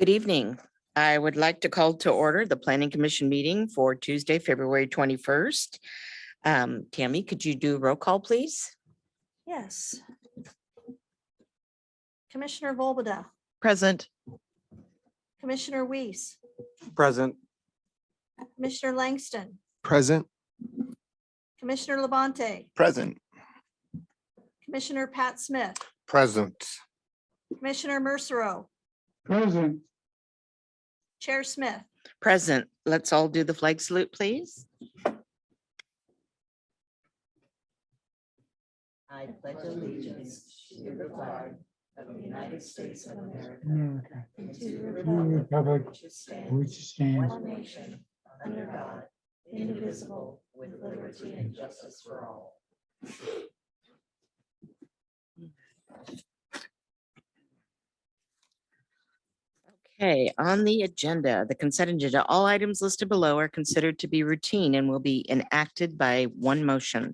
Good evening. I would like to call to order the Planning Commission meeting for Tuesday, February 21st. Tammy, could you do a roll call, please? Yes. Commissioner Volbada, Present. Commissioner Weiss, Present. Commissioner Langston, Present. Commissioner Labonte, Present. Commissioner Pat Smith, Present. Commissioner Mercero, Present. Chair Smith. Present. Let's all do the flag salute, please. I pledge allegiance to the flag of the United States of America and to the republic which stands one nation under God, indivisible, with liberty and justice for all. Okay, on the agenda, the consent agenda, all items listed below are considered to be routine and will be enacted by one motion.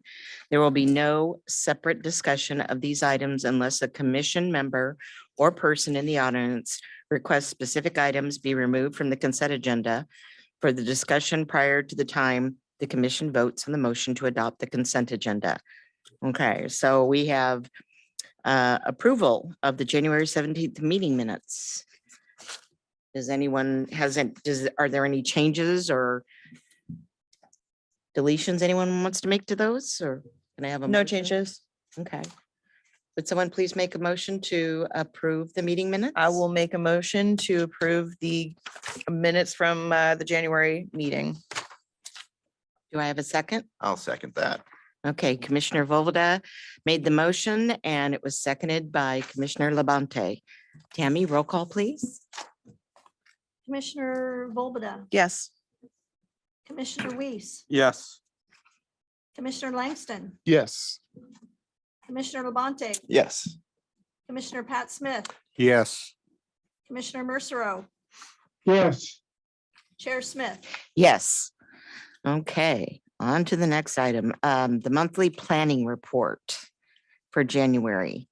There will be no separate discussion of these items unless a commission member or person in the audience requests specific items be removed from the consent agenda for the discussion prior to the time the commission votes on the motion to adopt the consent agenda. Okay, so we have approval of the January 17th meeting minutes. Does anyone are there any changes or deletions anyone wants to make to those, or can I have a No motion? changes. Okay. Would someone please make a motion to approve the meeting minutes? I will make a motion to approve the minutes from the January meeting. Do I have a second? I'll second that. Okay, Commissioner Volbada made the motion and it was seconded by Commissioner Labonte. Tammy, roll call, please. Commissioner Volbada, Yes. Commissioner Weiss, Yes. Commissioner Langston, Yes. Commissioner Labonte, Yes. Commissioner Pat Smith, Yes. Commissioner Mercero, Yes. Chair Smith. Yes. Okay, on to the next item, the monthly planning report for January.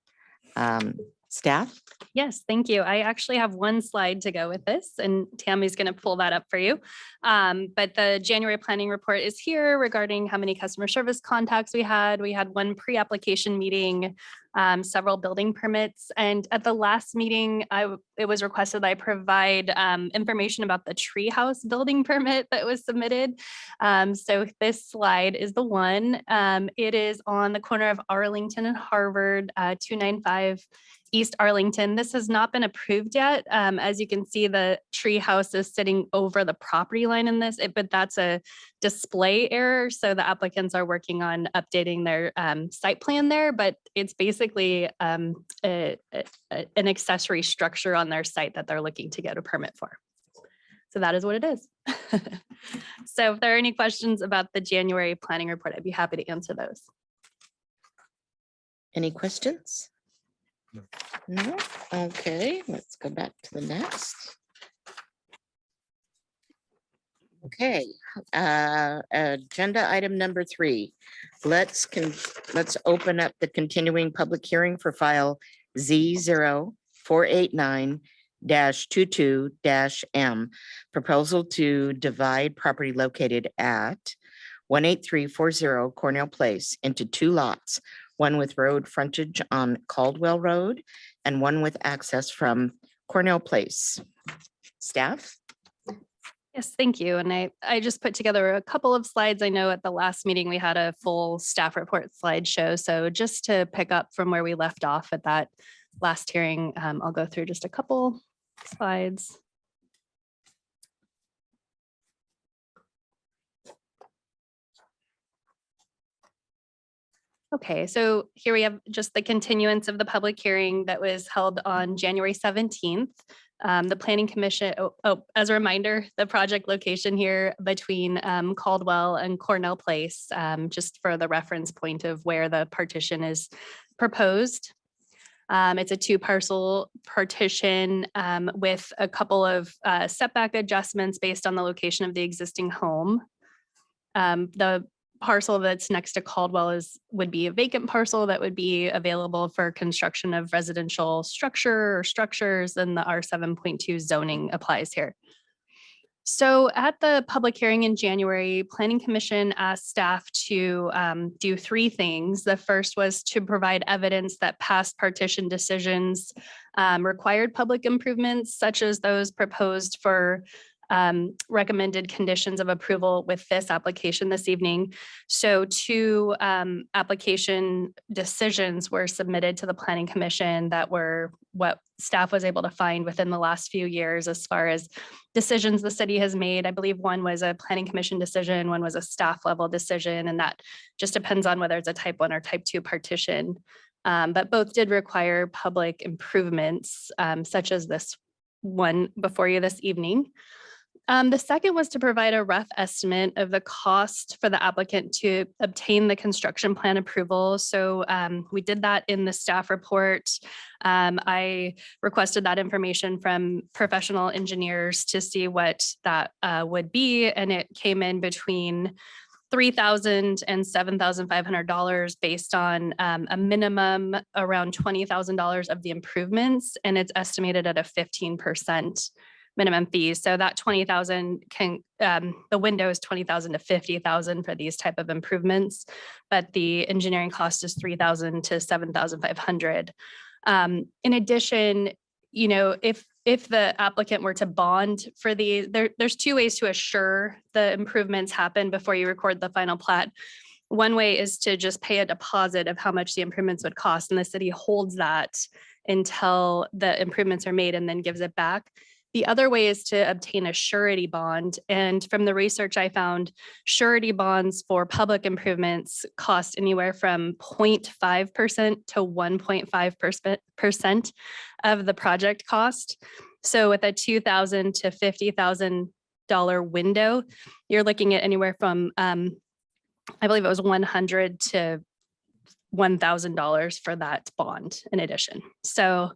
Staff? Yes, thank you. I actually have one slide to go with this, and Tammy's going to pull that up for you. But the January planning report is here regarding how many customer service contacts we had. We had one pre-application meeting, several building permits, and at the last meeting, it was requested that I provide information about the treehouse building permit that was submitted. So this slide is the one. It is on the corner of Arlington and Harvard, 295 East Arlington. This has not been approved yet. As you can see, the tree house is sitting over the property line in this, but that's a display error. So the applicants are working on updating their site plan there, but it's basically an accessory structure on their site that they're looking to get a permit for. So that is what it is. So if there are any questions about the January planning report, I'd be happy to answer those. Any questions? No? Okay, let's go back to the next. Okay, agenda item number 3. Let's open up the continuing public hearing for file Z0489-22-M. Proposal to divide property located at 18340 Cornell Place into 2 lots, one with road frontage on Caldwell Road and one with access from Cornell Place. Staff? Yes, thank you. And I just put together a couple of slides. I know at the last meeting, we had a full staff report slideshow. So just to pick up from where we left off at that last hearing, I'll go through just a couple slides. Okay, so here we have just the continuance of the public hearing that was held on January 17th. The Planning Commission, as a reminder, the project location here between Caldwell and Cornell Place, just for the reference point of where the partition is proposed. It's a 2-parcel partition with a couple of setback adjustments based on the location of the existing home. The parcel that's next to Caldwell would be a vacant parcel that would be available for construction of residential structure or structures, and the R7.2 zoning applies here. So at the public hearing in January, Planning Commission asked staff to do three things. The first was to provide evidence that past partition decisions required public improvements, such as those proposed for recommended conditions of approval with this application this evening. So two application decisions were submitted to the Planning Commission that were what staff was able to find within the last few years as far as decisions the city has made. I believe one was a Planning Commission decision, one was a staff level decision, and that just depends on whether it's a type 1 or type 2 partition. But both did require public improvements, such as this one before you this evening. The second was to provide a rough estimate of the cost for the applicant to obtain the construction plan approval. So we did that in the staff report. I requested that information from professional engineers to see what that would be, and it came in between $3,000 and $7,500 based on a minimum around $20,000 of the improvements, and it's estimated at a 15% minimum fees. So that 20,000 can, the window is 20,000 to 50,000 for these type of improvements, but the engineering cost is 3,000 to 7,500. In addition, you know, if the applicant were to bond for there's two ways to assure the improvements happen before you record the final plat. One way is to just pay a deposit of how much the improvements would cost, and the city holds that until the improvements are made and then gives it back. The other way is to obtain a surety bond. And from the research I found, surety bonds for public improvements cost anywhere from 0.5% to 1.5% of the project cost. So with a $2,000 to $50,000 window, you're looking at anywhere from, I believe it was $100 to $1,000 for that bond in addition. So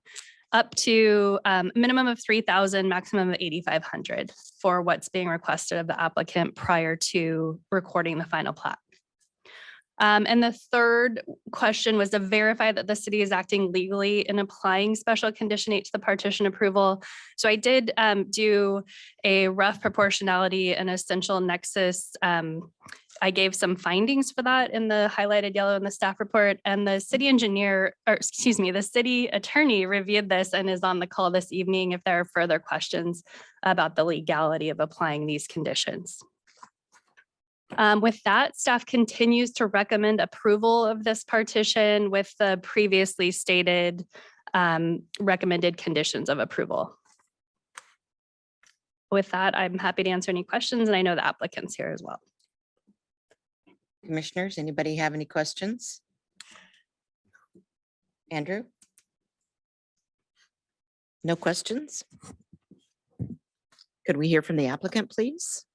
up to a minimum of 3,000, maximum of 8,500 for what's being requested of the applicant prior to recording the final plat. And the third question was to verify that the city is acting legally in applying special condition 8 to the partition approval. So I did do a rough proportionality and essential nexus. I gave some findings for that in the highlighted yellow in the staff report, and the city engineer, or excuse me, the city attorney reviewed this and is on the call this evening if there are further questions about the legality of applying these conditions. With that, staff continues to recommend approval of this partition with the previously stated recommended conditions of approval. With that, I'm happy to answer any questions, and I know the applicant's here as well. Commissioners, anybody have any questions? Andrew? No questions? Could we hear from the applicant, please?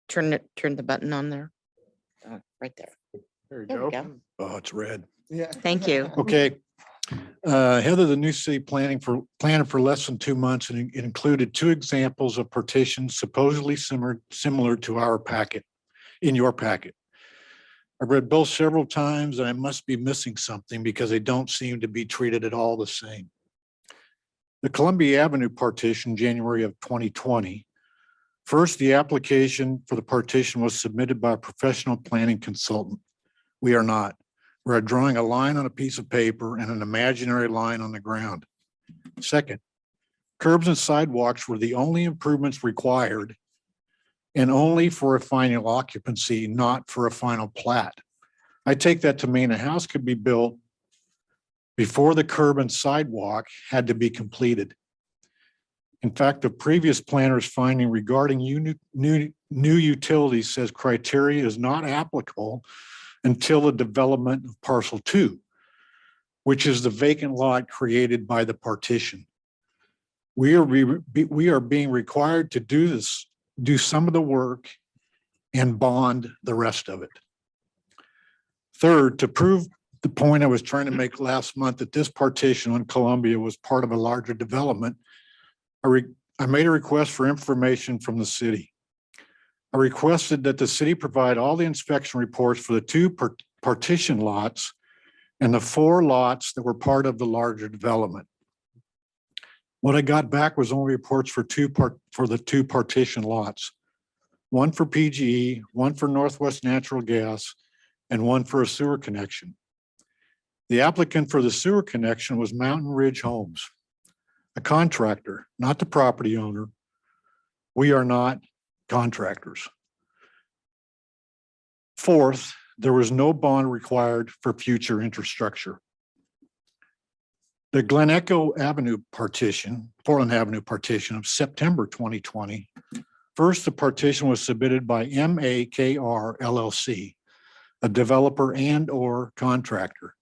Turn the button on there. Oh, right there. There There we go. Oh, it's red. Yeah. Thank you. Okay. Heather, the new city planning for less than 2 months, and it included 2 examples of partitions supposedly similar to our packet, in your packet. I've read both several times, and I must be missing something because they don't seem to be treated at all the same. The Columbia Avenue partition, January of 2020. First, the application for the partition was submitted by a professional planning consultant. We are not. We're drawing a line on a piece of paper and an imaginary line on the ground. Second, curbs and sidewalks were the only improvements required and only for a final occupancy, not for a final plat. I take that to mean a house could be built before the curb and sidewalk had to be completed. In fact, the previous planner's finding regarding new utilities says criteria is not applicable until the development of parcel 2, which is the vacant lot created by the partition. We are being required to do some of the work and bond the rest of it. Third, to prove the point I was trying to make last month that this partition on Columbia was part of a larger development, I made a request for information from the city. I requested that the city provide all the inspection reports for the two partition lots and the 4 lots that were part of the larger development. What I got back was only reports for the 2 partition lots, one for PGE, one for Northwest Natural Gas, and one for a sewer connection. The applicant for the sewer connection was Mountain Ridge Homes, a contractor, not the property owner. We are not contractors. Fourth, there was no bond required for future infrastructure. The Glen Echo Avenue partition, Portland Avenue partition of September 2020. First, the partition was submitted by MAKR LLC, a developer and/or contractor.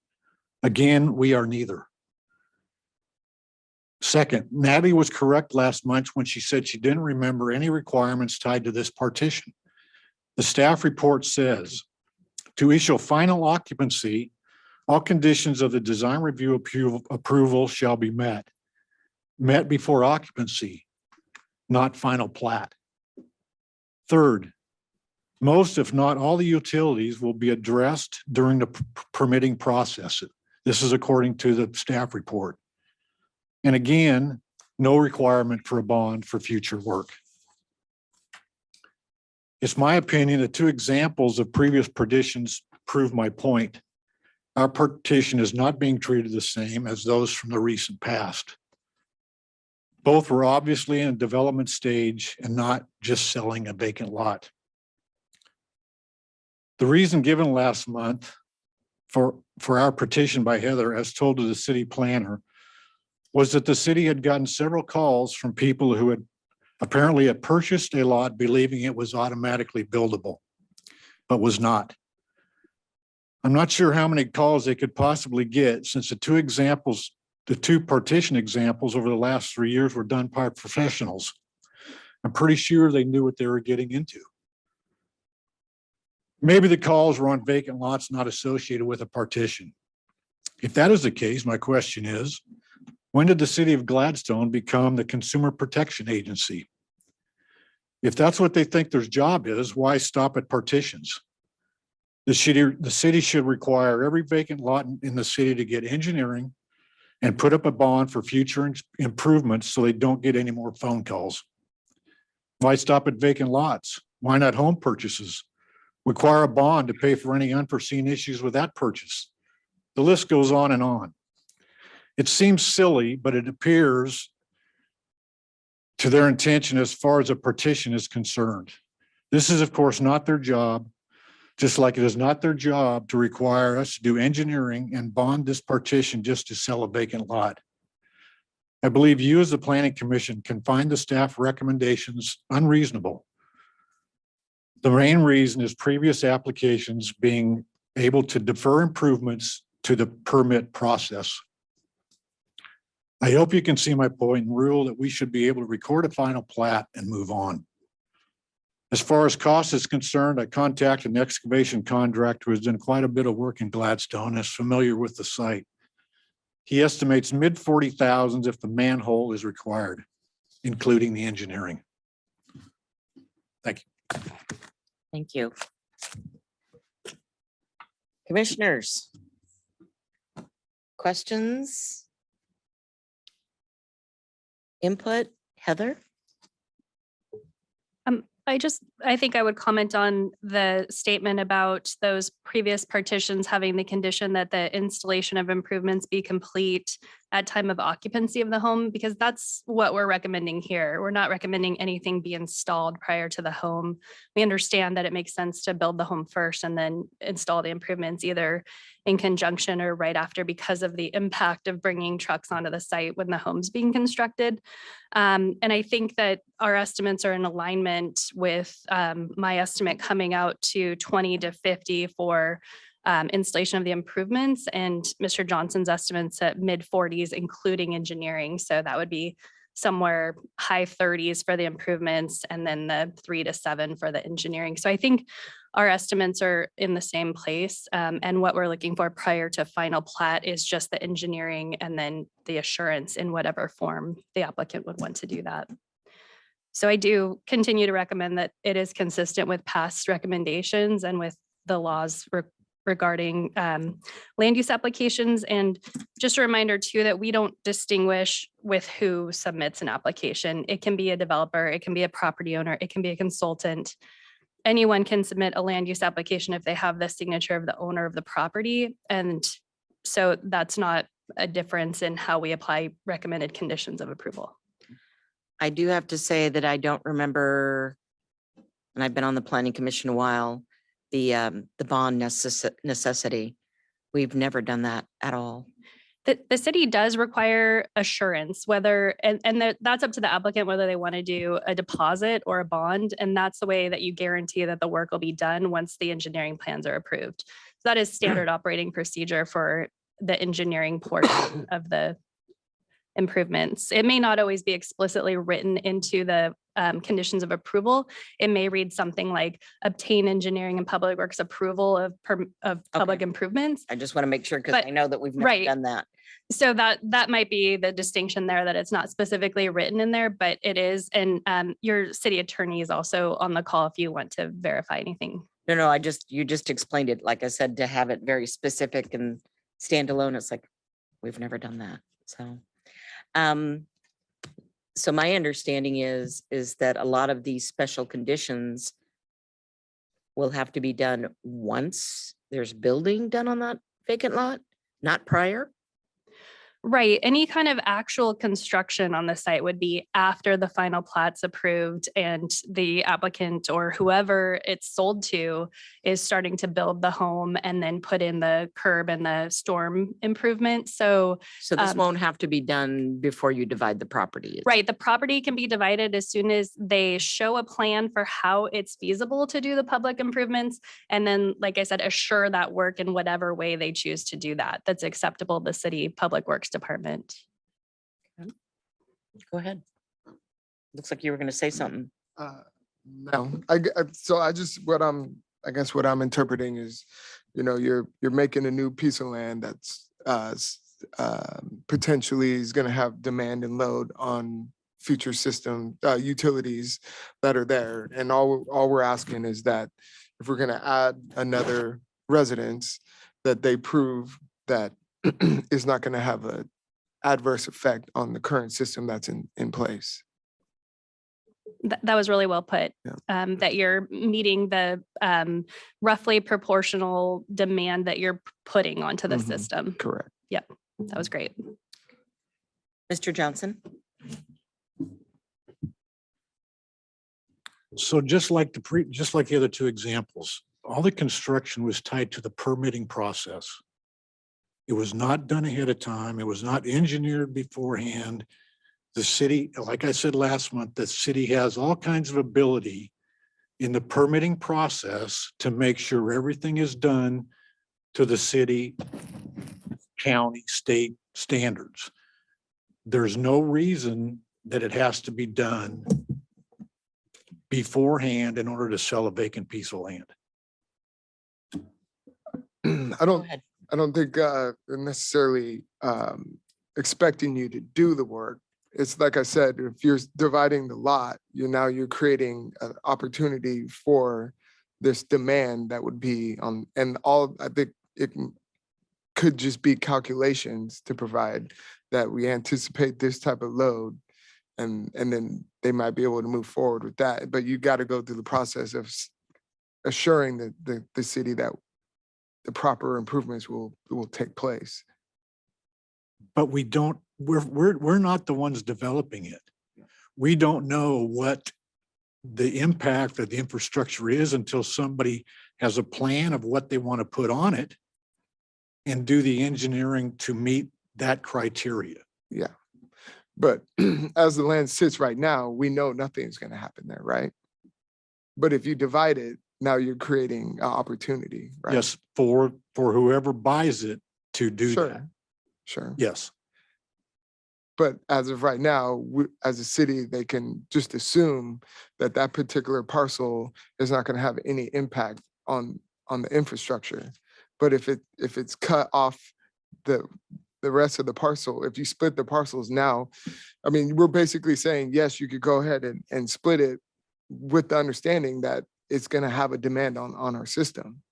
Again, we are neither. Second, Natalie was correct last month when she said she didn't remember any requirements tied to this partition. The staff report says to issue final occupancy, all conditions of the design review approval shall be met before occupancy, not final plat. Third, most, if not all, the utilities will be addressed during the permitting process. This is according to the staff report. And again, no requirement for a bond for future work. It's my opinion that 2 examples of previous partitions prove my point. Our partition is not being treated the same as those from the recent past. Both were obviously in a development stage and not just selling a vacant lot. The reason given last month for our petition by Heather, as told to the city planner, was that the city had gotten several calls from people who had apparently purchased a lot believing it was automatically buildable, but was not. I'm not sure how many calls they could possibly get since the 2 partition examples over the last 3 years were done by professionals. I'm pretty sure they knew what they were getting into. Maybe the calls were on vacant lots not associated with a partition. If that is the case, my question is, when did the city of Gladstone become the Consumer Protection Agency? If that's what they think their job is, why stop at partitions? The city should require every vacant lot in the city to get engineering and put up a bond for future improvements so they don't get any more phone calls. Why stop at vacant lots? Why not home purchases? Require a bond to pay for any unforeseen issues with that purchase. The list goes on and on. It seems silly, but it appears to their intention as far as a partition is concerned. This is, of course, not their job, just like it is not their job to require us to do engineering and bond this partition just to sell a vacant lot. I believe you as the Planning Commission can find the staff recommendations unreasonable. The main reason is previous applications being able to defer improvements to the permit process. I hope you can see my point and rule that we should be able to record a final plat and move on. As far as cost is concerned, I contacted an excavation contractor who has done quite a bit of work in Gladstone and is familiar with the site. He estimates mid 40,000s if the manhole is required, including the engineering. Thank you. Thank you. Commissioners? Questions? Input? Heather? I think I would comment on the statement about those previous partitions having the condition that the installation of improvements be complete at time of occupancy of the home, because that's what we're recommending here. We're not recommending anything be installed prior to the home. We understand that it makes sense to build the home first and then install the improvements either in conjunction or right after because of the impact of bringing trucks onto the site when the home's being constructed. And I think that our estimates are in alignment with my estimate coming out to 20 to 50 for installation of the improvements, and Mr. Johnson's estimates at mid 40s, including engineering. So that would be somewhere high 30s for the improvements and then the 3 to 7 for the engineering. So I think our estimates are in the same place. And what we're looking for prior to final plat is just the engineering and then the assurance in whatever form the applicant would want to do that. So I do continue to recommend that it is consistent with past recommendations and with the laws regarding land use applications. And just a reminder too, that we don't distinguish with who submits an application. It can be a developer, it can be a property owner, it can be a consultant. Anyone can submit a land use application if they have the signature of the owner of the property. And so that's not a difference in how we apply recommended conditions of approval. I do have to say that I don't remember, and I've been on the planning commission a while, the bond necessity. We've never done that at all. The city does require assurance, whether, and that's up to the applicant, whether they want to do a deposit or a bond. And that's the way that you guarantee that the work will be done once the engineering plans are approved. So that is standard operating procedure for the engineering portion of the improvements. It may not always be explicitly written into the conditions of approval. It may read something like obtain engineering and public works approval of public improvements. I just want to make sure, because But- I know that we've never right. done that. So that might be the distinction there, that it's not specifically written in there, but it is. And your city attorney is also on the call if you want to verify anything. No, you just explained it. Like I said, to have it very specific and standalone, it's like, we've never done that. So my understanding is that a lot of these special conditions will have to be done once there's building done on that vacant lot, not prior. Right. Any kind of actual construction on the site would be after the final plat's approved and the applicant or whoever it's sold to is starting to build the home and then put in the curb and the storm improvement. So So this won't have to be done before you divide the property. right, the property can be divided as soon as they show a plan for how it's feasible to do the public improvements. And then, like I said, assure that work in whatever way they choose to do that. That's acceptable to the city public works department. Go ahead. Looks like you were going to say something. No, so I guess what I'm interpreting is, you're making a new piece of land that's potentially is going to have demand and load on future system utilities that are there. And all we're asking is that if we're going to add another residence, that they prove that it's not going to have a adverse effect on the current system that's in place. That was really well put, Yeah. that you're meeting the roughly proportional demand that you're putting onto the Mhm. system. Correct. That was great. Mr. Johnson? So just like the other two examples, all the construction was tied to the permitting process. It was not done ahead of time. It was not engineered beforehand. The city, like I said last month, the city has all kinds of ability in the permitting process to make sure everything is done to the city, county, state standards. There's no reason that it has to be done beforehand in order to sell a vacant piece of land. I Go ahead. don't think they're necessarily expecting you to do the work. It's like I said, if you're dividing the lot, you're creating an opportunity for this demand that would be on, and I think it could just be calculations to provide that we anticipate this type of load, and then they might be able to move forward with that. But you got to go through the process of assuring the city that the proper improvements will take place. But we're not the ones developing it. We don't know what the impact of the infrastructure is until somebody has a plan of what they want to put on it and do the engineering to meet that criteria. Yeah. But as the land sits right now, we know nothing's going to happen there, right? But if you divide it, now you're creating an opportunity, right? Yes, for whoever buys it to do that. Sure. Yes. But as of right now, as a city, they can just assume that that particular parcel is not going to have any impact on the infrastructure. But if it's cut off the rest of the parcel, if you split the parcels now, I mean, we're basically saying, yes, you could go ahead and split it with the understanding that it's gonna have a demand on our system.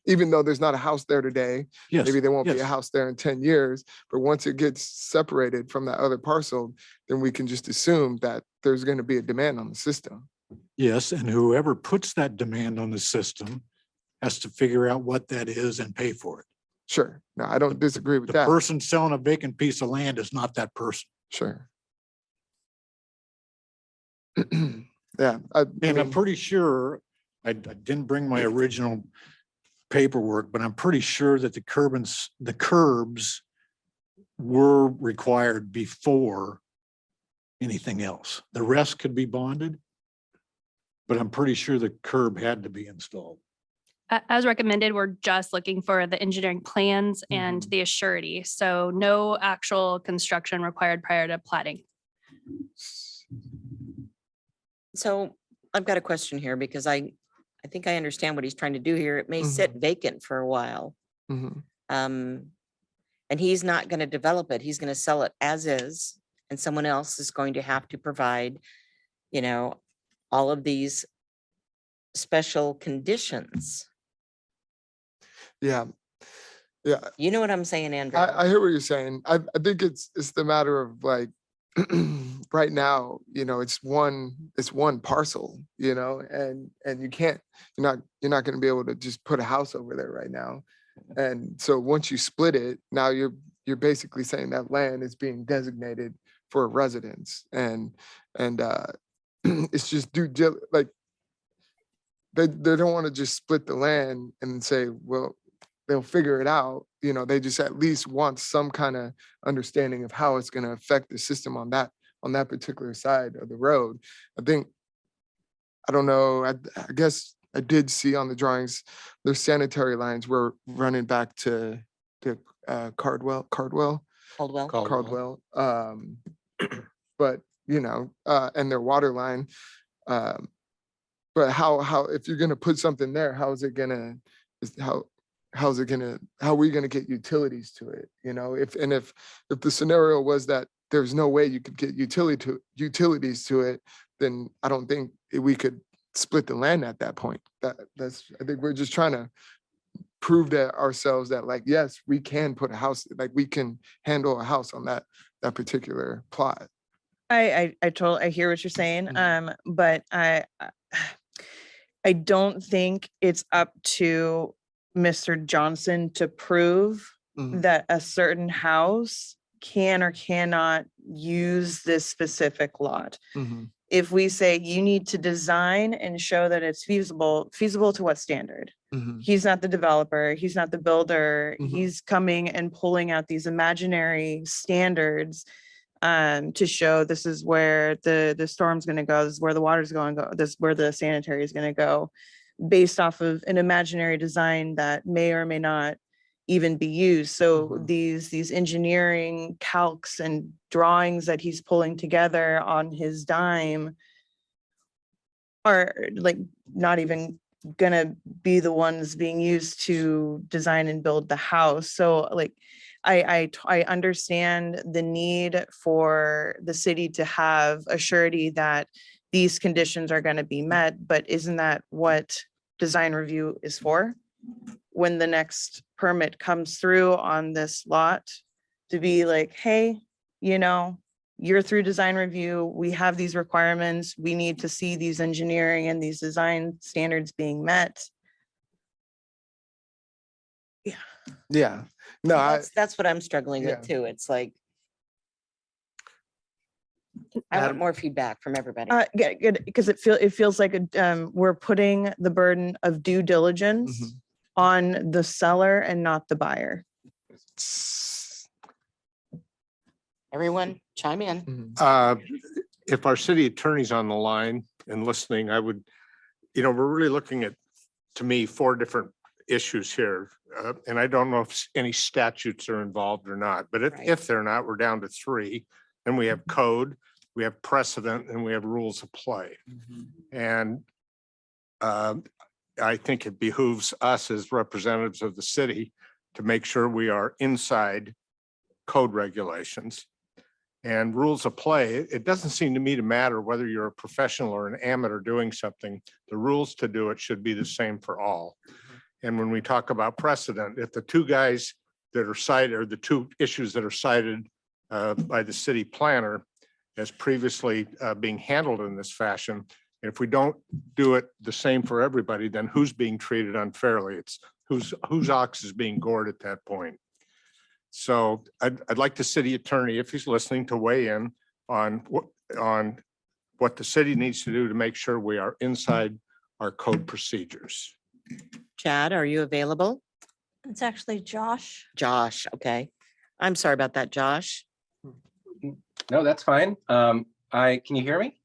Even though there's not a house there today, Yes. maybe there won't be a yes. house there in 10 years, but once it gets separated from that other parcel, then we can just assume that there's gonna be a demand on the system. Yes, and whoever puts that demand on the system has to figure out what that is and pay for it. Sure, no, I don't disagree with The that, person selling a vacant piece of land is not that person. sure. Yeah, I And I'm mean, pretty sure, I didn't bring my original paperwork, but I'm pretty sure that the curbs were required before anything else. The rest could be bonded, but I'm pretty sure the curb had to be installed. As recommended, we're just looking for the engineering plans and Mhm. the assurity. So no actual construction required prior to plating. So I've got a question here because I think I understand what he's trying to do here. It may sit vacant for a while. mhm. And he's not going to develop it. He's going to sell it as is. And someone else is going to have to provide, all of these special conditions. Yeah, yeah, You know what I'm saying, Andrew? I hear what you're saying. I think it's the matter of like, right now, it's one parcel, and you're not gonna be able to just put a house over there right now. And so once you split it, now you're basically saying that land is being designated for a residence, and it's just like they don't want to just split the land and say, well, they'll figure it out. They just at least want some kind of understanding of how it's going to affect the system on that particular side of the road. I don't know. I guess I did see on the drawings, their sanitary lines were running back to Cardwell. Caldwell? Caldwell. But and their water line. But how if you're gonna put something there, how are we gonna get utilities to it? If the scenario was that there's no way you could get utilities to it, then I don't think we could split the land at that point. I think we're just trying to prove that ourselves that like, yes, we can put a house, like we can handle a house on that particular plot. I hear what you're saying. Mhm. But I don't think it's up to Mr. Johnson to prove Mhm. that a certain house can or cannot use this specific lot. Mhm. If we say you need to design and show that it's feasible to what standard? Mhm. He's not the developer, he's not the builder, Mhm. he's coming and pulling out these imaginary standards to show this is where the storm's gonna go, this is where the water's going to go, this is where the sanitary is gonna go, based off of an imaginary design that may or may not even be used. So Mhm. these engineering calcs and drawings that he's pulling together on his dime are like not even gonna be the ones being used to design and build the house. So like I understand the need for the city to have a surety that these conditions are going to be met, but isn't that what design review is for? When the next permit comes through on this lot, to be like, hey, you're through design review, we have these requirements, we need to see these engineering and these design standards being met. Yeah, no, That's what I'm struggling with Yeah. too. It's like, I want Madam- more feedback from everybody. Yeah, good, because it feels like we're putting the burden of due diligence Mhm. on the seller and not the buyer. Everyone chime in. Mhm. If our city attorney's on the line and listening, I would, we're really looking at, to me, 4 different issues here. And I don't know if any statutes are involved or not, but Right. if they're not, we're down to 3. And we have code, we have precedent, and we have rules of play. And I think it behooves us as representatives of the city to make sure we are inside code regulations and rules of play. It doesn't seem to me to matter whether you're a professional or an amateur doing something. The rules to do it should be the same for all. And when we talk about precedent, if the two guys that are cited, or the two issues that are cited by the city planner as previously being handled in this fashion, if we don't do it the same for everybody, then who's being treated unfairly? It's whose ox is being gored at that point. So I'd like the city attorney, if he's listening, to weigh in on what the city needs to do to make sure we are inside our code procedures. Chad, are you available? It's actually Josh. Josh, okay. I'm sorry about that, Josh. No, that's fine. Can you hear me?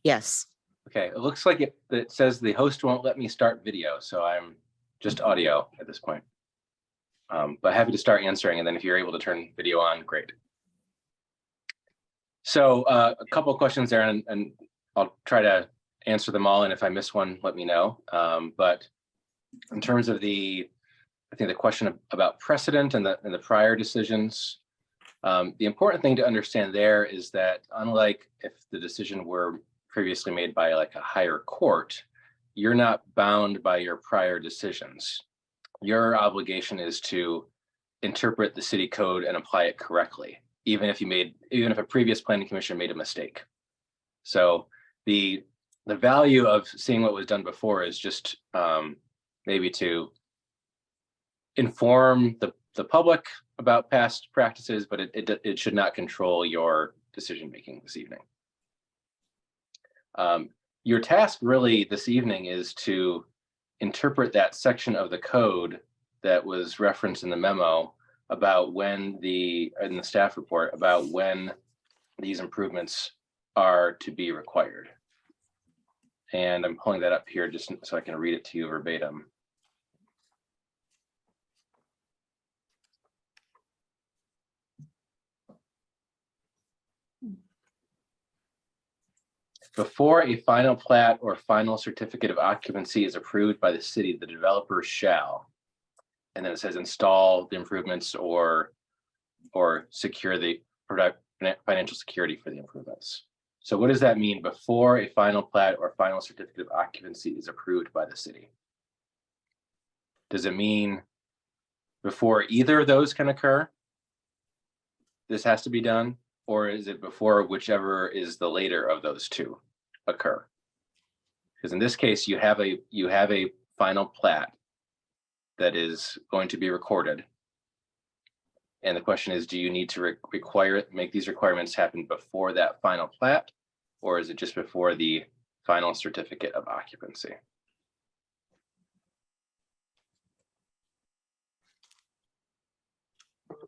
Yes. Okay, it looks like it says the host won't let me start video, so I'm just audio at this point. But happy to start answering, and then if you're able to turn video on, great. So a couple of questions there, and I'll try to answer them all, and if I miss one, let me know. But in terms of I think the question about precedent and the prior decisions, the important thing to understand there is that unlike if the decision were previously made by like a higher court, you're not bound by your prior decisions. Your obligation is to interpret the city code and apply it correctly, even if a previous planning commission made a mistake. So the value of seeing what was done before is just maybe to inform the public about past practices, but it should not control your decision making this evening. Your task really this evening is to interpret that section of the code that was referenced in the memo about in the staff report about when these improvements are to be required. And I'm pulling that up here just so I can read it to you verbatim. Before a final plat or final certificate of occupancy is approved by the city, the developer shall, and then it says install the improvements or secure the financial security for the improvements. So what does that mean? Before a final plat or final certificate of occupancy is approved by the city? Does it mean before either of those can occur, this has to be done? Or is it before whichever is the later of those two occur? Because in this case, you have a final plat that is going to be recorded. And the question is, do you need to make these requirements happen before that final plat, or is it just before the final certificate of occupancy?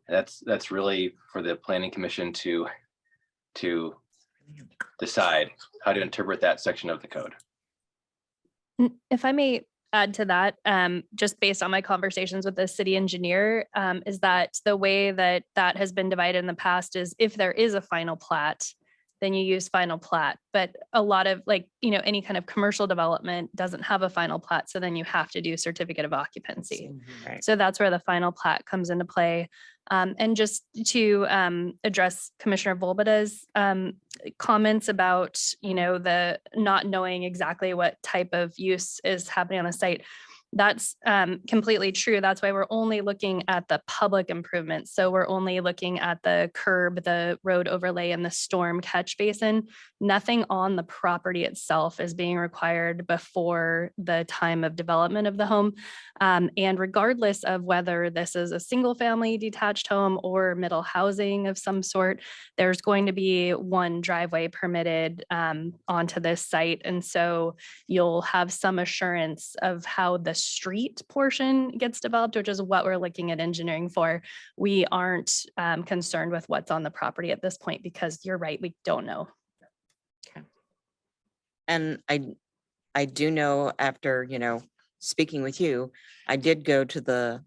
That's really for the planning commission to decide how to interpret that section of the code. If I may add to that, just based on my conversations with the city engineer, is that the way that has been divided in the past is if there is a final plat, then you use final plat. But a lot of any kind of commercial development doesn't have a final plat. So then you have to do certificate of occupancy. Right. So that's where the final plat comes into play. And just to address Commissioner Volbada's comments about, the not knowing exactly what type of use is happening on the site. That's completely true. That's why we're only looking at the public improvements. So we're only looking at the curb, the road overlay, and the storm catch basin. Nothing on the property itself is being required before the time of development of the home. And regardless of whether this is a single family detached home or middle housing of some sort, there's going to be one driveway permitted onto this site. And so you'll have some assurance of how the street portion gets developed, which is what we're looking at engineering for. We aren't concerned with what's on the property at this point, because you're right, we don't know. Okay. And I do know after, speaking with you, I did go to the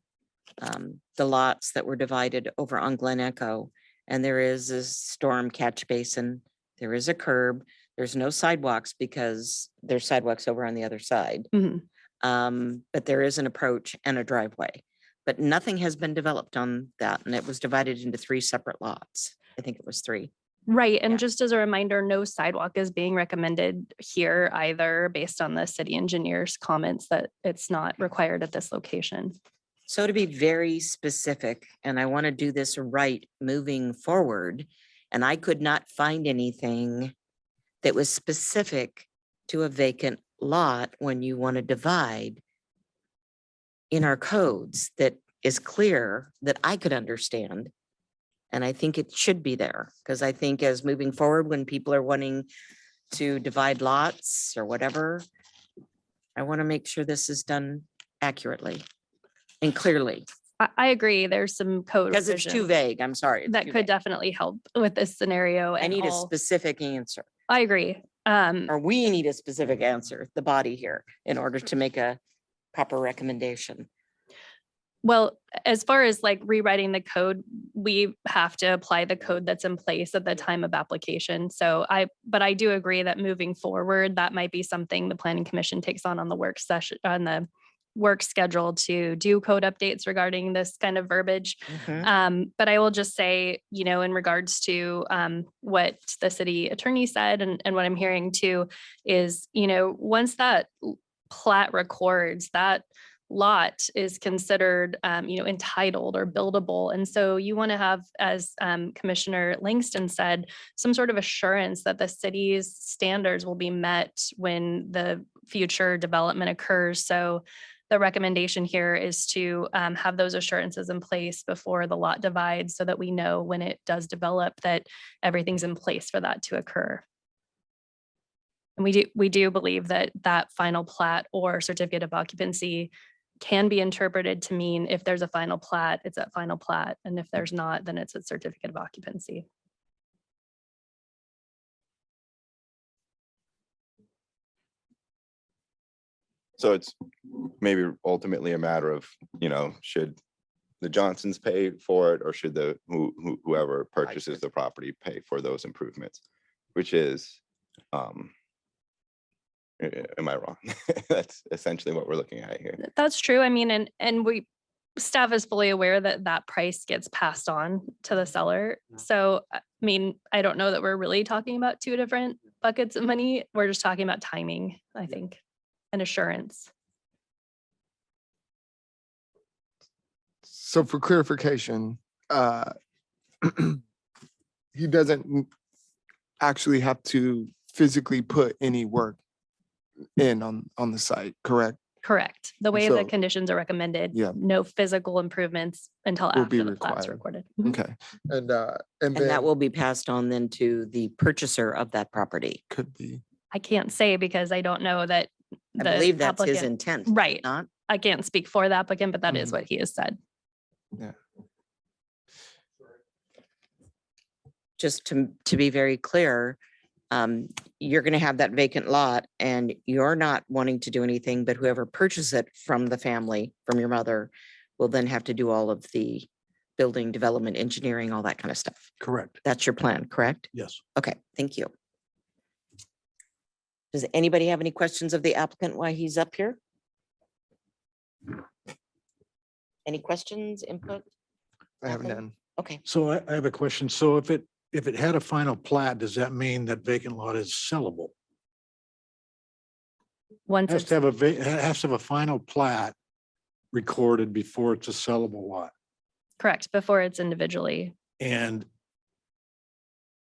lots that were divided over on Glen Echo, and there is a storm catch basin. There is a curb. There's no sidewalks because there's sidewalks over on the other side. Mhm. But there is an approach and a driveway. But nothing has been developed on that, and it was divided into 3 separate lots. I think it was 3. Right, and Yeah. just as a reminder, no sidewalk is being recommended here either, based on the city engineer's comments that it's not required at this location. So to be very specific, and I want to do this right moving forward, and I could not find anything that was specific to a vacant lot when you want to divide in our codes that is clear that I could understand. And I think it should be there, because I think as moving forward, when people are wanting to divide lots or whatever, I want to make sure this is done accurately and clearly, I agree, there's some code because it's too revisions vague. I'm sorry. it's that too could vague. definitely help with this scenario. I and need a all- specific answer, I agree. or we need a specific answer, the body here, in order to make a proper recommendation. Well, as far as like rewriting the code, we have to apply the code that's in place at the time of application. But I do agree that moving forward, that might be something the planning commission takes on the work session, on the work schedule to do code updates regarding this kind of verbiage. But I will just say, in regards to what the city attorney said and what I'm hearing too is, once that plat records, that lot is considered, entitled or buildable. And so you want to have, as Commissioner Langston said, some sort of assurance that the city's standards will be met when the future development occurs. So the recommendation here is to have those assurances in place before the lot divides, so that we know when it does develop that everything's in place for that to occur. And we do believe that that final plat or certificate of occupancy can be interpreted to mean if there's a final plat, it's a final plat. And if there's not, then it's a certificate of occupancy. So it's maybe ultimately a matter of, should the Johnsons pay for it, or should whoever purchases the property pay for those improvements, which is, am I wrong? That's essentially what we're looking at here. That's true. I mean, and staff is fully aware that that price gets passed on to the seller. So, I mean, I don't know that we're really talking about 2 different buckets of money. We're just talking about timing, I think, and assurance. So for clarification, he doesn't actually have to physically put any work in on the site, correct? Correct. The way the so- conditions are recommended, Yeah. no physical improvements until Will be after the plat's required. recorded. Mhm. Okay, and And then that will be passed on then to the purchaser of that property. could be, I can't say because I don't know that I the believe that's his applicant- intent. is it Right. Not? I can't speak for the applicant, but that is Mhm. what he has said. Just to be very clear, you're going to have that vacant lot and you're not wanting to do anything, but whoever purchases it from the family, from your mother, will then have to do all of the building, development, engineering, all that kind of stuff. Correct. That's your plan, correct? Yes. Okay, thank you. Does anybody have any questions of the applicant while he's up here? Any questions, input? I have Nothing? none. Okay, So I have a question. So if it had a final plat, does that mean that vacant lot is sellable? Once Has it's to have it has to have a final plat recorded before it's a sellable lot. correct, before it's individually. And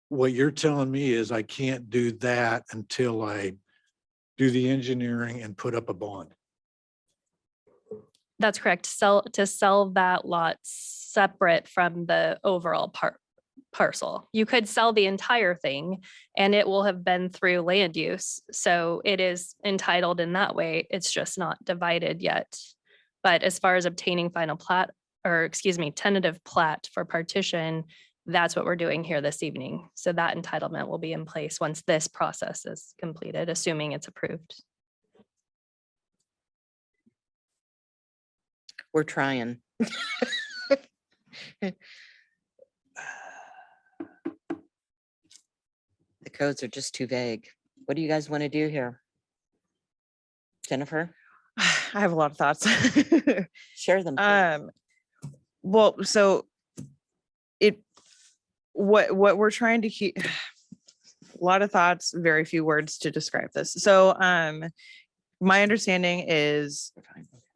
what you're telling me is I can't do that until I do the engineering and put up a bond. That's correct. To sell that lot separate from the overall parcel. You could sell the entire thing and it will have been through land use. So it is entitled in that way. It's just not divided yet. But as far as obtaining final plat, or excuse me, tentative plat for partition, that's what we're doing here this evening. So that entitlement will be in place once this process is completed, assuming it's approved. we're trying. The codes are just too vague. What do you guys want to do here? Jennifer? I have a lot of thoughts. Share them. please. Well, so what we're trying to keep, a lot of thoughts, very few words to describe this. So, my understanding is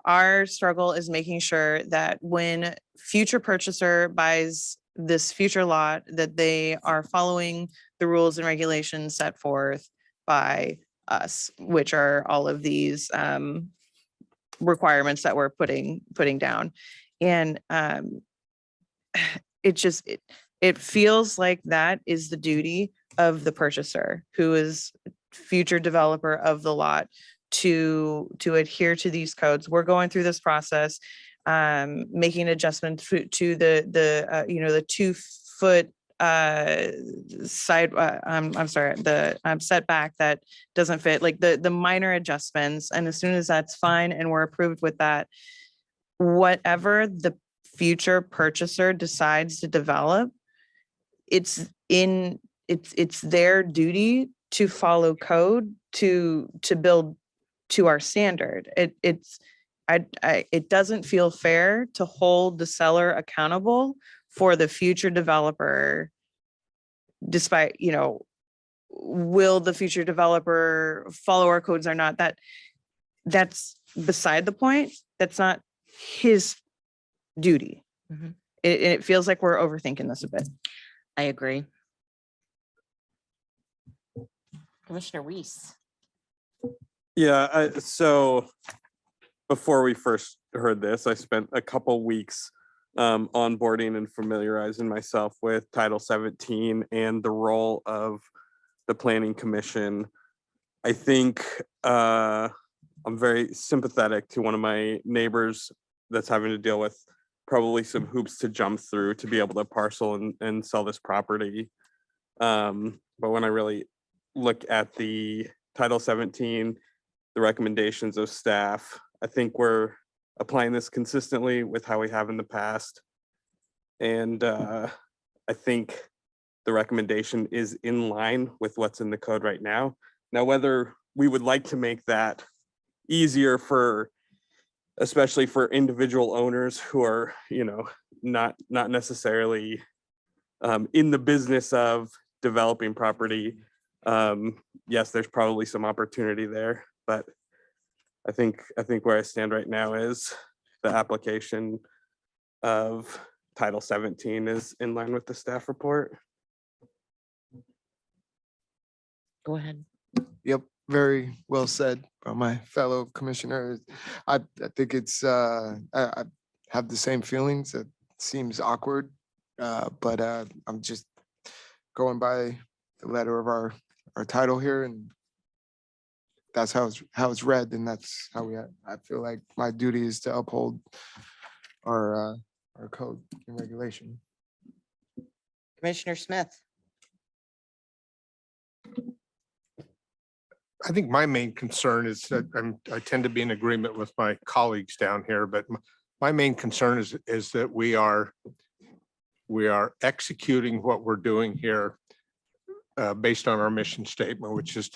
our struggle is making sure that when future purchaser buys this future lot, that they are following the rules and regulations set forth by us, which are all of these requirements that we're putting down. And it feels like that is the duty of the purchaser, who is future developer of the lot, to adhere to these codes. We're going through this process, making adjustments to the you know, the 2-foot side, I'm sorry, the setback that doesn't fit, like the minor adjustments. And as soon as that's fine and we're approved with that, whatever the future purchaser decides to develop, it's their duty to follow code, to build to our standard. It doesn't feel fair to hold the seller accountable for the future developer, despite, you know, will the future developer follow our codes or not? That's beside the point. That's not his duty. Mhm. It feels like we're overthinking this a bit. I agree. Commissioner Weiss. Yeah, so before we first heard this, I spent a couple weeks onboarding and familiarizing myself with Title 17 and the role of the Planning Commission. I think I'm very sympathetic to one of my neighbors that's having to deal with probably some hoops to jump through to be able to parcel and sell this property. But when I really look at the Title 17, the recommendations of staff, I think we're applying this consistently with how we have in the past. And I think the recommendation is in line with what's in the code right now. Now, whether we would like to make that easier for, especially for individual owners who are, you know, not necessarily in the business of developing property. Yes, there's probably some opportunity there, but I think where I stand right now is the application of Title 17 is in line with the staff report. Go ahead. Yep, very well said by my fellow commissioners. I think it's, I have the same feelings. It seems awkward, but I'm just going by the letter of our title here, and that's how it's read, and that's how I feel like my duty is to uphold our code and regulation. Commissioner Smith. I think my main concern is that I tend to be in agreement with my colleagues down here, but my main concern is that we are executing what we're doing here based on our mission statement, which is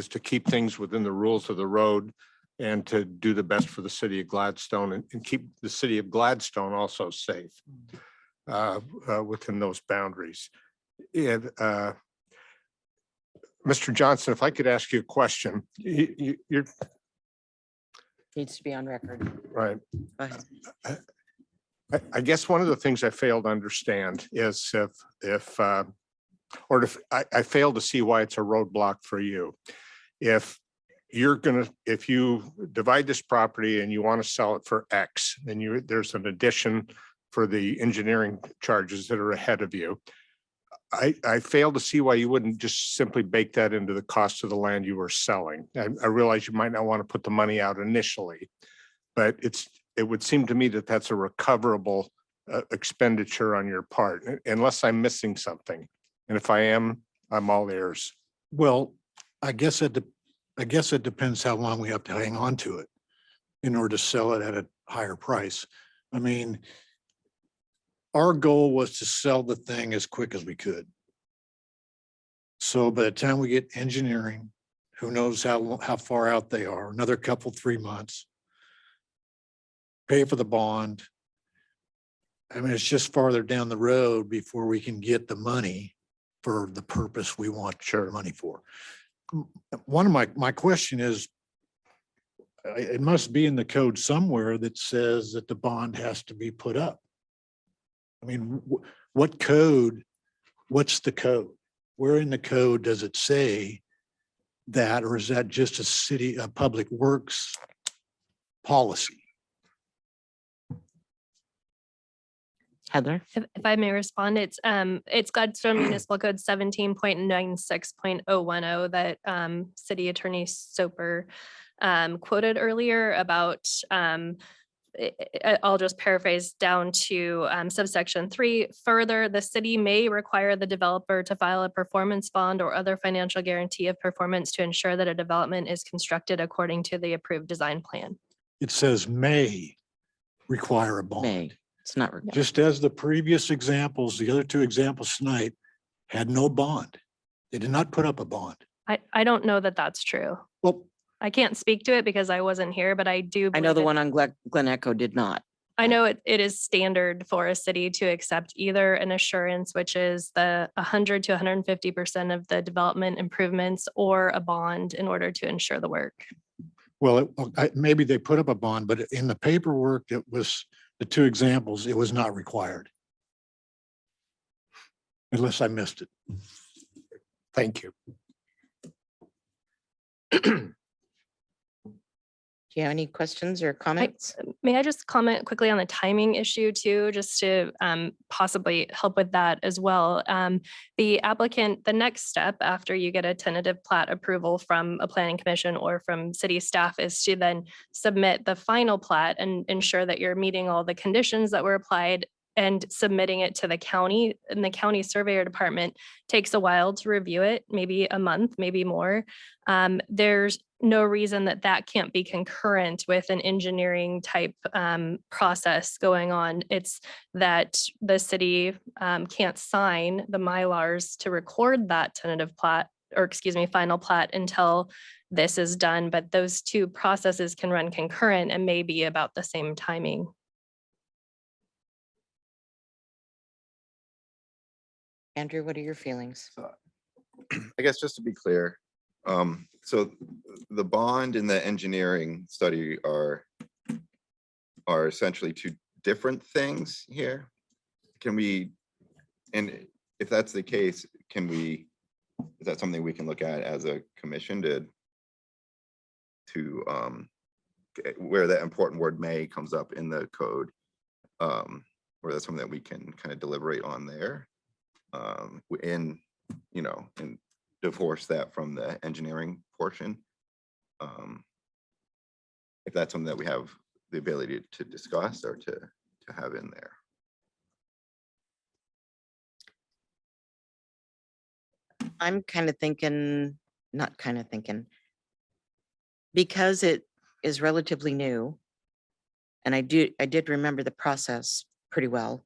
to keep things within the rules of the road and to do the best for the city of Gladstone and keep the city of Gladstone also safe within those boundaries. And Mr. Johnson, if I could ask you a question, you're Needs to be on record. right. Go ahead. I guess one of the things I fail to understand is if I fail to see why it's a roadblock for you. If you divide this property and you want to sell it for X, then there's an addition for the engineering charges that are ahead of you. I fail to see why you wouldn't just simply bake that into the cost of the land you were selling. I realize you might not want to put the money out initially, but it would seem to me that that's a recoverable expenditure on your part, unless I'm missing something. And if I am, I'm all ears. Well, I guess it depends how long we have to hang on to it in order to sell it at a higher price. I mean, our goal was to sell the thing as quick as we could. So by the time we get engineering, Who knows how far out they are, another couple, 3 months. Pay for the bond. I mean, it's just farther down the road before we can get the money for the purpose we want money for. One of my question is, it must be in the code somewhere that says that the bond has to be put up. I mean, what code, what's the code? Where in the code does it say that, or is that just a public works policy? Heather? If I may respond, it's Gladstone Municipal Code 17.96.010 that City Attorney Soper quoted earlier about, I'll just paraphrase down to subsection 3. Further, the city may require the developer to file a performance bond or other financial guarantee of performance to ensure that a development is constructed according to the approved design plan. It says may require a bond. May. It's not. Just as the previous examples, the other 2 examples tonight had no bond. They did not put up a bond. I don't know that that's true. Well, I can't speak to it because I wasn't here, but I do. I know the believe one on Glen Echo did not. I know it is standard for a city to accept either an assurance, which is the 100 to 150% of the development improvements, or a bond in order to ensure the work. well, maybe they put up a bond, but in the paperwork, it was the 2 examples, it was not required. Unless I missed it. Thank you. Do you have any questions or comments? May I just comment quickly on the timing issue too, just to possibly help with that as well? The applicant, the next step after you get a tentative plat approval from a planning commission or from city staff is to then submit the final plat and ensure that you're meeting all the conditions that were applied and submitting it to the county. And the county surveyor department takes a while to review it, maybe a month, maybe more. There's no reason that that can't be concurrent with an engineering type process going on. It's that the city can't sign the Mylars to record that tentative plat, or excuse me, final plat until this is done. But those 2 processes can run concurrent and may be about the same timing. Andrew, what are your feelings? So, I guess just to be clear, so the bond and the engineering study are essentially 2 different things here. Can we, and if that's the case, is that something we can look at as a commission to where that important word may comes up in the code, or that's something that we can kind of deliberate on there, and divorce that from the engineering portion. If that's something that we have the ability to discuss or to have in there. I'm kind of thinking, not kind of thinking, because it is relatively new, and I did remember the process pretty well.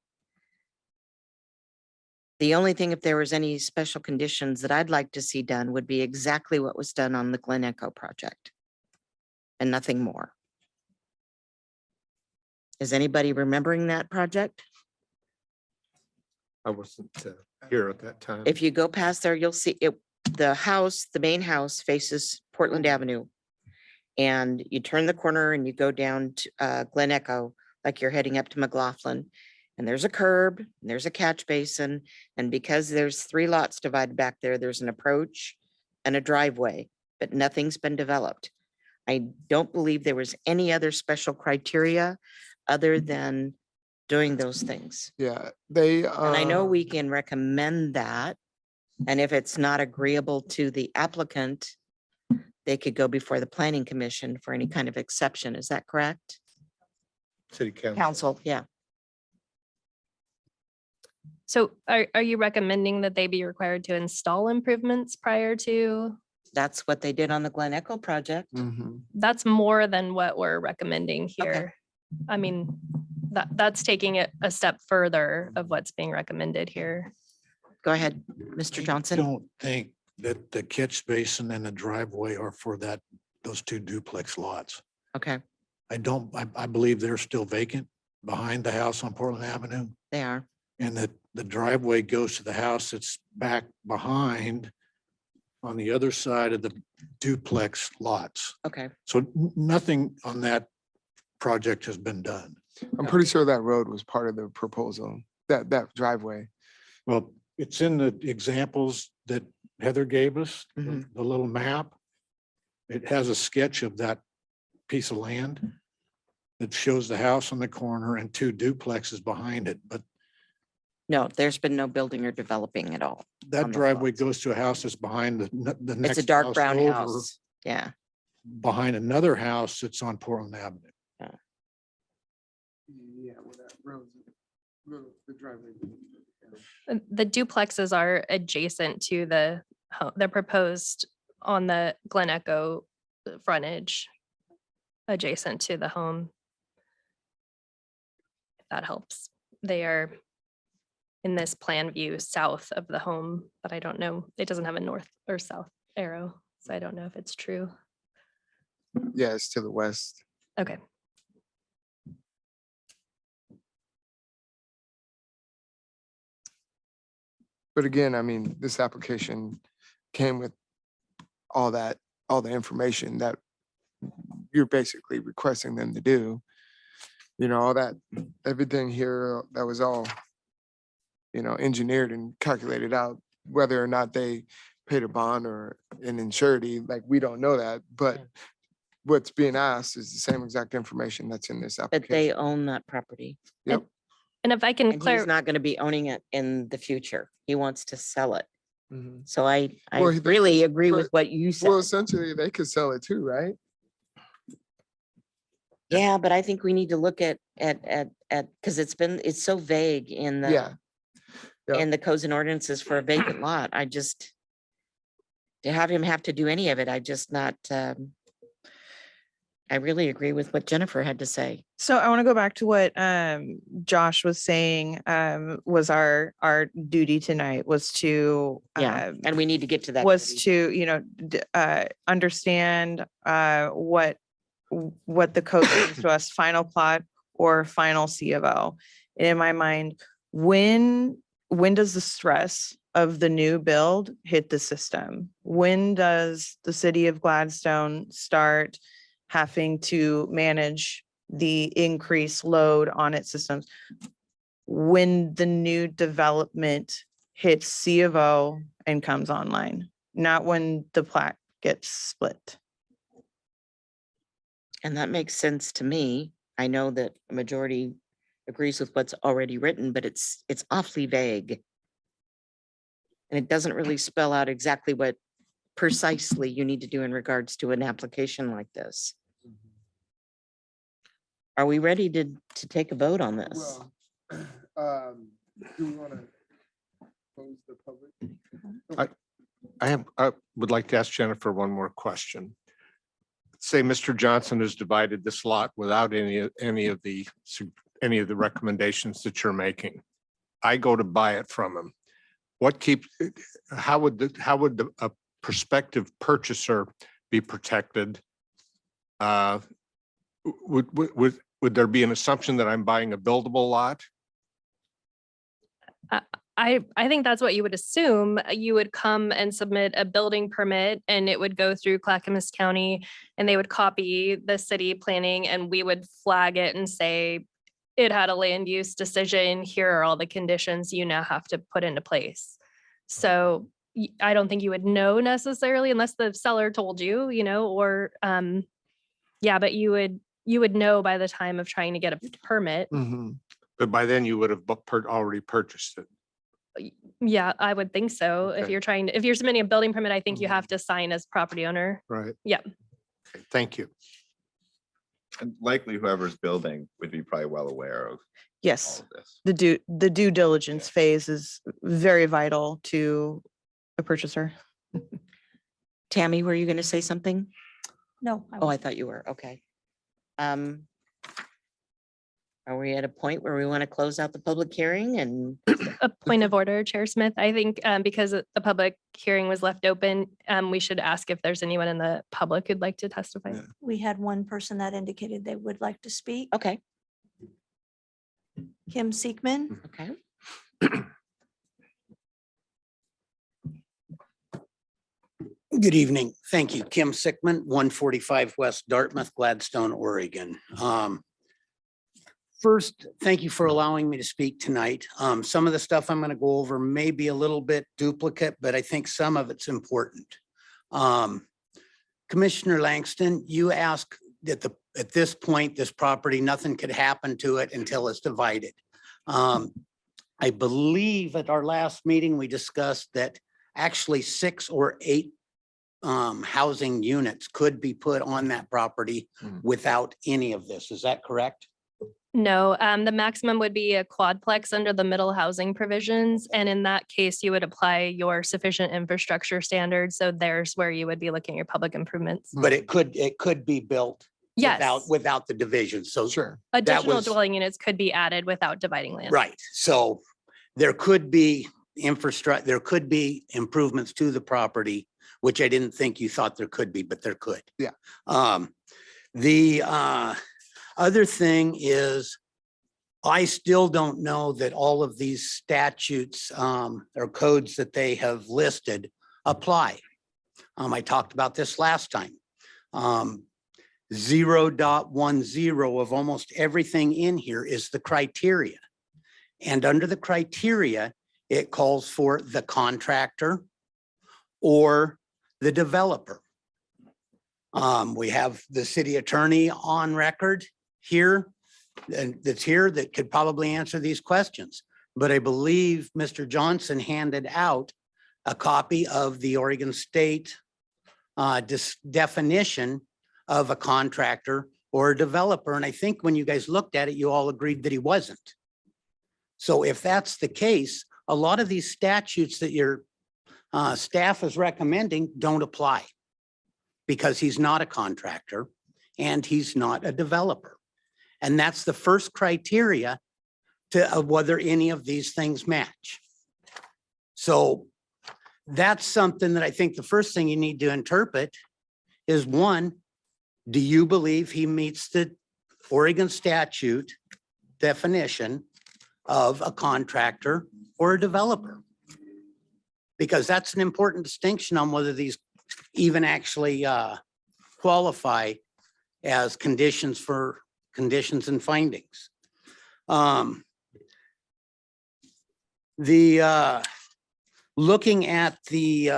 The only thing, if there was any special conditions that I'd like to see done, would be exactly what was done on the Glen Echo project, and nothing more. Is anybody remembering that project? I wasn't here at that time. If you go past there, you'll see it, the main house faces Portland Avenue. And you turn the corner and you go down to Glen Echo, like you're heading up to McLaughlin. And there's a curb, and there's a catch basin. And because there's 3 lots divided back there, there's an approach and a driveway, but nothing's been developed. I don't believe there was any other special criteria other than doing those things. Yeah, they. And I know we can recommend that. And if it's not agreeable to the applicant, they could go before the planning commission for any kind of exception. Is that correct? City council. Council, yeah. So are you recommending that they be required to install improvements prior to? That's what they did on the Glen Echo project. That's more than what we're recommending Okay. here. I mean, that's taking it a step further of what's being recommended here. Go ahead, Mr. I Johnson. don't think that the catch basin and the driveway are for those two duplex lots. Okay, I believe they're still vacant behind the house on Portland Avenue. they are. And that the driveway goes to the house that's back behind on the other side of the duplex lots. Okay, So nothing on that project has been done. I'm pretty sure that road was part of the proposal, that driveway. Well, it's in the examples that Heather gave us, Mhm. the little map. It has a sketch of that piece of land that shows the house on the corner and two duplexes behind it. But no, there's been no building or developing at all. that On those driveway lots. goes to a house that's behind the next. It's a dark house brown over, house. Yeah, behind another house that's on Portland Avenue. Yeah, well, that road, the driveway. The duplexes are adjacent to they're proposed on the Glen Echo frontage, adjacent to the home. If that helps. They are in this plan view south of the home, but I don't know. It doesn't have a north or south arrow, so I don't know if it's true. Yeah, it's to the west. Okay. But again, I mean, this application came with all the information that you're basically requesting them to do. You know, all that, everything here, that was all, engineered and calculated out, whether or not they paid a bond or an insurety, like, we don't know that, but what's being asked is the same exact information that's in this but they application. own that property. Yep. And if I can And he's clarify, not going to be owning it in the future. He wants to sell it. Mhm. So I Well, he- really agree with but- what you said. Well, essentially, they could sell it too, right? Yeah, but I think we need to look at, because it's so vague in Yeah. the, Yeah. in the codes and ordinances for a vacant lot. To have him have to do any of it, I really agree with what Jennifer had to say. So I want to go back to what Josh was saying was our duty tonight was to Yeah, and we need to get to that. was duty. to understand what the code means to us, final plot or final C of O. In my mind, when does the stress of the new build hit the system? When does the city of Gladstone start having to manage the increased load on its systems? When the new development hits C of O and comes online, not when the plat gets split. And that makes sense to me. I know that a majority agrees with what's already written, but it's awfully vague. And it doesn't really spell out exactly what precisely you need to do in regards to an application like this. Are we ready to take a vote on this? Well, do we want to close the public? I would like to ask Jennifer one more question. Say Mr. Johnson has divided this lot without any of the recommendations that you're making. I go to buy it from him. How would a prospective purchaser be protected? Would there be an assumption that I'm buying a buildable lot? I think that's what you would assume. You would come and submit a building permit and it would go through Clackamas County and they would copy the city planning and we would flag it and say, it had a land use decision. Here are all the conditions you now have to put into place. So I don't think you would know necessarily unless the seller told you, or yeah, but you would know by the time of trying to get a permit. Mhm. But by then you would have already purchased it. Yeah, I would think so. If Okay. if you're submitting a building permit, I think you have to sign as property owner. Right. Yeah. Okay, thank you. And likely whoever's building would be probably well aware of all Yes, of this. the due diligence phase is very vital to a purchaser. Tammy, were you going to say something? No. Oh, I thought you were. Okay. Are we at a point where we want to close out the public hearing and? A point of order, Chair Smith. I think because the public hearing was left open, we should ask if there's anyone in the public who'd like to testify. Yeah. We had one person that indicated they would like to speak. Okay, Kim Seekman. okay. Good evening. Thank you. Kim Sickman, 145 West Dartmouth, Gladstone, Oregon. First, thank you for allowing me to speak tonight. Some of the stuff I'm going to go over may be a little bit duplicate, but I think some of it's important. Commissioner Langston, you asked that at this point, this property, nothing could happen to it until it's divided. I believe at our last meeting, we discussed that actually 6 or 8 housing units could be put on that property without any of this. Is that correct? No, the maximum would be a quadplex under the middle housing provisions. And in that case, you would apply your sufficient infrastructure standards. So there's where you would be looking at your public improvements. But it could be built Yes, without the division. So Sure. additional was- dwelling units could be added without dividing land. right. So there could be infrastructure, there could be improvements to the property, which I didn't think you thought there could be, but there could. Yeah. The other thing is, I still don't know that all of these statutes or codes that they have listed apply. I talked about this last time. 0.10 of almost everything in here is the criteria. And under the criteria, it calls for the contractor or the developer. We have the city attorney on record here, and that's here that could probably answer these questions. But I believe Mr. Johnson handed out a copy of the Oregon State definition of a contractor or a developer. And I think when you guys looked at it, you all agreed that he wasn't. So if that's the case, a lot of these statutes that your staff is recommending don't apply because he's not a contractor and he's not a developer. And that's the first criteria to whether any of these things match. So that's something that I think the first thing you need to interpret is, one, do you believe he meets the Oregon statute definition of a contractor or a developer? Because that's an important distinction on whether these even actually qualify as conditions and findings. Looking at the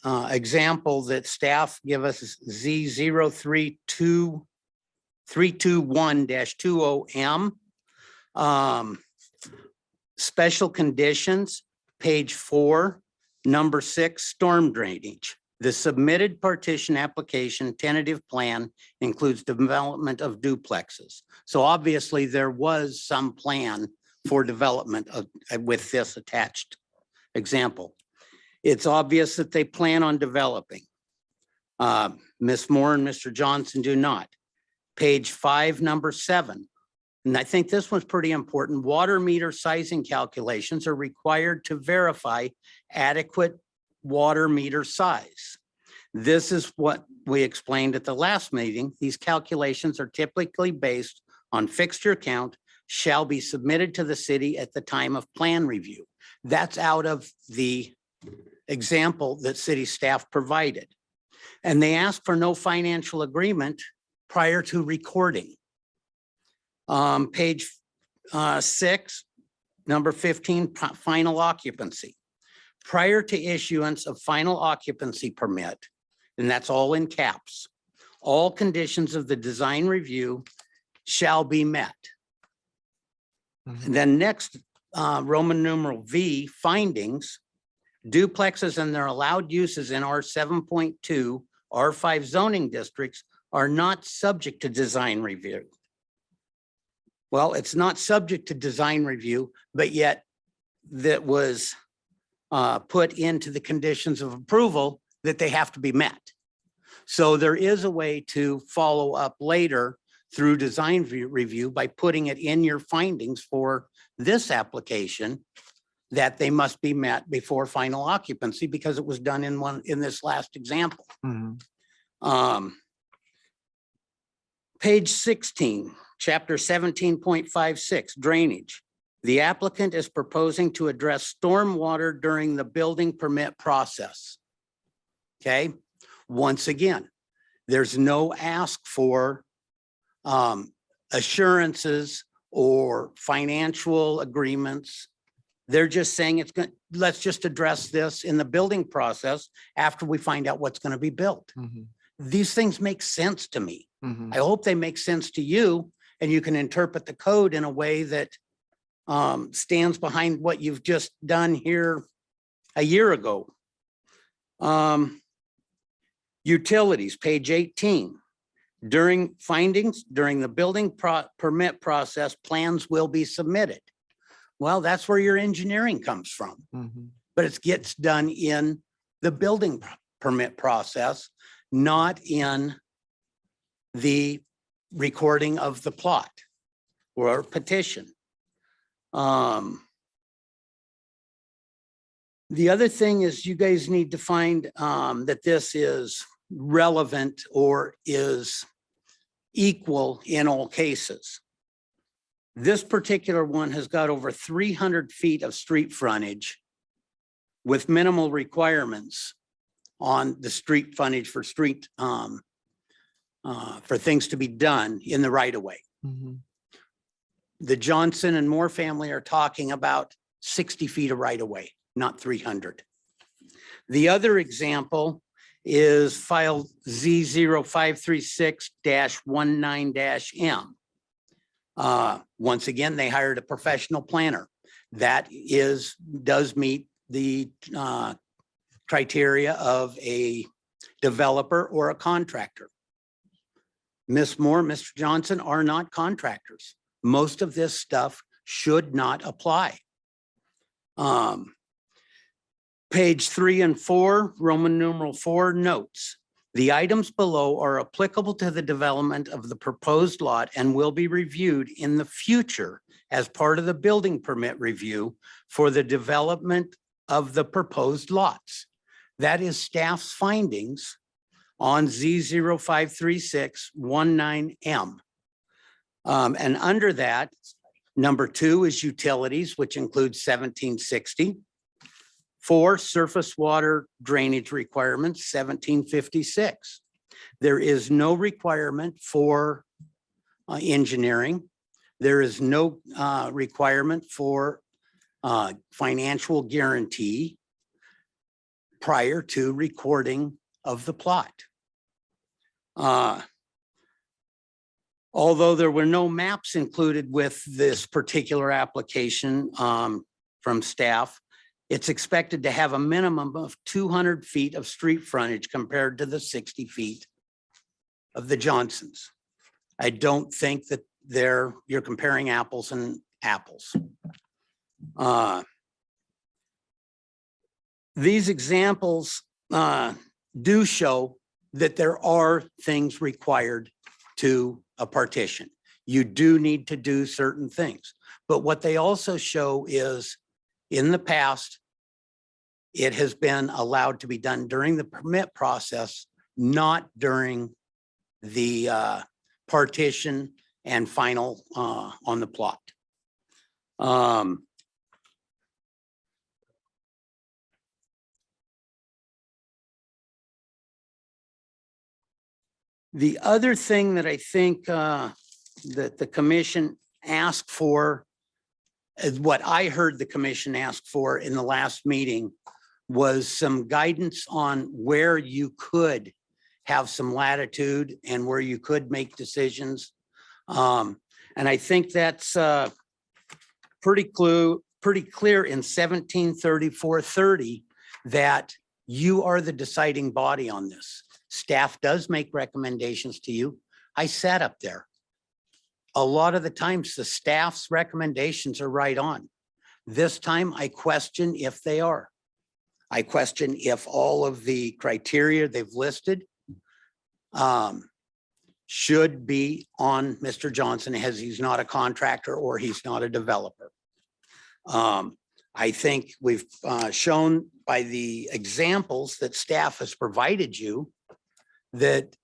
example that staff give us is Z032321-20M. Special conditions, page 4, number 6, storm drainage. The submitted partition application tentative plan includes development of duplexes. So obviously there was some plan for development with this attached example. It's obvious that they plan on developing. Ms. Moore and Mr. Johnson do not. Page 5, number 7. And I think this one's pretty important. Water meter sizing calculations are required to verify adequate water meter size. This is what we explained at the last meeting. These calculations are typically based on fixture count, shall be submitted to the city at the time of plan review. That's out of the example that city staff provided. And they asked for no financial agreement prior to recording. Page 6, number 15, final occupancy. Prior to issuance of final occupancy permit, and that's all in caps, all conditions of the design review shall be met. And then next, Roman numeral V, findings, duplexes and their allowed uses in R 7.2, R5 zoning districts are not subject to design review. Well, it's not subject to design review, but yet that was put into the conditions of approval that they have to be met. So there is a way to follow up later through design review by putting it in your findings for this application that they must be met before final occupancy because it was done in this last example. Page 16, chapter 17.56, drainage. The applicant is proposing to address stormwater during the building permit process. Okay, once again, there's no ask for assurances or financial agreements. They're just saying it's going, let's just address this in the building process after we find out what's going to be built. These things make sense to me. I hope they make sense to you and you can interpret the code in a way that stands behind what you've just done here a year ago. Utilities, page 18. During findings, during the building permit process, plans will be submitted. Well, that's where your engineering comes from, but it gets done in the building permit process, not in the recording of the plot or petition. The other thing is you guys need to find that this is relevant or is equal in all cases. This particular one has got over 300 feet of street frontage with minimal requirements on the street frontage for street for things to be done in the right of way. The Johnson and Moore family are talking about 60 feet of right of way, not 300. The other example is file Z0536-19-M. Once again, they hired a professional planner that does meet the criteria of a developer or a contractor. Ms. Moore, Mr. Johnson are not contractors. Most of this stuff should not apply. Page 3 and 4, Roman numeral 4 notes. The items below are applicable to the development of the proposed lot and will be reviewed in the future as part of the building permit review for the development of the proposed lots. That is staff's findings on Z0536-19M. And under that, number 2 is utilities, which includes 1760. 4, surface water drainage requirements, 1756. There is no requirement for engineering. There is no requirement for financial guarantee prior to recording of the plot. Although there were no maps included with this particular application from staff, it's expected to have a minimum of 200 feet of street frontage compared to the 60 feet of the Johnsons. I don't think that you're comparing apples and apples. These examples do show that there are things required to a partition. You do need to do certain things, but what they also show is in the past, it has been allowed to be done during the permit process, not during the partition and final on the plot. The other thing that I think that the commission asked for, what I heard the commission ask for in the last meeting was some guidance on where you could have some latitude and where you could make decisions. And I think that's pretty clear in 1734-30 that you are the deciding body on this. Staff does make recommendations to you. I sat up there. A lot of the times the staff's recommendations are right on. This time I question if they are. I question if all of the criteria they've listed should be on Mr. Johnson as he's not a contractor or he's not a developer. I think we've shown by the examples that staff has provided you that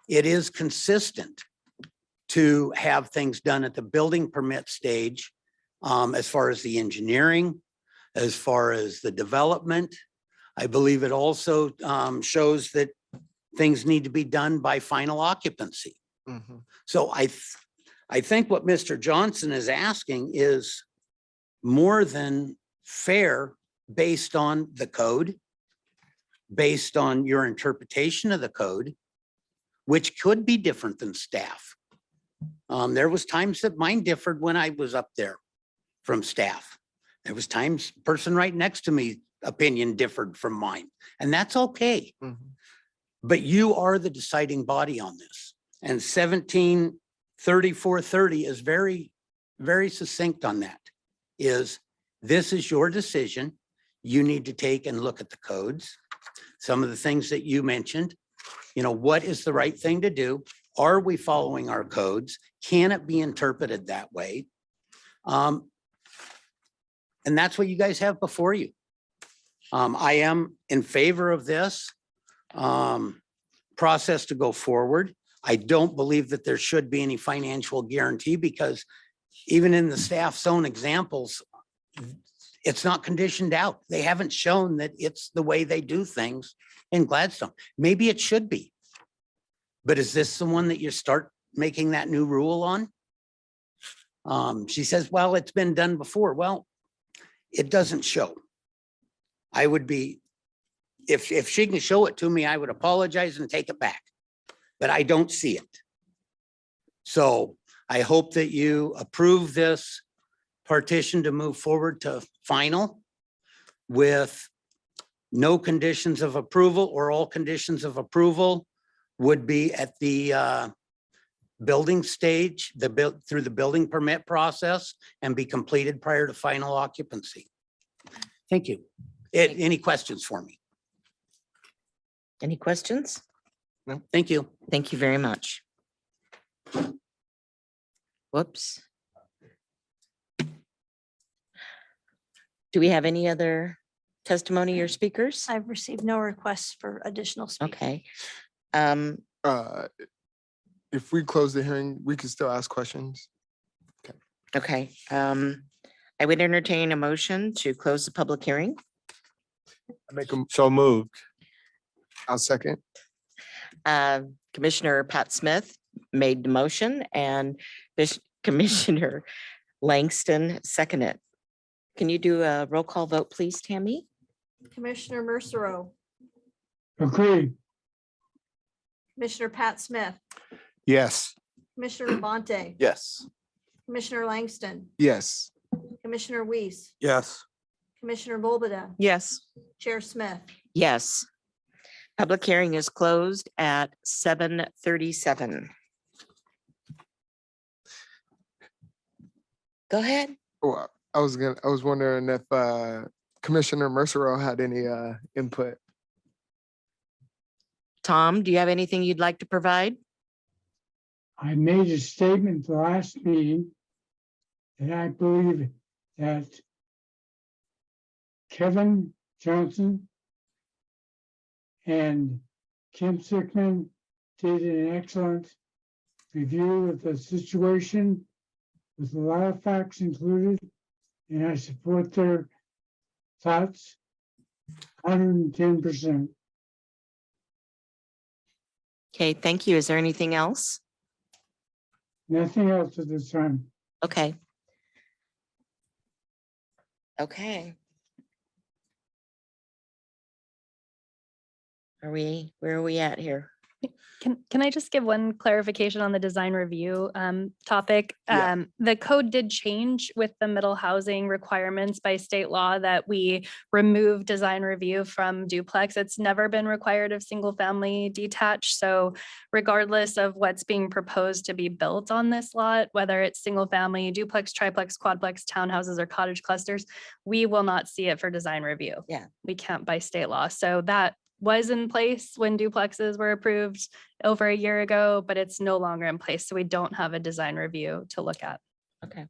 it is consistent to have things done at the building permit stage, as far as the engineering, as far as the development. I believe it also shows that things need to be done by final occupancy. Mhm. So I think what Mr. Johnson is asking is more than fair based on the code, based on your interpretation of the code, which could be different than staff. There was times that mine differed when I was up there from staff. There was times person right next to me opinion differed from mine, and that's okay. Mhm. But you are the deciding body on this. And 173430 is very, very succinct on that. Is this is your decision. You need to take and look at the codes. Some of the things that you mentioned, what is the right thing to do? Are we following our codes? Can it be interpreted that way? And that's what you guys have before you. I am in favor of this process to go forward. I don't believe that there should be any financial guarantee because even in the staff's own examples, it's not conditioned out. They haven't shown that it's the way they do things in Gladstone. Maybe it should be. But is this the one that you start making that new rule on? She says, well, it's been done before. Well, it doesn't show. I would be, if she can show it to me, I would apologize and take it back. But I don't see it. So I hope that you approve this partition to move forward to final with no conditions of approval, or all conditions of approval would be at the building stage, through the building permit process, and be completed prior to final occupancy. Thank you. Any questions for me? Any questions? Thank you. Thank you very much. Whoops. Do we have any other testimony or speakers? I've received no requests for additional speakers. Okay. If we close the hearing, we can still ask questions. Okay. I would entertain a motion to close the public hearing. So moved. I'll second. Commissioner Pat Smith made the motion and this Commissioner Langston seconded. Can you do a roll call vote, please, Tammy? Commissioner Mercero, Agree. Commissioner Pat Smith, Yes. Commissioner Labonte, Yes. Commissioner Langston, Yes. Commissioner Weiss, Yes. Commissioner Volbada, Yes. Chair Smith. Yes. Public hearing is closed at 7:37. Go ahead. Well, I was wondering if Commissioner Mercero had any input. Tom, do you have anything you'd like to provide? I made a statement the last meeting that I believe that Kevin Johnson and Kim Sickman did an excellent review of the situation with a lot of facts included, and I support their thoughts 110%. Okay, thank you. Is there anything else? Nothing else at this time. Okay. Okay. Where are we at here? Can I just give one clarification on the design review topic? Yeah. The code did change with the middle housing requirements by state law that we removed design review from duplex. It's never been required of single family detached. So regardless of what's being proposed to be built on this lot, whether it's single family, duplex, triplex, quadplex, townhouses, or cottage clusters, we will not see it for design review. Yeah. We can't by state law. So that was in place when duplexes were approved over a year ago, but it's no longer in place. So we don't have a design review to look at. Okay.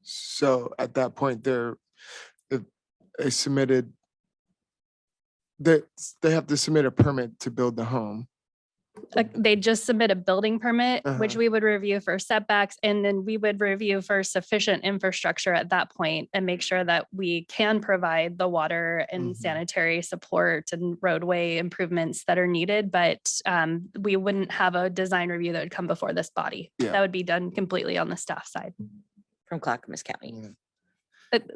So at that point, they submitted, they have to submit a permit to build the home. They just submit a building permit, which Uh-huh. we would review for setbacks, and then we would review for sufficient infrastructure at that point and make sure that we can provide the water and Mhm. sanitary support and roadway improvements that are needed. But we wouldn't have a design review that would come before this body. Yeah. That would be done completely on the staff side. From Clackamas County.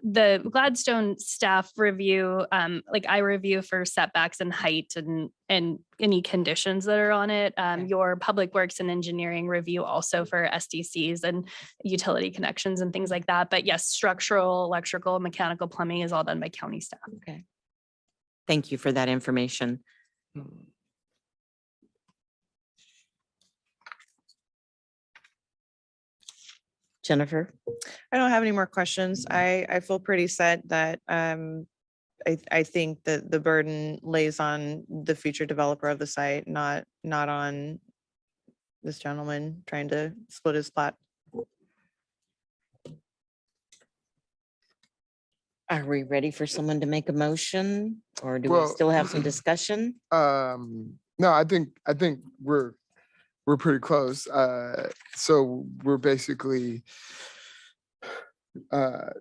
The Gladstone staff review, like I review for setbacks and height and any conditions that are on it. Okay. Your public works and engineering review also for SDCs and utility connections and things like that. But yes, structural, electrical, mechanical, plumbing is all done by county staff. Okay. Thank you for that information. Jennifer? I don't have any more questions. I feel pretty set that I think that the burden lays on the future developer of the site, not on this gentleman trying to split his plat. Are we ready for someone to make a motion or do we Well, still have some discussion? No, I think we're pretty close. So we're basically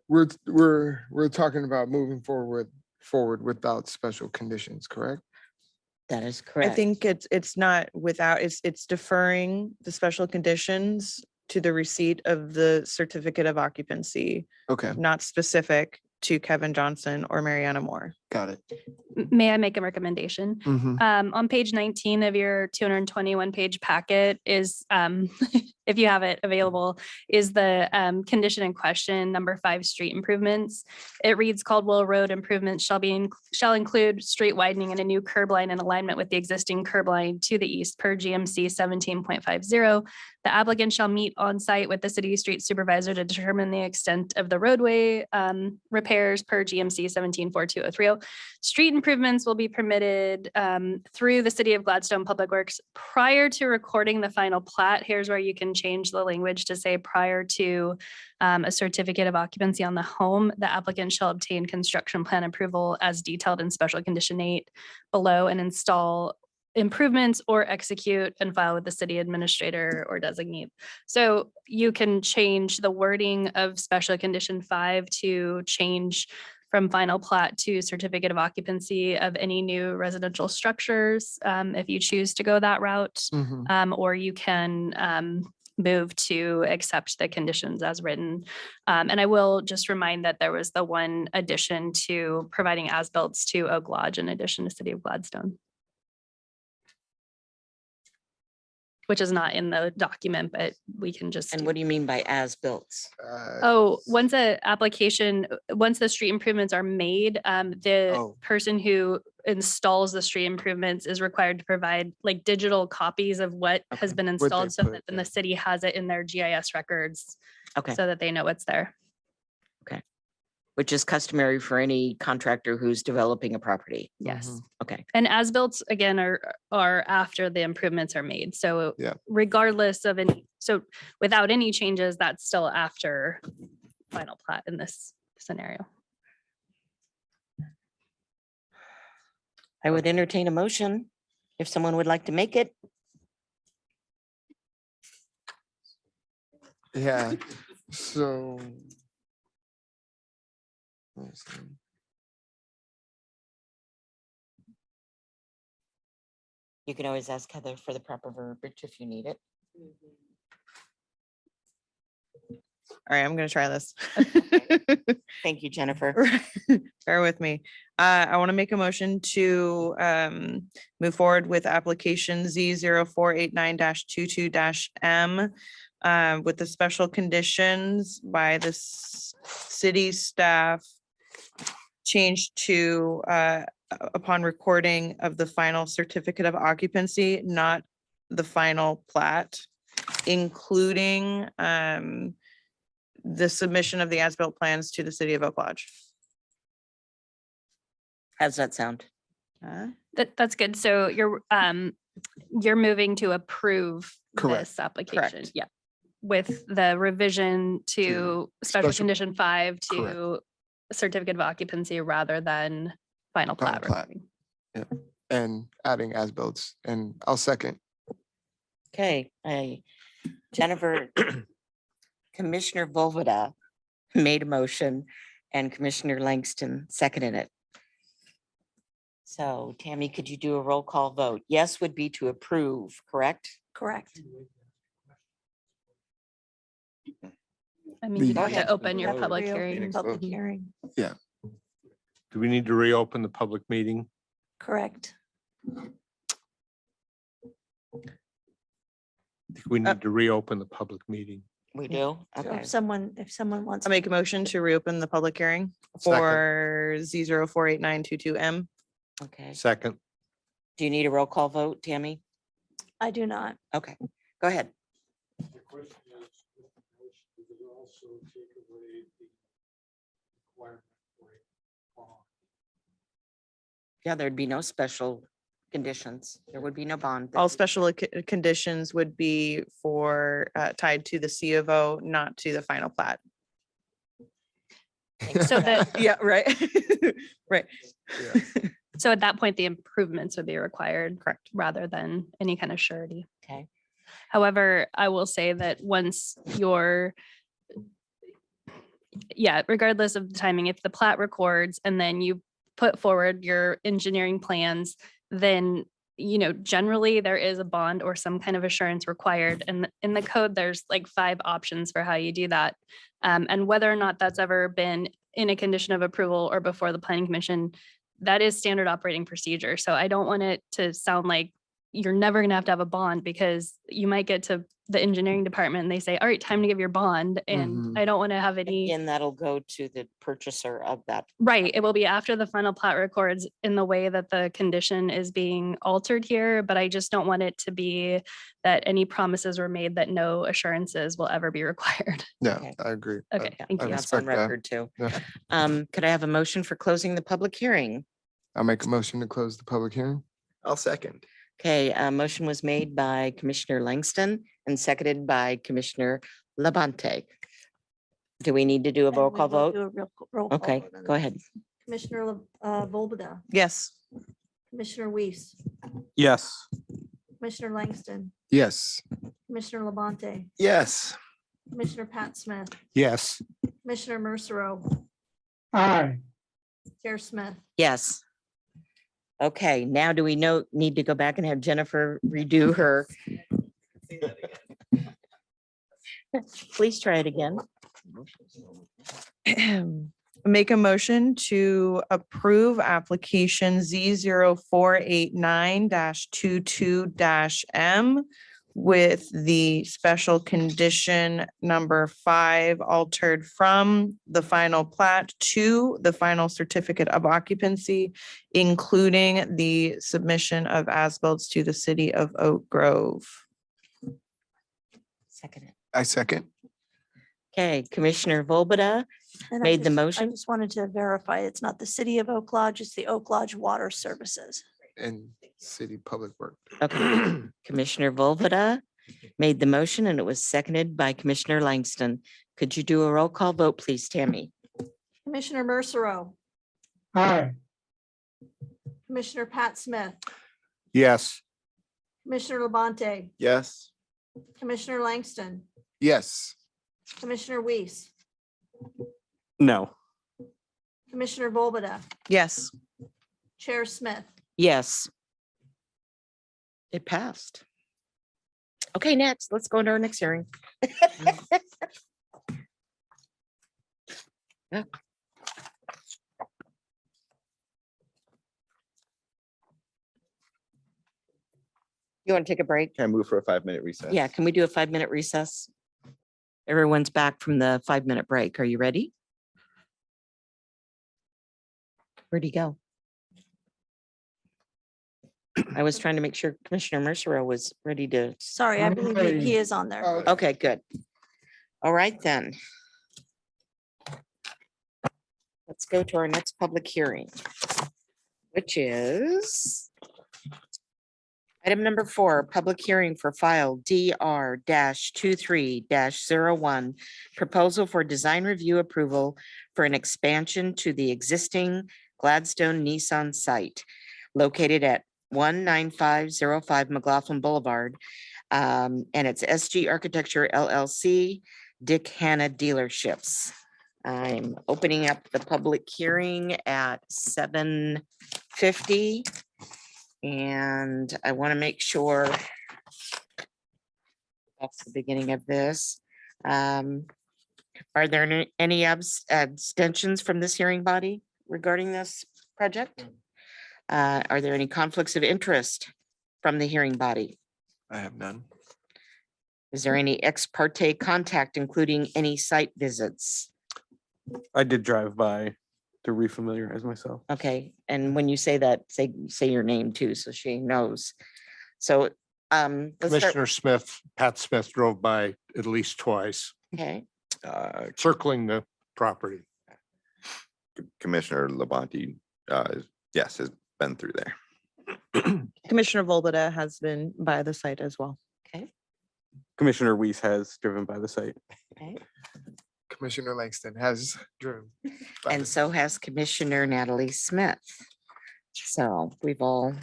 we're talking about moving forward without special conditions, correct? That is I correct. think it's not without, it's deferring the special conditions to the receipt of the certificate of occupancy, Okay, not specific to Kevin Johnson or Mariana Moore. got it. May I make a recommendation? Mhm. On page 19 of your 221 page packet is, if you have it available, is the condition in question, number 5, street improvements. It reads Caldwell Road improvements shall include street widening and a new curb line in alignment with the existing curb line to the east per GMC 17.50. The applicant shall meet on site with the city street supervisor to determine the extent of the roadway repairs per GMC 17.4230. Street improvements will be permitted through the City of Gladstone Public Works prior to recording the final plat. Here's where you can change the language to say prior to a certificate of occupancy on the home. The applicant shall obtain construction plan approval as detailed in special condition 8 below and install improvements or execute and file with the city administrator or designate. So you can change the wording of special condition 5 to change from final plat to certificate of occupancy of any new residential structures, if you choose to go that route. Mhm. Or you can move to accept the conditions as written. And I will just remind that there was the one addition to providing as-built to Oak Lodge in addition to City of Gladstone, which is not in the document, but we can just. And what do you mean by as-built? Oh, once once the street improvements are made, the Oh. person who installs the street improvements is required to provide like digital copies of what has Okay. been they installed so put, that then yeah. the city has it in their GIS records Okay, so that they know what's there. which is customary for any contractor who's developing a property. Yes. Mhm. Okay, And as-built again are after the improvements are made. So Yeah. regardless of so without any changes, that's still after final plat in this scenario. I would entertain a motion if someone would like to make it. Yeah, so. let's see. You can always ask Heather for the proper verbiage if you need it. All right, I'm gonna try this. Thank you, Jennifer. Bear with me. I want to make a motion to move forward with application Z0489-22-M with the special conditions by the city staff changed to upon recording of the final certificate of occupancy, not the final plat, including the submission of the as-built plans to the city of Oak Lodge. How's that sound? That's good. So you're moving to approve Correct. this application. Correct. Yeah. With the revision to special special- condition 5 to certificate of occupancy rather than final Final plat. plat. recording. And adding as-built, and I'll second. Okay, Jennifer, Commissioner Volbada made a motion and Commissioner Langston seconded it. So Tammy, could you do a roll call vote? Yes would be to approve, correct? Correct. I mean, you Go have ahead. to open your Vote. public Reopen hearing. Meeting's Public closed. hearing. Do we need to reopen the public meeting? Correct. I think we need to reopen the public meeting. We do? So Okay. if someone wants. I'll make a motion to reopen the public hearing Second. for Z048922M. Okay. Second, Do you need a roll call vote, Tammy? I do not. Okay, go ahead. The question is, with the motion, does it also take away the requirement for a bond? Yeah, there'd be no special conditions. There would be no bond. All special conditions would be for tied to the C of O, not to the final plat. So that, Yeah, right. Right. so at that point, the improvements would be required. Correct. Rather than any kind of surety. Okay. However, I will say that once regardless of the timing, if the plat records and then you put forward your engineering plans, then, generally there is a bond or some kind of assurance required. And in the code, there's like 5 options for how you do that. And whether or not that's ever been in a condition of approval or before the planning commission, that is standard operating procedure. So I don't want it to sound like you're never gonna have to have a bond, because you might get to the engineering department and they say, all right, time to give your bond. And Mhm. I don't want to have any, And that'll go to the purchaser of that. right, it will be after the final plat records in the way that the condition is being altered here, but I just don't want it to be that any promises were made that no assurances will ever be required. Yeah, Okay. I agree. Okay, thank I you. That's on respect that. record too. Yeah. Could I have a motion for closing the public hearing? I'll make a motion to close the public hearing. I'll second. Okay, a motion was made by Commissioner Langston and seconded by Commissioner Labonte. Do we need to do a And roll we call will vote? do a roll call Okay, vote on go this. ahead. Commissioner Volbada, Yes. Commissioner Weiss, Yes. Commissioner Langston, Yes. Commissioner Labonte, Yes. Commissioner Pat Smith, yes. Commissioner Mercero, Aye. Chair Smith. Yes. Okay, now do we need to go back and have Jennifer redo her? Please try it again. Make a motion to approve application Z0489-22-M with the special condition number 5 altered from the final plat to the final certificate of occupancy, including the submission of as-bills to the city of Oak Grove. Second. I second. Okay, Commissioner Volbada And I made the just- motion. I just wanted to verify, it's not the city of Oak Lodge, it's the Oak Lodge Water Services. And city public work. Okay, Commissioner Volbada made the motion and it was seconded by Commissioner Langston. Could you do a roll call vote, please, Tammy? Commissioner Mercero, Aye. Commissioner Pat Smith, Yes. Commissioner Labonte, Yes. Commissioner Langston, Yes. Commissioner Weiss, No. Commissioner Volbada, Yes. Chair Smith. Yes. It passed. Okay, next, let's go into our next hearing. Yeah. You want to take a break? Can I move for a 5-minute recess? Yeah, can we do a 5-minute recess? Everyone's back from the 5-minute break. Are you ready? Where'd he go? I was trying to make sure Commissioner Mercero was ready to. Sorry, I I'm believe ready. he is on there. Okay, good. All right, then. Let's go to our next public hearing, which is item number 4, public hearing for file DR-23-01, proposal for design review approval for an expansion to the existing Gladstone Nissan site located at 19505 McLaughlin Boulevard. And it's SG Architecture LLC, Dick Hanna Dealerships. I'm opening up the public hearing at 7:50. And I want to make sure that's the beginning of this. Are there any abstentions from this hearing body regarding this project? Are there any conflicts of interest from the hearing body? I have none. Is there any ex parte contact, including any site visits? I did drive by to refamiliarize myself. Okay, and when you say that, say your name too, so she knows. So, let's start. Commissioner Smith, Pat Smith drove by at least twice, Okay, circling the property. Commissioner Labonte, yes, has been through there. Commissioner Volbada has been by the site as well. okay, Commissioner Weiss has driven by the site. okay. Commissioner Langston has driven. by And the- so has Commissioner Natalie Smith. So we've all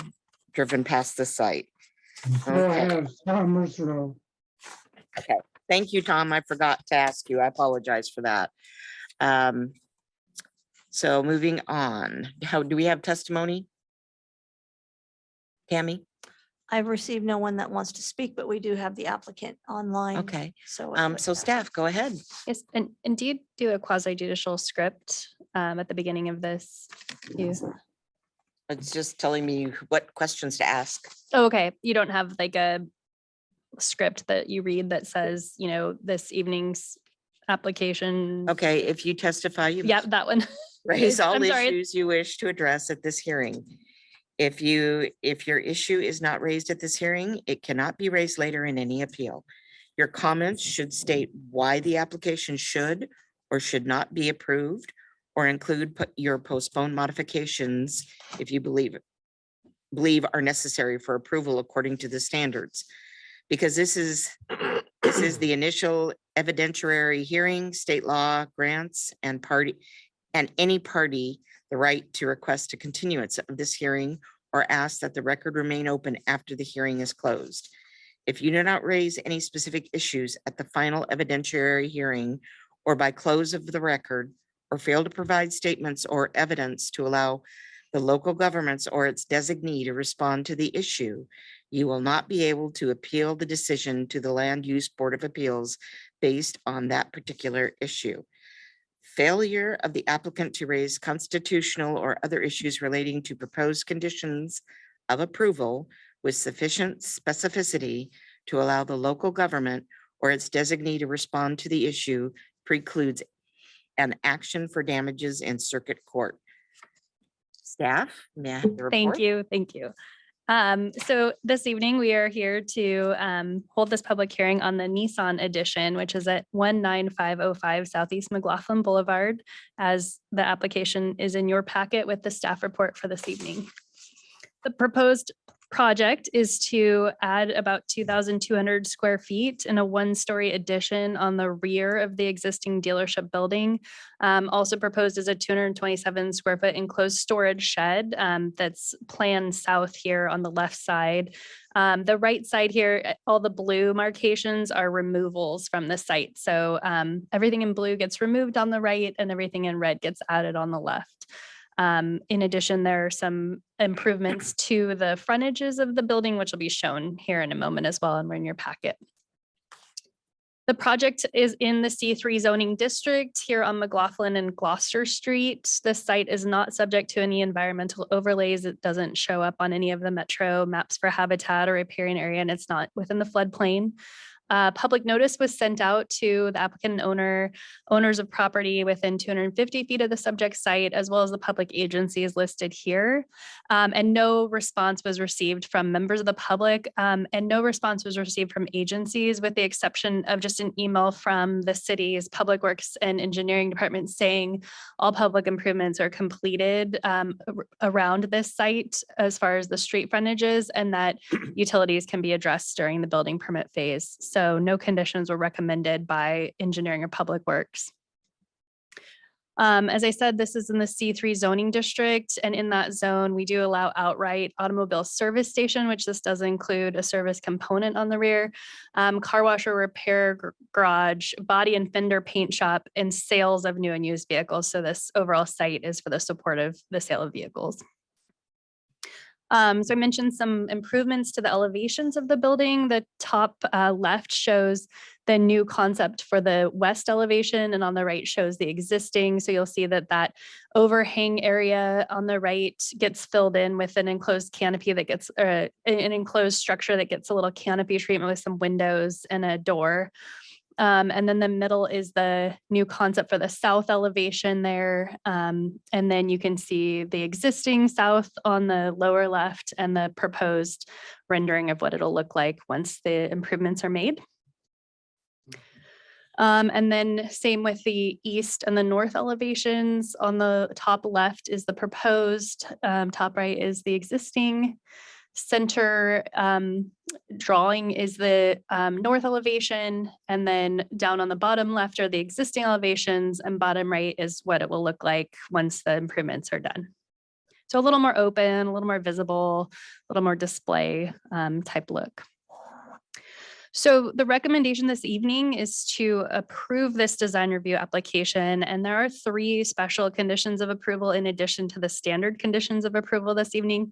driven past the site. So I Okay. have Thomas Rowe. Thank you, Tom. I forgot to ask you. I apologize for that. So moving on, how, do we have testimony? Tammy? I've received no one that wants to speak, but we do have the applicant online. Okay, So. so staff, go ahead. Yes, and do you do a quasi judicial script at the beginning of this? It's just telling me what questions to ask. Oh, okay, you don't have like a script that you read that says, you know, this evening's application. Okay, if you testify, you Yeah, must that one. raise all I'm sorry. issues you wish to address at this hearing. If your issue is not raised at this hearing, it cannot be raised later in any appeal. Your comments should state why the application should or should not be approved, or include your postponed modifications if you believe are necessary for approval according to the standards. Because this is the initial evidentiary hearing, state law grants and any party the right to request a continuance of this hearing or ask that the record remain open after the hearing is closed. If you do not raise any specific issues at the final evidentiary hearing or by close of the record, or fail to provide statements or evidence to allow the local governments or its designee to respond to the issue, you will not be able to appeal the decision to the Land Use Board of Appeals based on that particular issue. Failure of the applicant to raise constitutional or other issues relating to proposed conditions of approval with sufficient specificity to allow the local government or its designee to respond to the issue precludes an action for damages in circuit court. Staff, may I have the report? Thank you. So this evening, we are here to hold this public hearing on the Nissan edition, which is at 19505 Southeast McLaughlin Boulevard, as the application is in your packet with the staff report for this evening. The proposed project is to add about 2,200 square feet in a one-story addition on the rear of the existing dealership building. Also proposed is a 227 square foot enclosed storage shed that's planned south here on the left side. The right side here, all the blue marcations are removals from the site. So everything in blue gets removed on the right and everything in red gets added on the left. In addition, there are some improvements to the frontages of the building, which will be shown here in a moment as well, and we're in your packet. The project is in the C3 zoning district here on McLaughlin and Gloucester Street. This site is not subject to any environmental overlays. It doesn't show up on any of the Metro maps for habitat or riparian area, and it's not within the floodplain. Public notice was sent out to the applicant and owners of property within 250 feet of the subject site, as well as the public agencies listed here. And no response was received from members of the public, and no response was received from agencies, with the exception of just an email from the city's Public Works and Engineering Department saying all public improvements are completed around this site as far as the street frontages, and that utilities can be addressed during the building permit phase. So no conditions were recommended by engineering or public works. As I said, this is in the C3 zoning district, and in that zone, we do allow outright automobile service station, which this does include a service component on the rear, car wash or repair garage, body and fender paint shop, and sales of new and used vehicles. So this overall site is for the support of the sale of vehicles. So I mentioned some improvements to the elevations of the building. The top left shows the new concept for the west elevation, and on the right shows the existing. So you'll see that that overhang area on the right gets filled in with an enclosed canopy that gets an enclosed structure that gets a little canopy treatment with some windows and a door. And then the middle is the new concept for the south elevation there. And then you can see the existing south on the lower left and the proposed rendering of what it'll look like once the improvements are made. And then same with the east and the north elevations. On the top left is the proposed, top right is the existing. Center drawing is the north elevation, and then down on the bottom left are the existing elevations, and bottom right is what it will look like once the improvements are done. So a little more open, a little more visible, a little more display type look. So the recommendation this evening is to approve this design review application, and there are 3 special conditions of approval in addition to the standard conditions of approval this evening.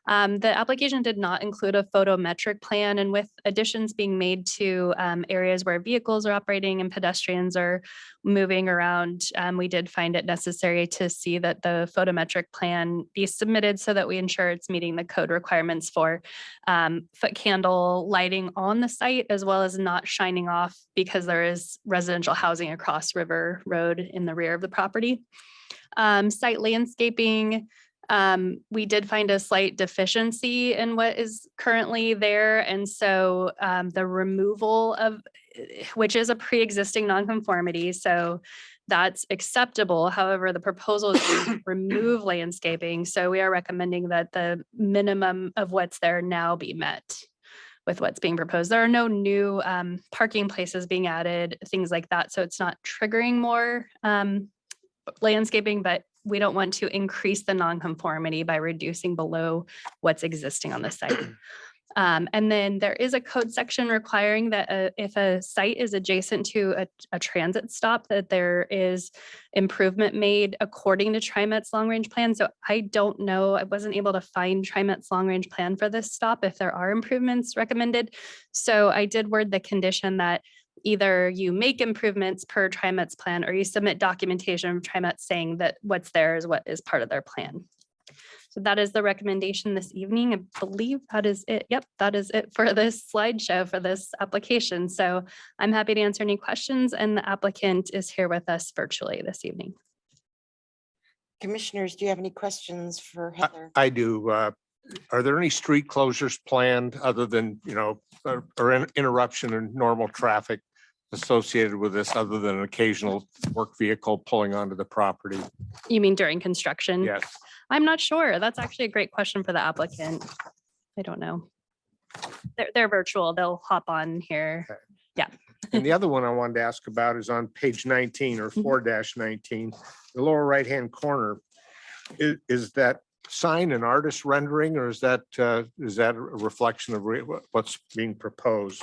The application did not include a photometric plan, and with additions being made to areas where vehicles are operating and pedestrians are moving around, we did find it necessary to see that the photometric plan be submitted so that we ensure it's meeting the code requirements for foot candle lighting on the site, as well as not shining off because there is residential housing across River Road in the rear of the property. Site landscaping, we did find a slight deficiency in what is currently there. And so the removal of, which is a pre-existing nonconformity, so that's acceptable. However, the proposal is to remove landscaping. So we are recommending that the minimum of what's there now be met with what's being proposed. There are no new parking places being added, things like that. So it's not triggering more landscaping, but we don't want to increase the nonconformity by reducing below what's existing on the site. And then there is a code section requiring that if a site is adjacent to a transit stop, that there is improvement made according to TriMet's long-range plan. So I don't know, I wasn't able to find TriMet's long-range plan for this stop if there are improvements recommended. So I did word the condition that either you make improvements per TriMet's plan or you submit documentation from TriMet saying that what's there is what is part of their plan. So that is the recommendation this evening. I believe that is it. Yep, that is it for this slideshow for this application. So I'm happy to answer any questions, and the applicant is here with us virtually this evening. Commissioners, do you have any questions for Heather? I do. Are there any street closures planned other than, or interruption in normal traffic associated with this, other than an occasional work vehicle pulling onto the property? You mean during construction? Yes. I'm not sure. That's actually a great question for the applicant. I don't know. They're virtual. They'll hop on here. Okay. Yeah. And the other one I wanted to ask about is on page 19 or 4-19, the lower right-hand corner. Is that sign an artist rendering, or is that a reflection of what's being proposed?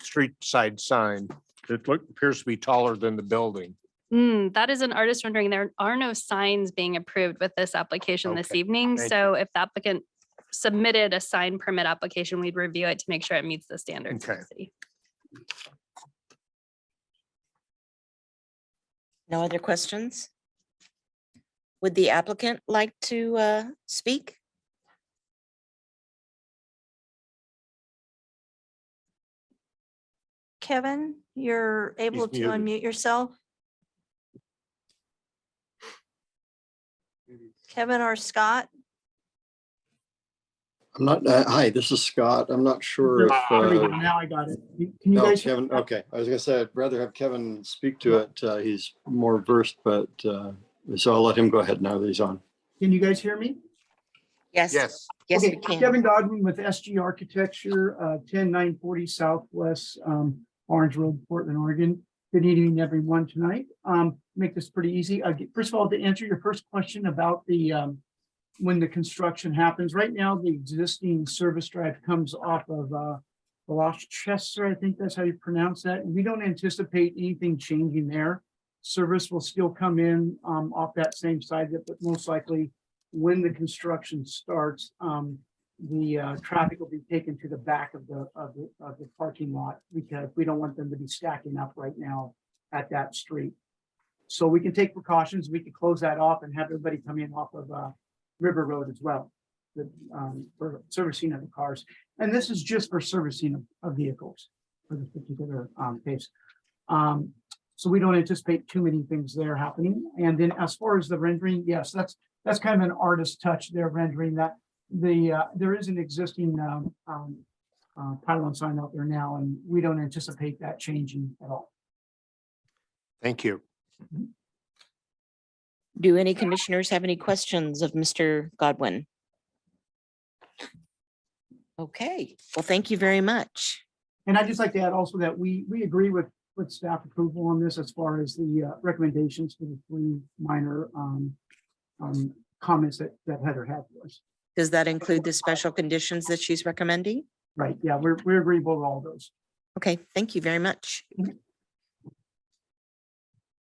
Street side sign. It appears to be taller than the building. That is an artist rendering. There are no signs being approved with this application this Okay, evening. thank So if the applicant submitted a sign permit application, we'd review it to make sure it meets the standards of the city. No other questions? Would the applicant like to speak? Kevin, you're able to muted. unmute yourself. Kevin or Scott? I'm not, hi, this is Scott. I'm not sure if, There we go. Now I got it. Can you no, guys? Kevin, okay. I was gonna say, I'd rather have Kevin speak to it. He's more versed, but, so I'll let him go ahead now that he's on. Can you guys hear me? Yes. Yes. Yes, Okay, we can. Kevin Godwin with SG Architecture, 10940 Southwest Orange Road, Portland, Oregon. Good evening, everyone tonight. Make this pretty easy. First of all, to answer your first question about the when the construction happens, right now, the existing service drive comes off of Gloucester, I think that's how you pronounce that. And we don't anticipate anything changing there. Service will still come in off that same side, but most likely when the construction starts, the traffic will be taken to the back of the parking lot because we don't want them to be stacking up right now at that street. So we can take precautions. We can close that off and have everybody come in off of River Road as well, for servicing of the cars. And this is just for servicing of vehicles for this particular case. So we don't anticipate too many things there happening. And then as far as the rendering, yes, that's kind of an artist touch there, rendering that. There is an existing pylon sign out there now, and we don't anticipate that changing at all. Thank you. Do any commissioners have any questions of Mr. Godwin? Okay, well, thank you very much. And I'd just like to add also that we agree with staff approval on this as far as the recommendations for the 3 minor comments that Heather had for us. Does that include the special conditions that she's recommending? Right, yeah, we're agreeable with all those. Okay, thank you very much.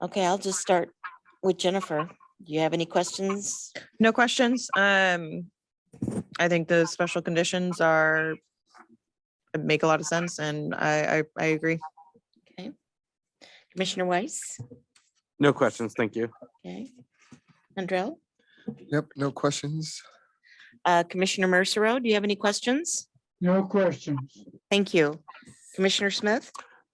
Okay, I'll just start with Jennifer. Do you have any questions? No questions. I think the special conditions make a lot of sense and I agree. Okay. Commissioner Weiss? No questions. Thank you. Okay. Andrell? Yep, no questions. Commissioner Mercero, do you have any questions? No questions. Thank you. Commissioner Smith?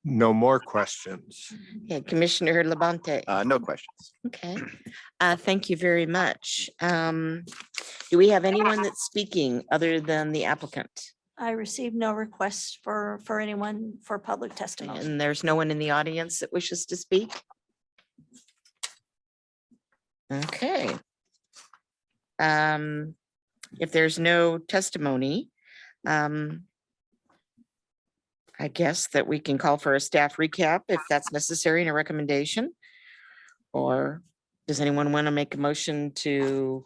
No more questions. Okay, Commissioner Labonte? No questions. Okay, thank you very much. Do we have anyone that's speaking other than the applicant? I received no requests for anyone for public testimony. And there's no one in the audience that wishes to speak? Okay. If there's no testimony, I guess that we can call for a staff recap if that's necessary and a recommendation. Or does anyone want to make a motion to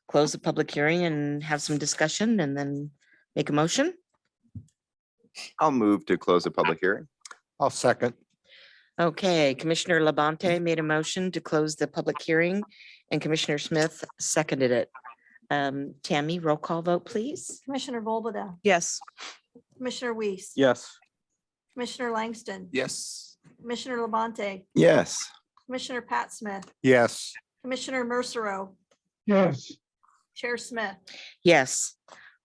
close the public hearing and have some discussion and then make a motion? I'll move to close the public hearing. I'll second. Okay, Commissioner Labonte made a motion to close the public hearing and Commissioner Smith seconded it. Tammy, roll call vote, please. Commissioner Volbada, Yes. Commissioner Weiss. Yes. Commissioner Langston, Yes. Commissioner Labonte, Yes. Commissioner Pat Smith, Yes. Commissioner Mercero, Yes, Chair Smith. Yes,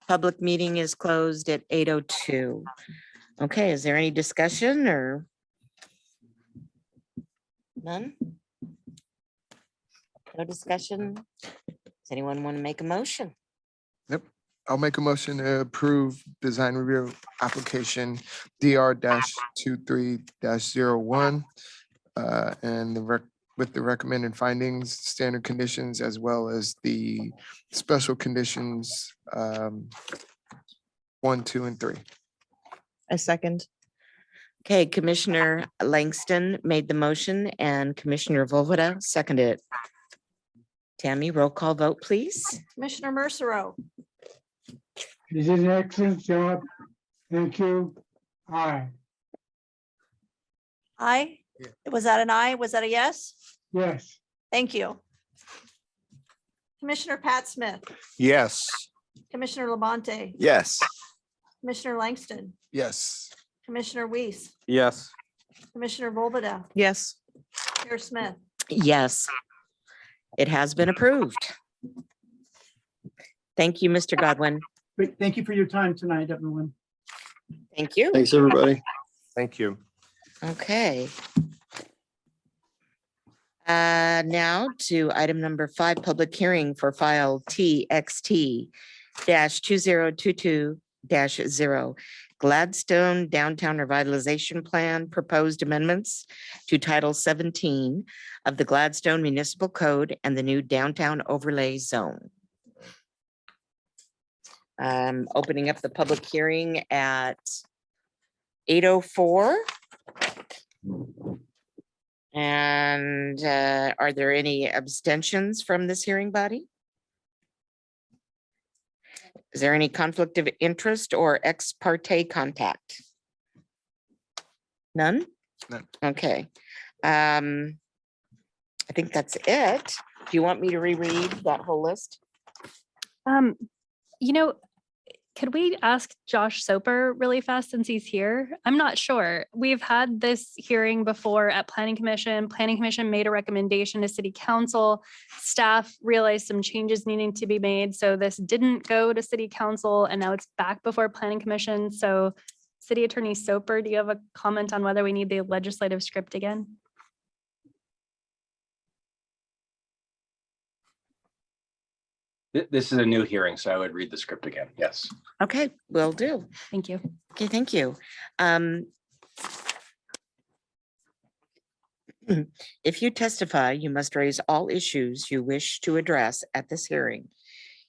public meeting is closed at 8:02. Okay, is there any discussion or? None? No discussion? Does anyone want to make a motion? I'll make a motion to approve design review application DR-23-01 and with the recommended findings, standard conditions, as well as the special conditions 1, 2, and 3. I second. Okay, Commissioner Langston made the motion and Commissioner Volbada seconded it. Tammy, roll call vote, please. Commissioner Mercero, you did an excellent job. Thank you. Aye, aye. Was that an aye? Was that a yes? yes, Thank you. Commissioner Pat Smith, Yes. Commissioner Labonte, Yes. Commissioner Langston, Yes. Commissioner Weiss, Yes. Commissioner Volbada, Yes. Chair Smith. Yes, it has been approved. Thank you, Mr. Godwin. Great, thank you for your time tonight, everyone. Thank you. Thanks, everybody. Thank you. Okay. Now to item number 5, public hearing for file TXT -2022-0, Gladstone Downtown Revitalization Plan, proposed amendments to Title 17 of the Gladstone Municipal Code and the new downtown overlay zone. Opening up the public hearing at 8:04. And are there any abstentions from this hearing body? Is there any conflict of interest or ex parte contact? None? None. Okay. I think that's it. Do you want me to reread that whole list? You know, could we ask Josh Soper really fast since he's here? I'm not sure. We've had this hearing before at Planning Commission. Planning Commission made a recommendation to City Council. Staff realized some changes needing to be made. So this didn't go to City Council and now it's back before Planning Commission. So City Attorney Soper, do you have a comment on whether we need the legislative script again? This is a new hearing, so I would read the script again. Yes. Okay, will do. Thank you. Okay, thank you. If you testify, you must raise all issues you wish to address at this hearing.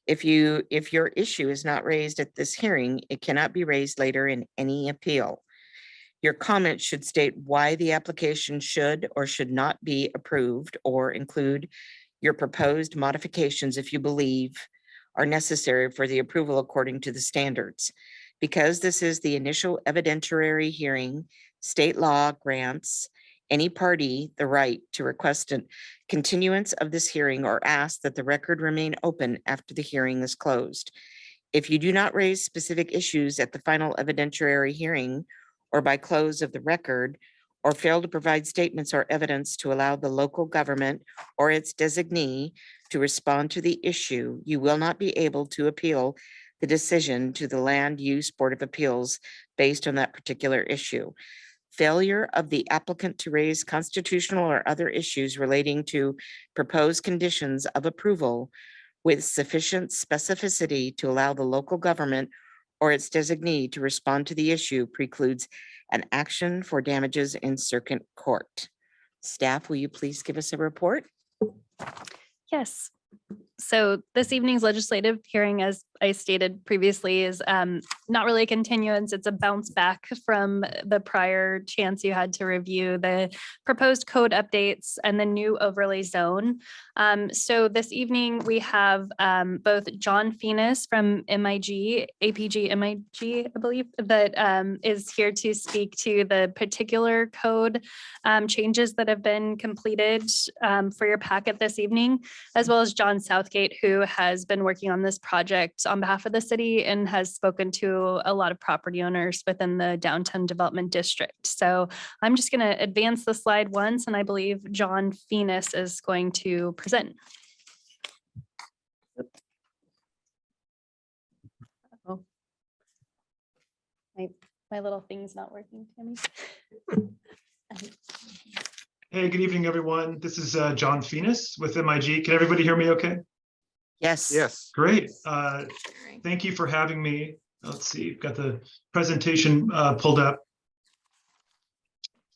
If your issue is not raised at this hearing, it cannot be raised later in any appeal. Your comment should state why the application should or should not be approved, or include your proposed modifications if you believe are necessary for the approval according to the standards. Because this is the initial evidentiary hearing, state law grants any party the right to request a continuance of this hearing or ask that the record remain open after the hearing is closed. If you do not raise specific issues at the final evidentiary hearing or by close of the record, or fail to provide statements or evidence to allow the local government or its designee to respond to the issue, you will not be able to appeal the decision to the Land Use Board of Appeals based on that particular issue. Failure of the applicant to raise constitutional or other issues relating to proposed conditions of approval with sufficient specificity to allow the local government or its designee to respond to the issue precludes an action for damages in circuit court. Staff, will you please give us a report? Yes. So this evening's legislative hearing, as I stated previously, is not really a continuance. It's a bounce back from the prior chance you had to review the proposed code updates and the new overlay zone. So this evening we have both John Phoenix from MIG, I believe, that is here to speak to the particular code changes that have been completed for your packet this evening, as well as John Southgate, who has been working on this project on behalf of the city and has spoken to a lot of property owners within the downtown development district. So I'm just going to advance the slide once, and I believe John Phoenix is going to present. Oh, my little thing's not working, Tammy. Hey, good evening, everyone. This is John Phoenix with MIG. Can everybody hear me okay? Yes. Yes. Great. Thank you for having me. Let's see, got the presentation pulled up.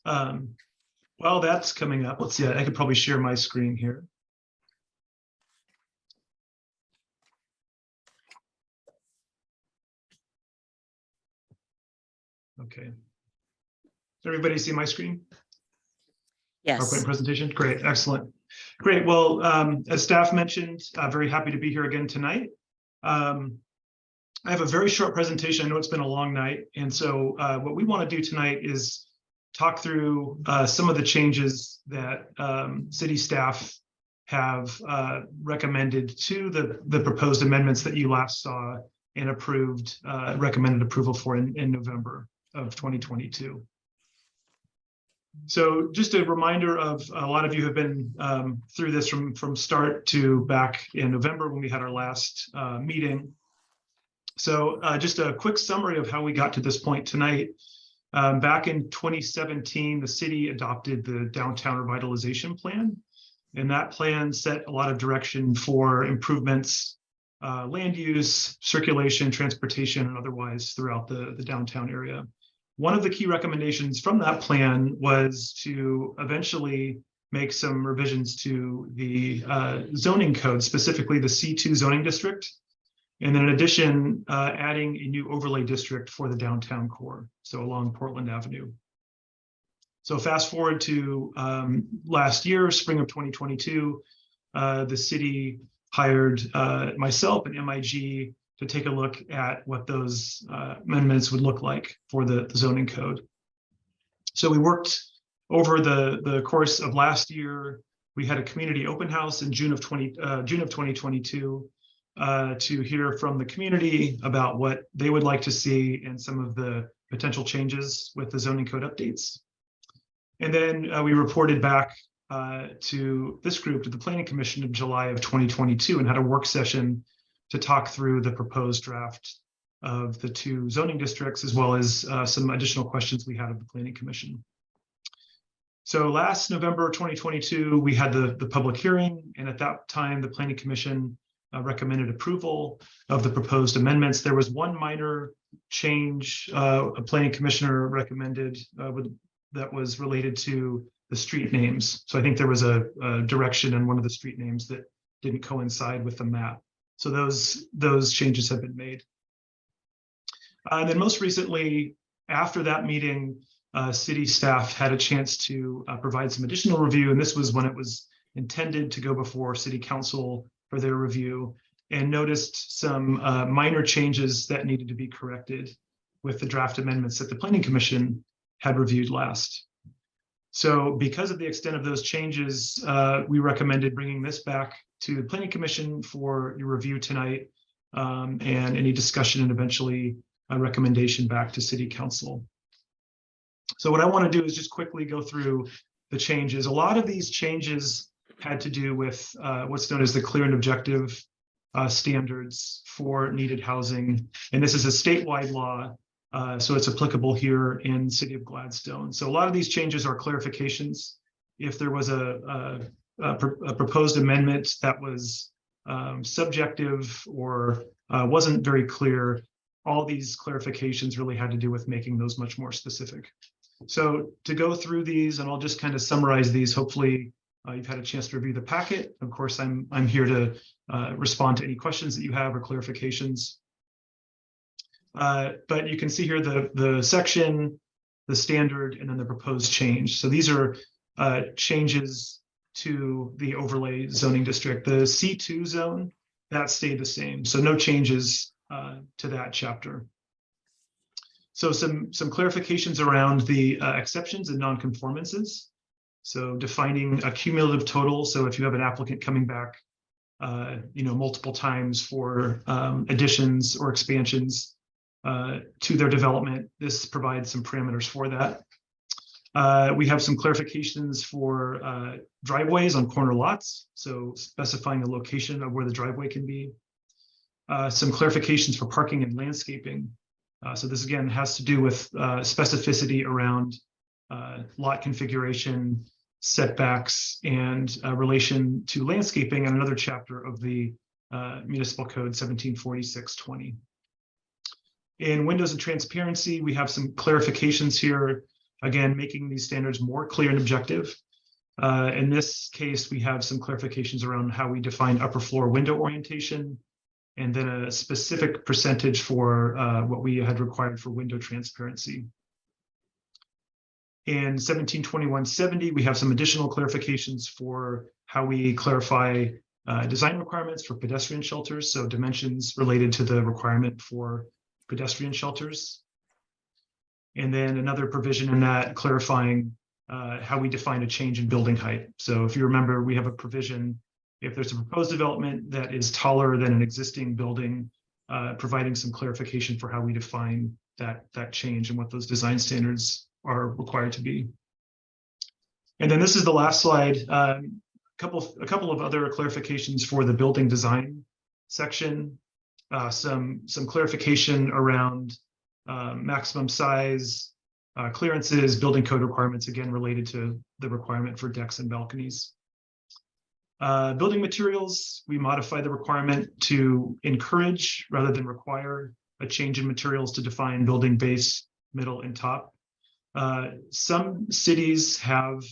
While that's coming up, let's see, I could probably share my screen here. Okay. Does everybody see my screen? Yes. PowerPoint presentation. Great, excellent. Great. Well, as staff mentioned, very happy to be here again tonight. I have a very short presentation. I know it's been a long night. And so what we want to do tonight is talk through some of the changes that city staff have recommended to the proposed amendments that you last saw and approved, recommended approval for in November of 2022. So just a reminder of a lot of you have been through this from start to back in November when we had our last meeting. So just a quick summary of how we got to this point tonight. Back in 2017, the city adopted the downtown revitalization plan. And that plan set a lot of direction for improvements, land use, circulation, transportation, and otherwise throughout the downtown area. One of the key recommendations from that plan was to eventually make some revisions to the zoning code, specifically the C2 zoning district. And then in addition, adding a new overlay district for the downtown core, so along Portland Avenue. So fast forward to last year, spring of 2022, the city hired myself and MIG to take a look at what those amendments would look like for the zoning code. So we worked over the course of last year. We had a community open house in June of 2022 to hear from the community about what they would like to see and some of the potential changes with the zoning code updates. And then we reported back to this group, to the Planning Commission in July of 2022, and had a work session to talk through the proposed draft of the two zoning districts, as well as some additional questions we had of the Planning Commission. So last November 2022, we had the public hearing, and at that time, the Planning Commission recommended approval of the proposed amendments. There was one minor change a planning commissioner recommended that was related to the street names. So I think there was a direction in one of the street names that didn't coincide with the map. So those changes have been made. And then most recently, after that meeting, city staff had a chance to provide some additional review, and this was when it was intended to go before city council for their review, and noticed some minor changes that needed to be corrected with the draft amendments that the Planning Commission had reviewed last. So because of the extent of those changes, we recommended bringing this back to the Planning Commission for your review tonight, and any discussion, and eventually a recommendation back to City Council. So what I want to do is just quickly go through the changes. A lot of these changes had to do with what's known as the clear and objective standards for needed housing. And this is a statewide law, so it's applicable here in the city of Gladstone. So a lot of these changes are clarifications. If there was a proposed amendment that was subjective or wasn't very clear, all these clarifications really had to do with making those much more specific. So to go through these, and I'll just kind of summarize these, hopefully you've had a chance to review the packet. Of course, I'm here to respond to any questions that you have or clarifications. But you can see here the section, the standard, and then the proposed change. So these are changes to the overlay zoning district. The C2 zone, that stayed the same. So no changes to that chapter. So some clarifications around the exceptions and nonconformances. So defining a cumulative total. So if you have an applicant coming back, multiple times for additions or expansions to their development, this provides some parameters for that. We have some clarifications for driveways on corner lots. So specifying the location of where the driveway can be. Some clarifications for parking and landscaping. So this again has to do with specificity around lot configuration, setbacks, and relation to landscaping, and another chapter of the Municipal Code 1746-20. In windows and transparency, we have some clarifications here, again, making these standards more clear and objective. In this case, we have some clarifications around how we define upper floor window orientation, and then a specific percentage for what we had required for window transparency. In 1721-70, we have some additional clarifications for how we clarify design requirements for pedestrian shelters, so dimensions related to the requirement for pedestrian shelters. And then another provision in that clarifying how we define a change in building height. So if you remember, we have a provision if there's a proposed development that is taller than an existing building, providing some clarification for how we define that change and what those design standards are required to be. And then this is the last slide. A couple of other clarifications for the building design section. Some clarification around maximum size, clearances, building code requirements, again, related to the requirement for decks and balconies. Building materials, we modify the requirement to encourage rather than require a change in materials to define building base, middle, and top. Some cities have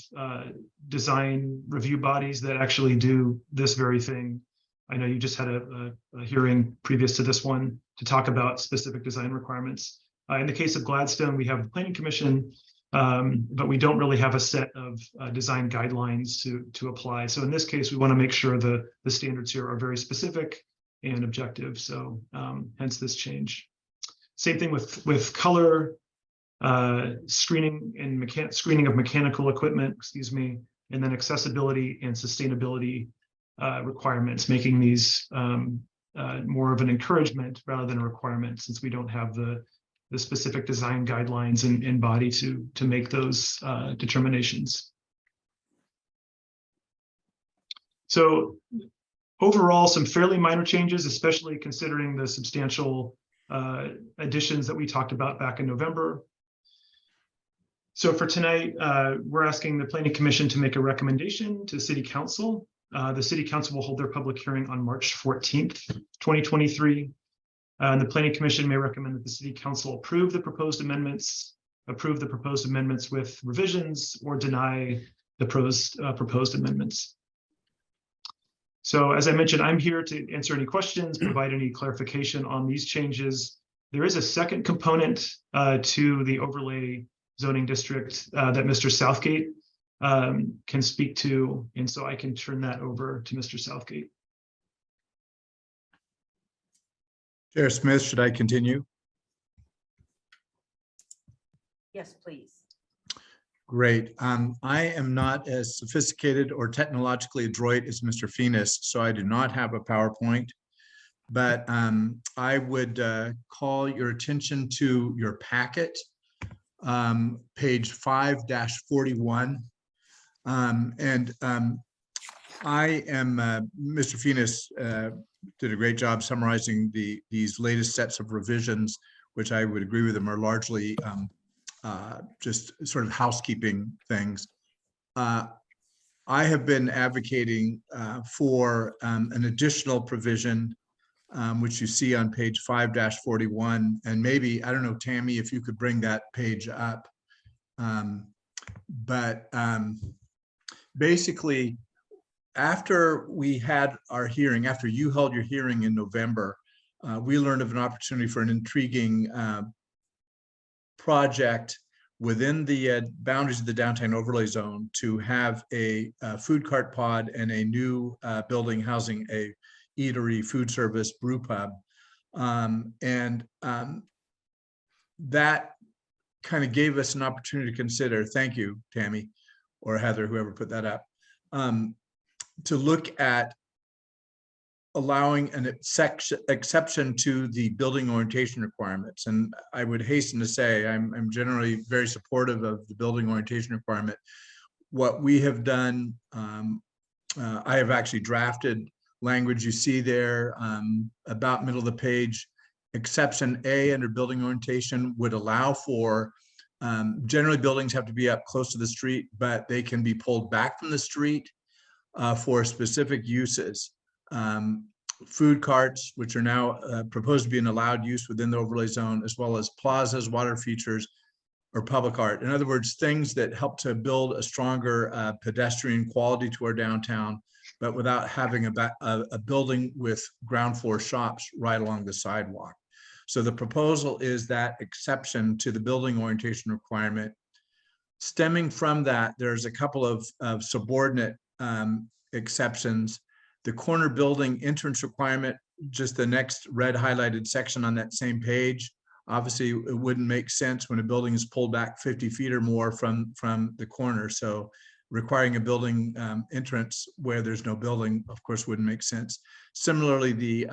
design review bodies that actually do this very thing. I know you just had a hearing previous to this one to talk about specific design requirements. In the case of Gladstone, we have the Planning Commission, but we don't really have a set of design guidelines to apply. So in this case, we want to make sure the standards here are very specific and objective. So hence this change. Same thing with color, screening and screening of mechanical equipment, excuse me, and then accessibility and sustainability requirements, making these more of an encouragement rather than a requirement, since we don't have the specific design guidelines and body to make those determinations. So overall, some fairly minor changes, especially considering the substantial additions that we talked about back in November. So for tonight, we're asking the Planning Commission to make a recommendation to City Council. The City Council will hold their public hearing on March 14th, 2023. And the Planning Commission may recommend that the City Council approve the proposed amendments with revisions, or deny the proposed amendments. So as I mentioned, I'm here to answer any questions, provide any clarification on these changes. There is a second component to the overlay zoning district that Mr. Southgate can speak to, and so I can turn that over to Mr. Southgate. Chair Smith, should I continue? Yes, please. Great. I am not as sophisticated or technologically adroit as Mr. Finis, so I do not have a PowerPoint, but I would call your attention to your packet, page 5-41. I am, Mr. Finis did a great job summarizing these latest sets of revisions, which I would agree with them are largely just sort of housekeeping things. I have been advocating for an additional provision, which you see on page 5-41. And maybe, I don't know, Tammy, if you could bring that page up. Basically, after we had our hearing, after you held your hearing in November, we learned of an opportunity for an intriguing project within the boundaries of the downtown overlay zone to have a food cart pod and a new building housing a eatery, food service, brew pub. That kind of gave us an opportunity to consider, thank you, Tammy, or Heather, whoever put that up, to look at allowing an exception to the building orientation requirements. And I would hasten to say, I'm generally very supportive of the building orientation requirement. What we have done, I have actually drafted language you see there about middle of the page. Exception A under building orientation would allow for, generally buildings have to be up close to the street, but they can be pulled back from the street for specific uses. Food carts, which are now proposed to be an allowed use within the overlay zone, as well as plazas, water features, or public art. In other words, things that help to build a stronger pedestrian quality to our downtown, but without having a building with ground floor shops right along the sidewalk. So the proposal is that exception to the building orientation requirement. Stemming from that, there's a couple of subordinate exceptions. The corner building entrance requirement, just the next red highlighted section on that same page. Obviously, it wouldn't make sense when a building is pulled back 50 feet or more from the corner. So requiring a building entrance where there's no building, of course, wouldn't make sense. Similarly, the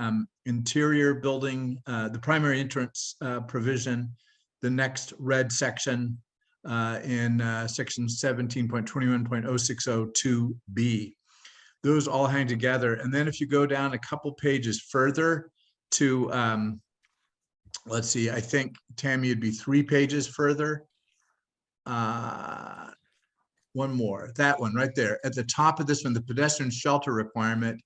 interior building, the primary entrance provision, the next red section in section 17.21.0602B. Those all hang together. And then if you go down a couple pages further to, let's see, I think, Tammy, it'd be 3 pages further. one more, that one right there. At the top of this one, the pedestrian shelter requirement,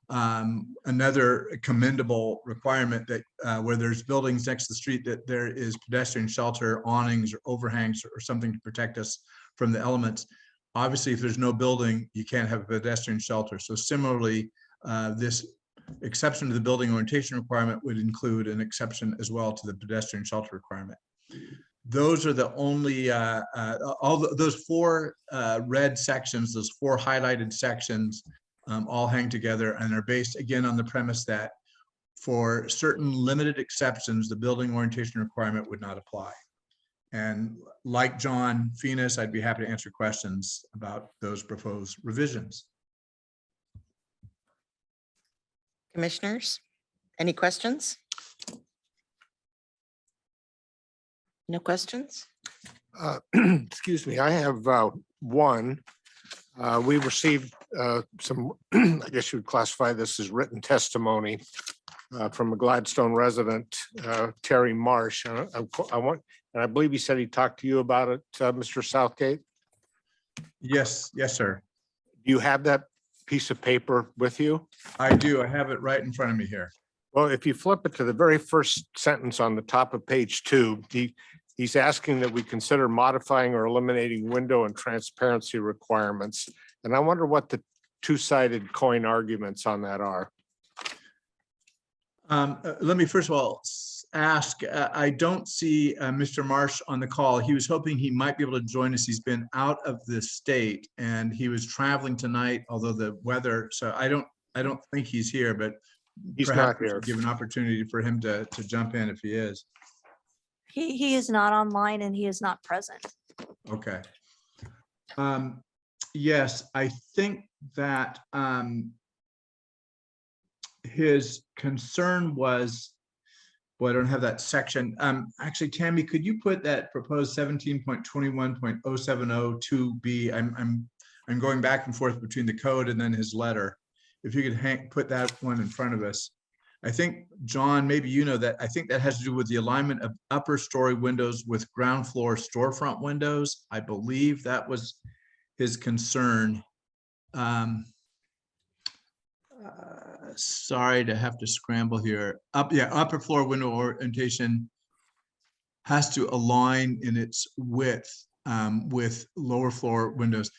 another commendable requirement that where there's buildings next to the street, that there is pedestrian shelter, awnings or overhangs or something to protect us from the elements. Obviously, if there's no building, you can't have a pedestrian shelter. So similarly, this exception to the building orientation requirement would include an exception as well to the pedestrian shelter requirement. Those are the only, those four red sections, those four highlighted sections all hang together and are based again on the premise that for certain limited exceptions, the building orientation requirement would not apply. And like John Phoenix, I'd be happy to answer questions about those proposed revisions. Commissioners, any questions? No questions? Excuse me, I have one. We received some, I guess you would classify this as written testimony from a Gladstone resident, Terry Marsh. And I believe he said he talked to you about it, Mr. Southgate. Yes, yes, sir. Do you have that piece of paper with you? I do. I have it right in front of me here. Well, if you flip it to the very first sentence on the top of page 2, he's asking that we consider modifying or eliminating window and transparency requirements. And I wonder what the two-sided coin arguments on that are. Let me first of all ask, I don't see Mr. Marsh on the call. He was hoping he might be able to join us. He's been out of the state and he was traveling tonight, although the weather, so I don't think he's here, but he's perhaps not here. give an opportunity for him to jump in if he is. He is not online and he is not present. Okay. Yes, I think that his concern was, well, I don't have that section. Actually, Tammy, could you put that proposed 17.21.0702B? I'm going back and forth between the code and then his letter. If you could put that one in front of us. I think, John, maybe you know that, I think that has to do with the alignment of upper story windows with ground floor storefront windows. I believe that was his concern. Sorry to have to scramble here. Upper floor window orientation has to align in its width with lower floor windows.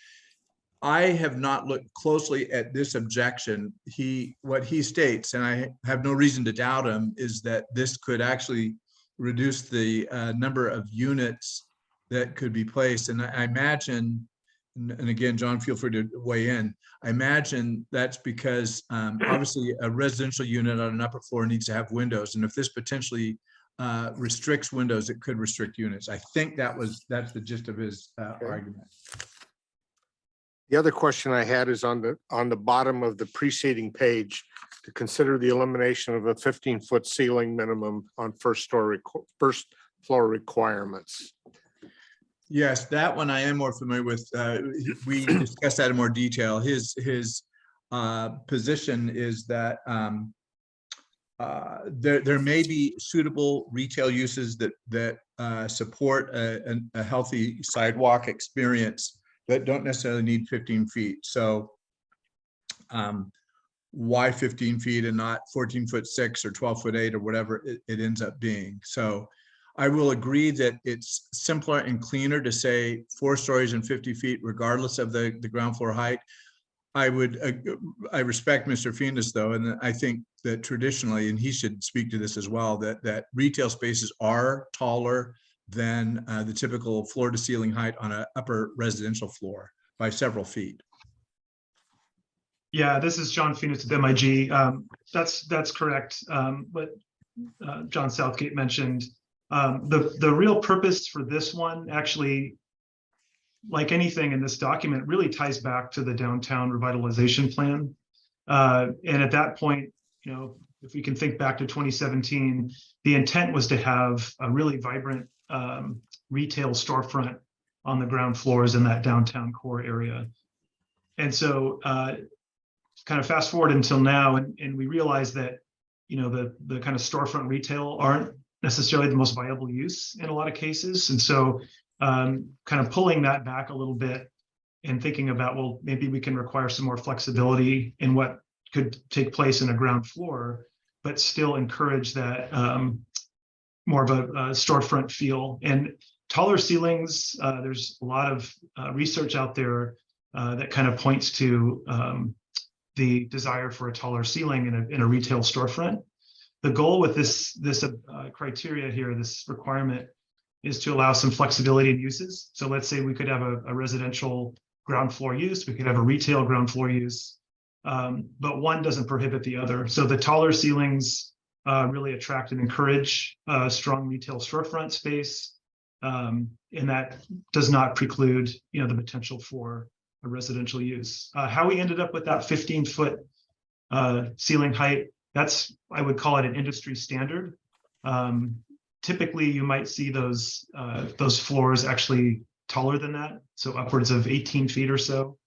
I have not looked closely at this objection. What he states, and I have no reason to doubt him, is that this could actually reduce the number of units that could be placed. And I imagine, and again, John, feel free to weigh in. I imagine that's because obviously a residential unit on an upper floor needs to have windows. And if this potentially restricts windows, it could restrict units. I think that's the gist of his argument. The other question I had is on the bottom of the preceding page, to consider the elimination of a 15-foot ceiling minimum on first floor requirements. Yes, that one I am more familiar with. We discussed that in more detail. His position is that there may be suitable retail uses that support a healthy sidewalk experience that don't necessarily need 15 feet. So why 15 feet and not 14'6" or 12'8" or whatever it ends up being? So I will agree that it's simpler and cleaner to say 4 stories and 50 feet, regardless of the ground floor height. I respect Mr. Phoenix though, and I think that traditionally, and he should speak to this as well, that retail spaces are taller than the typical floor to ceiling height on an upper residential floor by several feet. Yeah, this is John Phoenix with MIG. That's correct. What John Southgate mentioned, the real purpose for this one, actually, like anything in this document, really ties back to the downtown revitalization plan. And at that point, if we can think back to 2017, the intent was to have a really vibrant retail storefront on the ground floors in that downtown core area. And so kind of fast forward until now, and we realize that, the kind of storefront retail aren't necessarily the most viable use in a lot of cases. And so kind of pulling that back a little bit and thinking about, well, maybe we can require some more flexibility in what could take place in a ground floor, but still encourage that more of a storefront feel. And taller ceilings, there's a lot of research out there that kind of points to the desire for a taller ceiling in a retail storefront. The goal with this criteria here, this requirement, is to allow some flexibility in uses. So let's say we could have a residential ground floor use, we could have a retail ground floor use, but one doesn't prohibit the other. So the taller ceilings really attract and encourage strong retail storefront space, and that does not preclude, the potential for a residential use. How we ended up with that 15-foot ceiling height, I would call it an industry standard. Typically, you might see those floors actually taller than that, so upwards of 18 feet or so.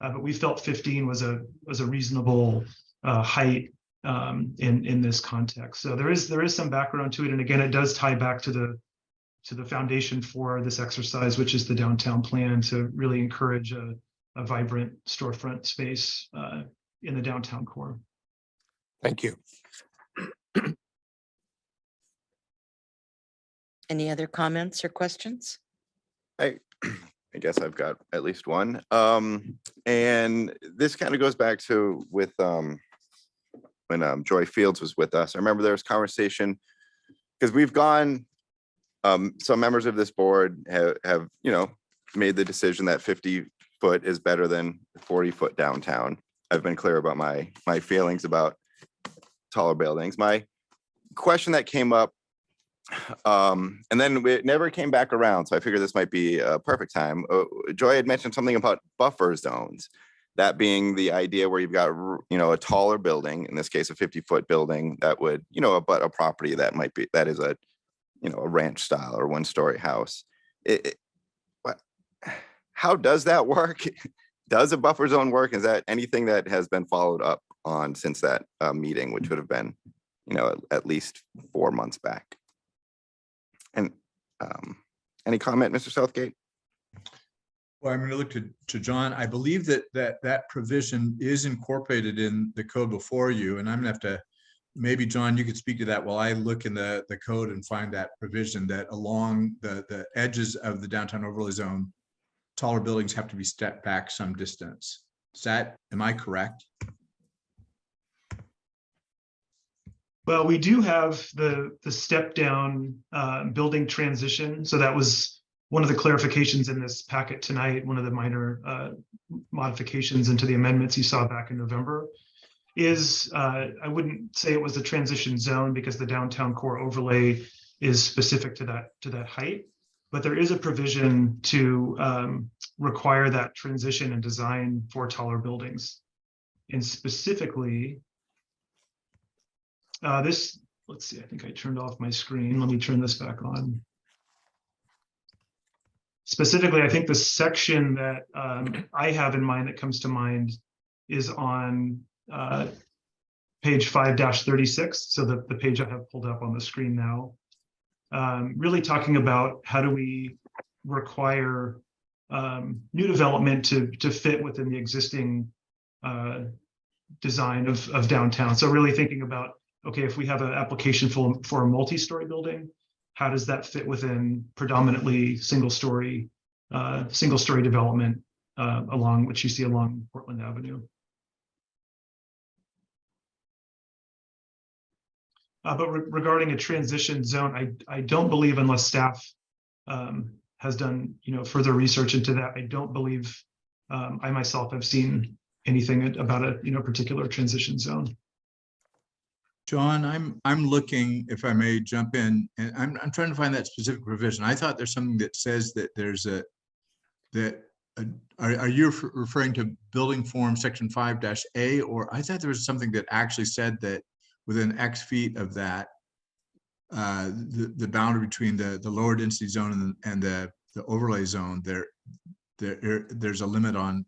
But we felt 15 was a reasonable height in this context. So there is some background to it, and again, it does tie back to the foundation for this exercise, which is the downtown plan, to really encourage a vibrant storefront space in the downtown core. Thank you. Any other comments or questions? I guess I've got at least one. And this kind of goes back to with when Joy Fields was with us. I remember there was conversation because we've gone, some members of this board have made the decision that 50-foot is better than 40-foot downtown. I've been clear about my feelings about taller buildings. My question that came up, and then it never came back around, so I figured this might be a perfect time. Joy had mentioned something about buffer zones, that being the idea where you've got a taller building, in this case a 50-foot building, that would abut a property that is a a ranch style or one-story house. How does that work? Does a buffer zone work? Is that anything that has been followed up on since that meeting, which would have been at least 4 months back? And any comment, Mr. Southgate? Well, I'm going to look to John. I believe that provision is incorporated in the code before you, and I'm going to have to, maybe John, you could speak to that while I look in the code and find that provision that along the edges of the downtown overlay zone, taller buildings have to be stepped back some distance. Am I correct? Well, we do have the step down building transition. So that was one of the clarifications in this packet tonight. One of the minor modifications into the amendments you saw back in November is, I wouldn't say it was a transition zone because the downtown core overlay is specific to that height, but there is a provision to require that transition and design for taller buildings. And specifically, let's see, I think I turned off my screen. Let me turn this back on. Specifically, I think the section that I have in mind that comes to mind is on page 5-36. So the page I have pulled up on the screen now, really talking about how do we require new development to fit within the existing design of downtown. So really thinking about, okay, if we have an application for a multi-story building, how does that fit within predominantly single-story development along which you see along Portland Avenue? But regarding a transition zone, I don't believe, unless staff has done further research into that, I don't believe I myself have seen anything about a particular transition zone. John, I'm looking, if I may jump in, and I'm trying to find that specific provision. I thought there's something that says that there's are you referring to building form section 5-A, or I thought there was something that actually said that within X feet of that, the boundary between the lower density zone and the overlay zone, there's a limit on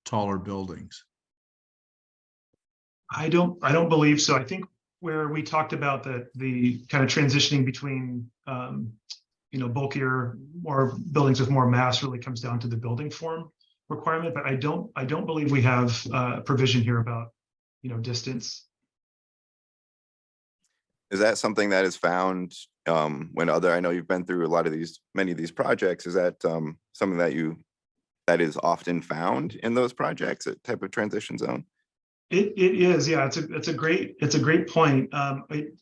taller buildings. I don't believe so. I think where we talked about the kind of transitioning between bulkier, more buildings with more mass really comes down to the building form requirement, but I don't believe we have provision here about, distance. Is that something that is found when I know you've been through many of these projects, is that something that is often found in those projects, a type of transition zone? It is, yeah, it's a great point.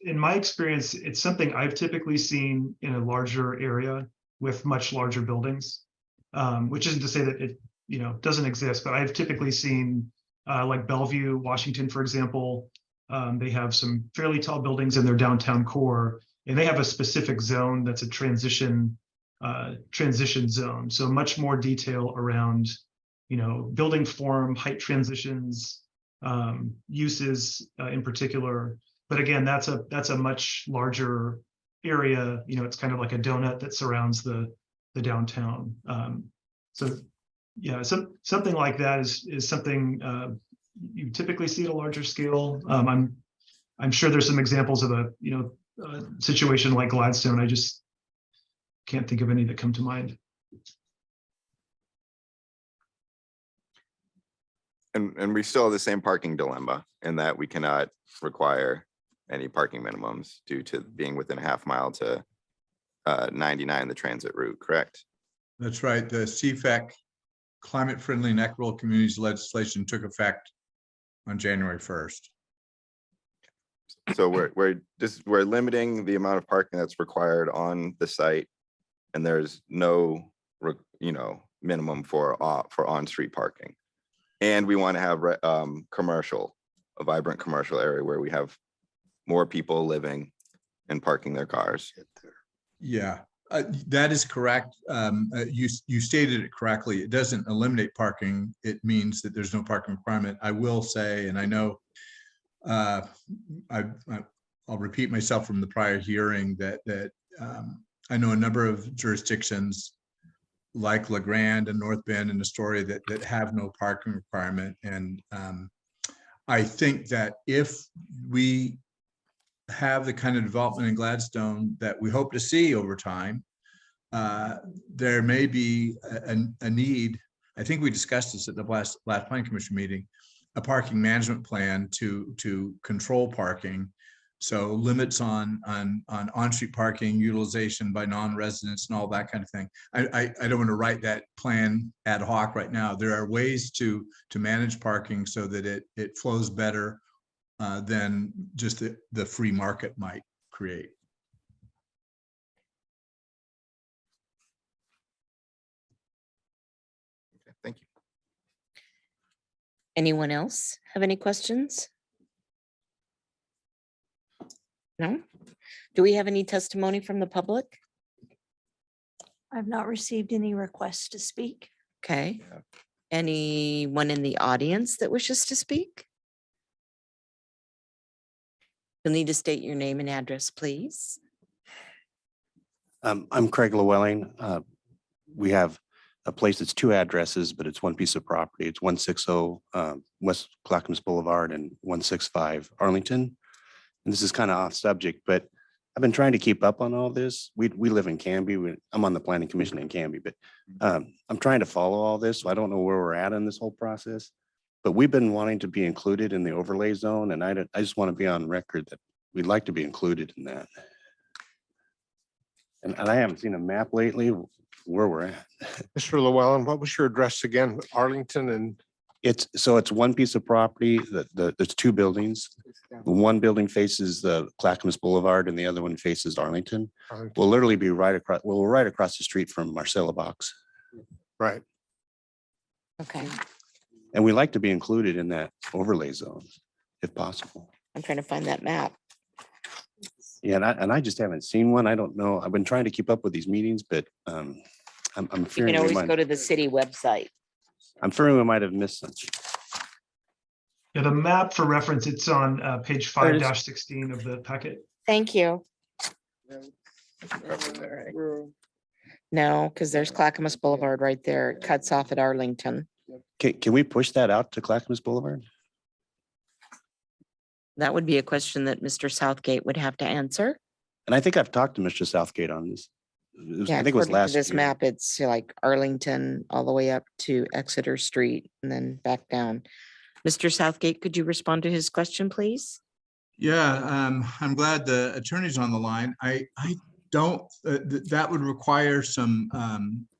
In my experience, it's something I've typically seen in a larger area with much larger buildings, which isn't to say that it, doesn't exist, but I've typically seen like Bellevue, Washington, for example. They have some fairly tall buildings in their downtown core, and they have a specific zone that's a transition zone. So much more detail around, building form, height transitions, uses in particular. But again, that's a much larger area. It's kind of like a donut that surrounds the downtown. So yeah, something like that is something you typically see at a larger scale. I'm sure there's some examples of a situation like Gladstone. I just can't think of any that come to mind. And we still have the same parking dilemma in that we cannot require any parking minimums due to being within a half mile to 99, the transit route, correct? That's right. The CFAC Climate Friendly and Equitable Communities legislation took effect on January 1st. So we're limiting the amount of parking that's required on the site, and there's no minimum for on-street parking. And we want to have a vibrant commercial area where we have more people living and parking their cars. Yeah, that is correct. You stated it correctly. It doesn't eliminate parking. It means that there's no parking requirement. I will say, and I know I'll repeat myself from the prior hearing that I know a number of jurisdictions like LeGrand and North Bend and Astoria that have no parking requirement. And I think that if we have the kind of development in Gladstone that we hope to see over time, there may be a need. I think we discussed this at the last Planning Commission meeting, a parking management plan to control parking. So limits on on-street parking, utilization by non-residents and all that kind of thing. I don't want to write that plan ad hoc right now. There are ways to manage parking so that it flows better than just the free market might create. Okay, thank you. Anyone else have any questions? No? Do we have any testimony from the public? I've not received any requests to speak. Okay. Anyone in the audience that wishes to speak? You'll need to state your name and address, please. I'm Craig Llewellyn. We have a place that's two addresses, but it's one piece of property. It's 160 West Clackamas Boulevard and 165 Arlington. And this is kind of off subject, but I've been trying to keep up on all this. We live in Canby. I'm on the Planning Commission in Canby, but I'm trying to follow all this. So I don't know where we're at in this whole process, but we've been wanting to be included in the overlay zone. And I just want to be on record that we'd like to be included in that. And I haven't seen a map lately where we're at. Mr. Llewellyn, what was your address again? Arlington and? It's one piece of property there's two buildings. One building faces the Clackamas Boulevard and the other one faces Arlington. We'll literally be right across, well, we're right across the street from Marcella Box. Right. Okay, And we like to be included in that overlay zone if possible. I'm trying to find that map. Yeah, and I just haven't seen one. I don't know. I've been trying to keep up with these meetings, but I'm You fearing can we always go might, to the city website. I'm fearing we might have missed something. Yeah, the map for reference, it's on page 5-16 of the packet. Thank you. No, because there's Clackamas Boulevard right there. It cuts off at Arlington. Can we push that out to Clackamas Boulevard? That would be a question that Mr. Southgate would have to answer. And I think I've talked to Mr. Southgate on this. Yeah, I think it was according to last this year. map, it's like Arlington all the way up to Exeter Street and then back down. Mr. Southgate, could you respond to his question, please? Yeah, I'm glad the attorney's on the line. I don't, that would require some,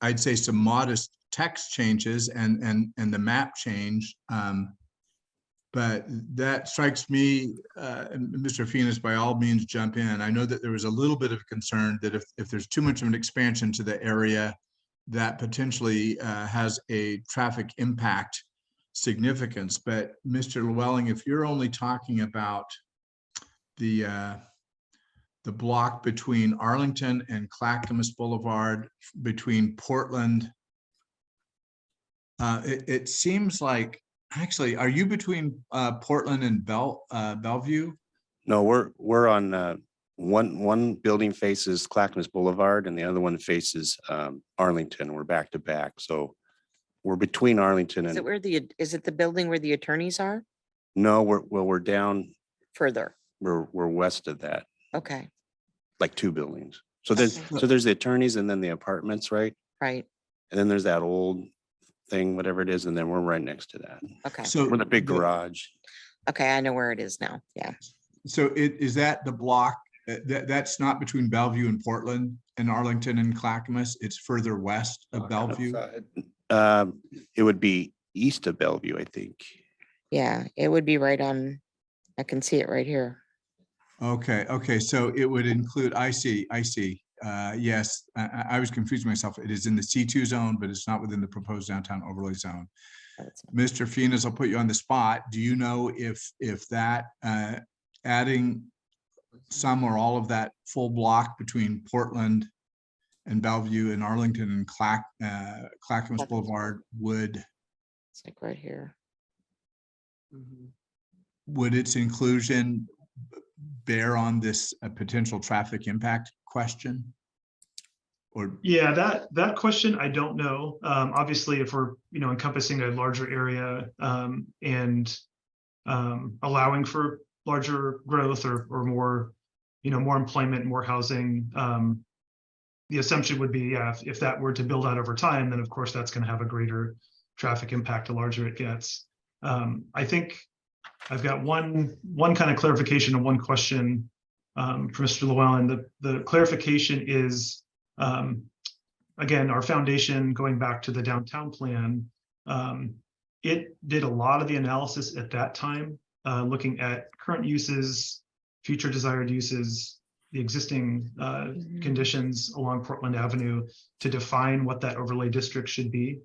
I'd say some modest text changes and the map change. But that strikes me, and Mr. Finas, by all means, jump in. I know that there was a little bit of concern that if there's too much of an expansion to the area, that potentially has a traffic impact significance. But Mr. Llewellyn, if you're only talking about the block between Arlington and Clackamas Boulevard, between Portland, it seems like, actually, are you between Portland and Bellevue? No, we're on one building faces Clackamas Boulevard and the other one faces Arlington. We're back to back. So we're between Arlington Is it and, where is it the building where the attorneys are? no, we're down, Further? we're west of that, Okay, like 2 buildings. So there's, Okay. so there's the attorneys and then the apartments, right? right, And then there's that old thing, whatever it is, and then we're right next to that. okay. So We're the big garage. Okay, I know where it is now. Yeah. So is that the block, that's not between Bellevue and Portland and Arlington and Clackamas? It's further west of Bellevue? It would be east of Bellevue, I think. Yeah, it would be right on, I can see it right here. Okay, so it would include, I see. Yes, I was confusing myself. It is in the C2 zone, but it's not within the proposed downtown overlay zone. Mr. Finas, I'll put you on the spot. Do you know if that adding some or all of that full block between Portland and Bellevue and Arlington and Clackamas Boulevard would, It's like right here. would its inclusion bear on this potential traffic impact question? Or Yeah, that question, I don't know. Obviously, if we're, encompassing a larger area and allowing for larger growth or more, more employment, more housing, the assumption would be, yeah, if that were to build out over time, then of course that's going to have a greater traffic impact the larger it gets. I think I've got one kind of clarification and one question for Mr. Llewellyn. The clarification is, again, our foundation, going back to the downtown plan, it did a lot of the analysis at that time, looking at current uses, future desired uses, the existing conditions along Portland Avenue to define what that overlay district should be.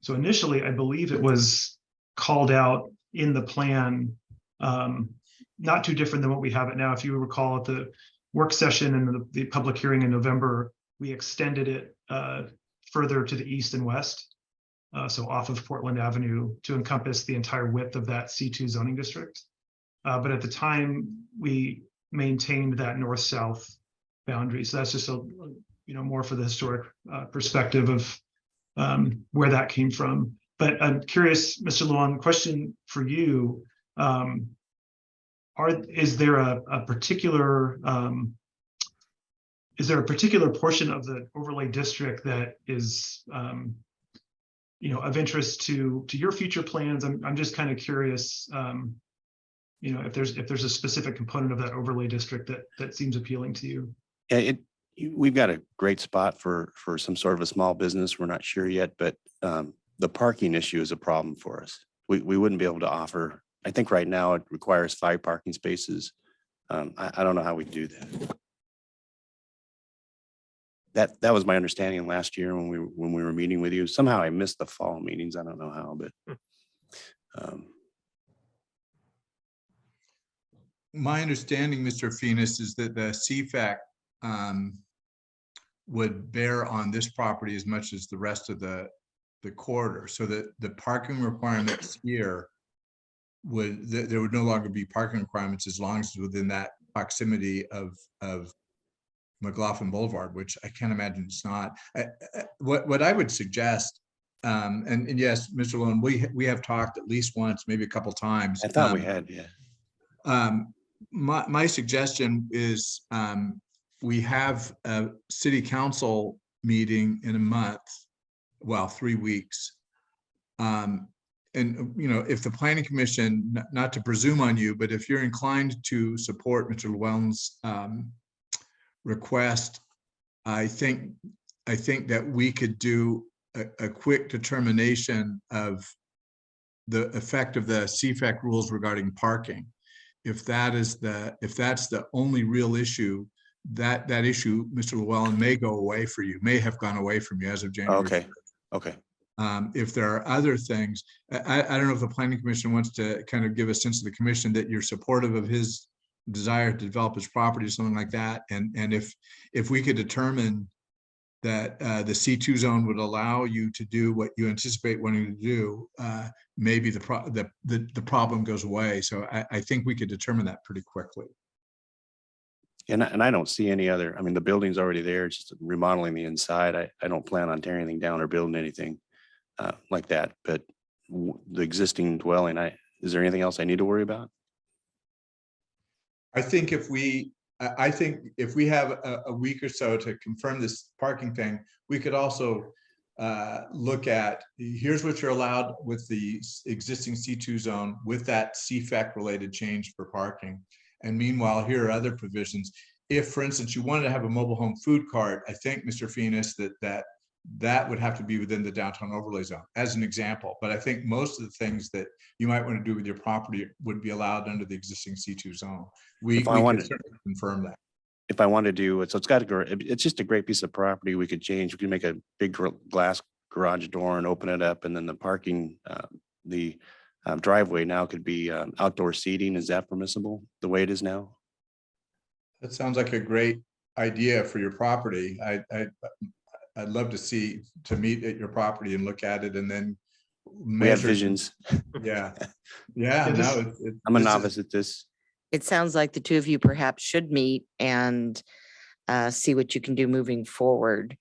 So initially, I believe it was called out in the plan, not too different than what we have it now. If you recall at the work session and the public hearing in November, we extended it further to the east and west, so off of Portland Avenue to encompass the entire width of that C2 zoning district. But at the time, we maintained that north-south boundary. So that's just more for the historic perspective of where that came from. But I'm curious, Mr. Llewellyn, question for you: is there a particular portion of the overlay district that is of interest to your future plans? I'm just kind of curious, if there's a specific component of that overlay district that seems appealing to you. Yeah, we've got a great spot for some sort of a small business. We're not sure yet, but the parking issue is a problem for us. We wouldn't be able to offer, I think right now it requires 5 parking spaces. I don't know how we do that. That was my understanding last year when we were meeting with you. Somehow I missed the fall meetings. I don't know how, but my understanding, Mr. Finas, is that the CFAC would bear on this property as much as the rest of the corridor, so that the parking requirements here there would no longer be parking requirements as long as it's within that proximity of McLaughlin Boulevard, which I can't imagine it's not. What I would suggest, and yes, Mr. Llewellyn, we have talked at least once, maybe a couple times. I thought we had, yeah. My suggestion is we have a city council meeting in a month, well, 3 weeks. And, you know, if the planning commission, not to presume on you, but if you're inclined to support Mr. Llewellyn's request, I think that we could do a quick determination of the effect of the CFAC rules regarding parking. If that's the only real issue, that issue, Mr. Llewellyn, may go away for you, may have gone away from you as of January. Okay, okay. If there are other things, I don't know if the planning commission wants to kind of give a sense to the commission that you're supportive of his desire to develop his property or something like that. And if we could determine that the C2 zone would allow you to do what you anticipate wanting to do, maybe the problem goes away. So I think we could determine that pretty quickly. And I don't see any other, I mean, the building's already there, it's just remodeling the inside. I don't plan on tearing anything down or building anything like that, but the existing dwelling, is there anything else I need to worry about? I think if we have a week or so to confirm this parking thing, we could also look at, here's what you're allowed with the existing C2 zone with that CFAC related change for parking. And meanwhile, here are other provisions. If, for instance, you wanted to have a mobile home food cart, I think, Mr. Phoenix, that would have to be within the downtown overlay zone as an example. But I think most of the things that you might want to do with your property would be allowed under the existing C2 zone. We could certainly confirm that. If I want to do it, so it's just a great piece of property. We could change, we could make a big glass garage door and open it up. And then the parking, driveway now could be outdoor seating. Is that permissible the way it is now? That sounds like a great idea for your property. I'd love to meet at your property and look at it and then We have visions. Yeah. Yeah. No, I'm a novice at this. It sounds like the two of you perhaps should meet and see what you can do moving forward.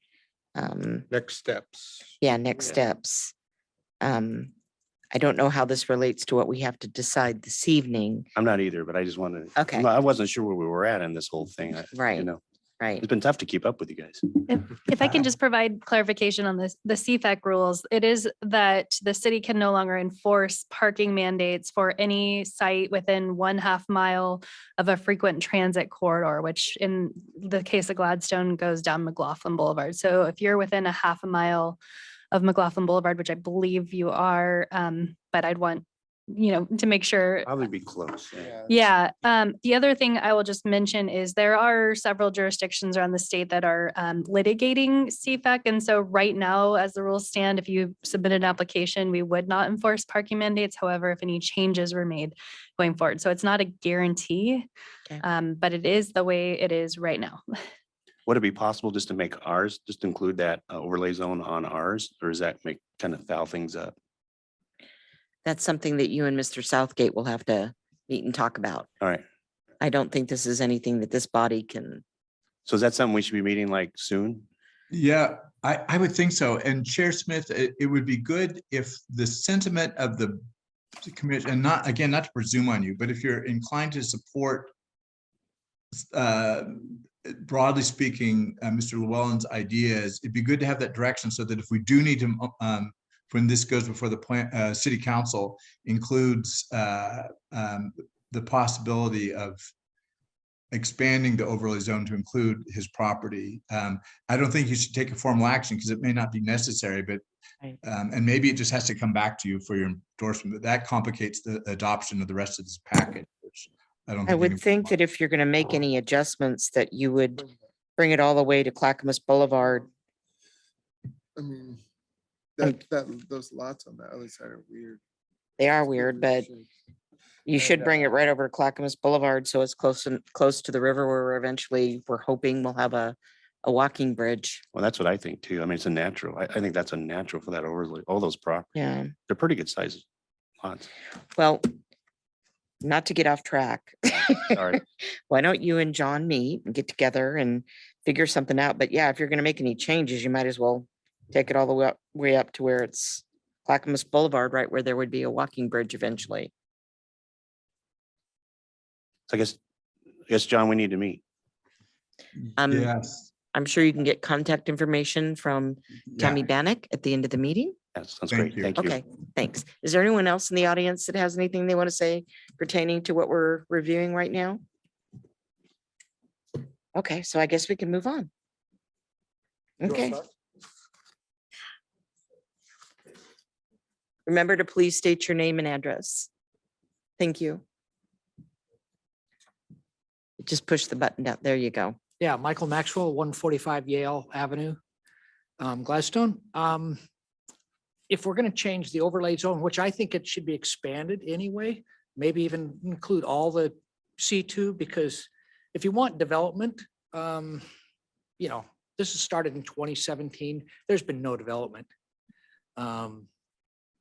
Next steps. Yeah, next steps. I don't know how this relates to what we have to decide this evening. I'm not either, but I just wanted, Okay. I wasn't sure where we were at in this whole thing. Right. You know, Right. it's been tough to keep up with you guys. If I can just provide clarification on this, the CFAC rules, it is that the city can no longer enforce parking mandates for any site within 1/2 mile of a frequent transit corridor, which in the case of Gladstone goes down McLaughlin Boulevard. So if you're within 1/2 mile of McLaughlin Boulevard, which I believe you are, but I'd want, to make sure. Probably be close. Yeah. The other thing I will just mention is there are several jurisdictions around the state that are litigating CFAC. And so right now, as the rules stand, if you submit an application, we would not enforce parking mandates. However, if any changes were made going forward. So it's not a guarantee, but it is the way it is right now. Would it be possible just to make ours, just include that overlay zone on ours, or does that make kind of foul things up? That's something that you and Mr. Southgate will have to meet and talk about. All right. I don't think this is anything that this body can. So is that something we should be meeting like soon? Yeah, I would think so. And Chair Smith, it would be good if the sentiment of the commission, and not to presume on you, but if you're inclined to support, broadly speaking, Mr. Llewellyn's ideas, it'd be good to have that direction so that if we do need to, when this goes before the city council, includes the possibility of expanding the overlay zone to include his property. I don't think you should take a formal action because it may not be necessary, but and maybe it just has to come back to you for your endorsement. But that complicates the adoption of the rest of this package, which I don't. I would think that if you're going to make any adjustments, that you would bring it all the way to Clackamas Boulevard. I mean, those lots on the other side are weird. They are weird, but you should bring it right over to Clackamas Boulevard, so it's close to the river where we're hoping we'll have a walking bridge. Well, that's what I think too. I mean, it's a natural. I think that's a natural for that overlay. All those properties. Yeah, they're pretty good sizes lots. Well, not to get off track. Sorry. Why don't you and John meet and get together and figure something out? But yeah, if you're going to make any changes, you might as well take it all the way up to where it's Clackamas Boulevard, right where there would be a walking bridge eventually. So I guess, John, we need to meet. Yes. I'm sure you can get contact information from Tammy Yeah. Bannock at the end of the meeting. That sounds Thank great. you. Thank you. Okay, thanks. Is there anyone else in the audience that has anything they want to say pertaining to what we're reviewing right now? Okay, so I guess we can move on. Okay. Remember to please state your name and address. Thank you. Just push the button down. There you go. Yeah, Michael Maxwell, 145 Yale Avenue, Gladstone. If we're going to change the overlay zone, which I think it should be expanded anyway, maybe even include all the C2, because if you want development, you know, this has started in 2017. There's been no development. And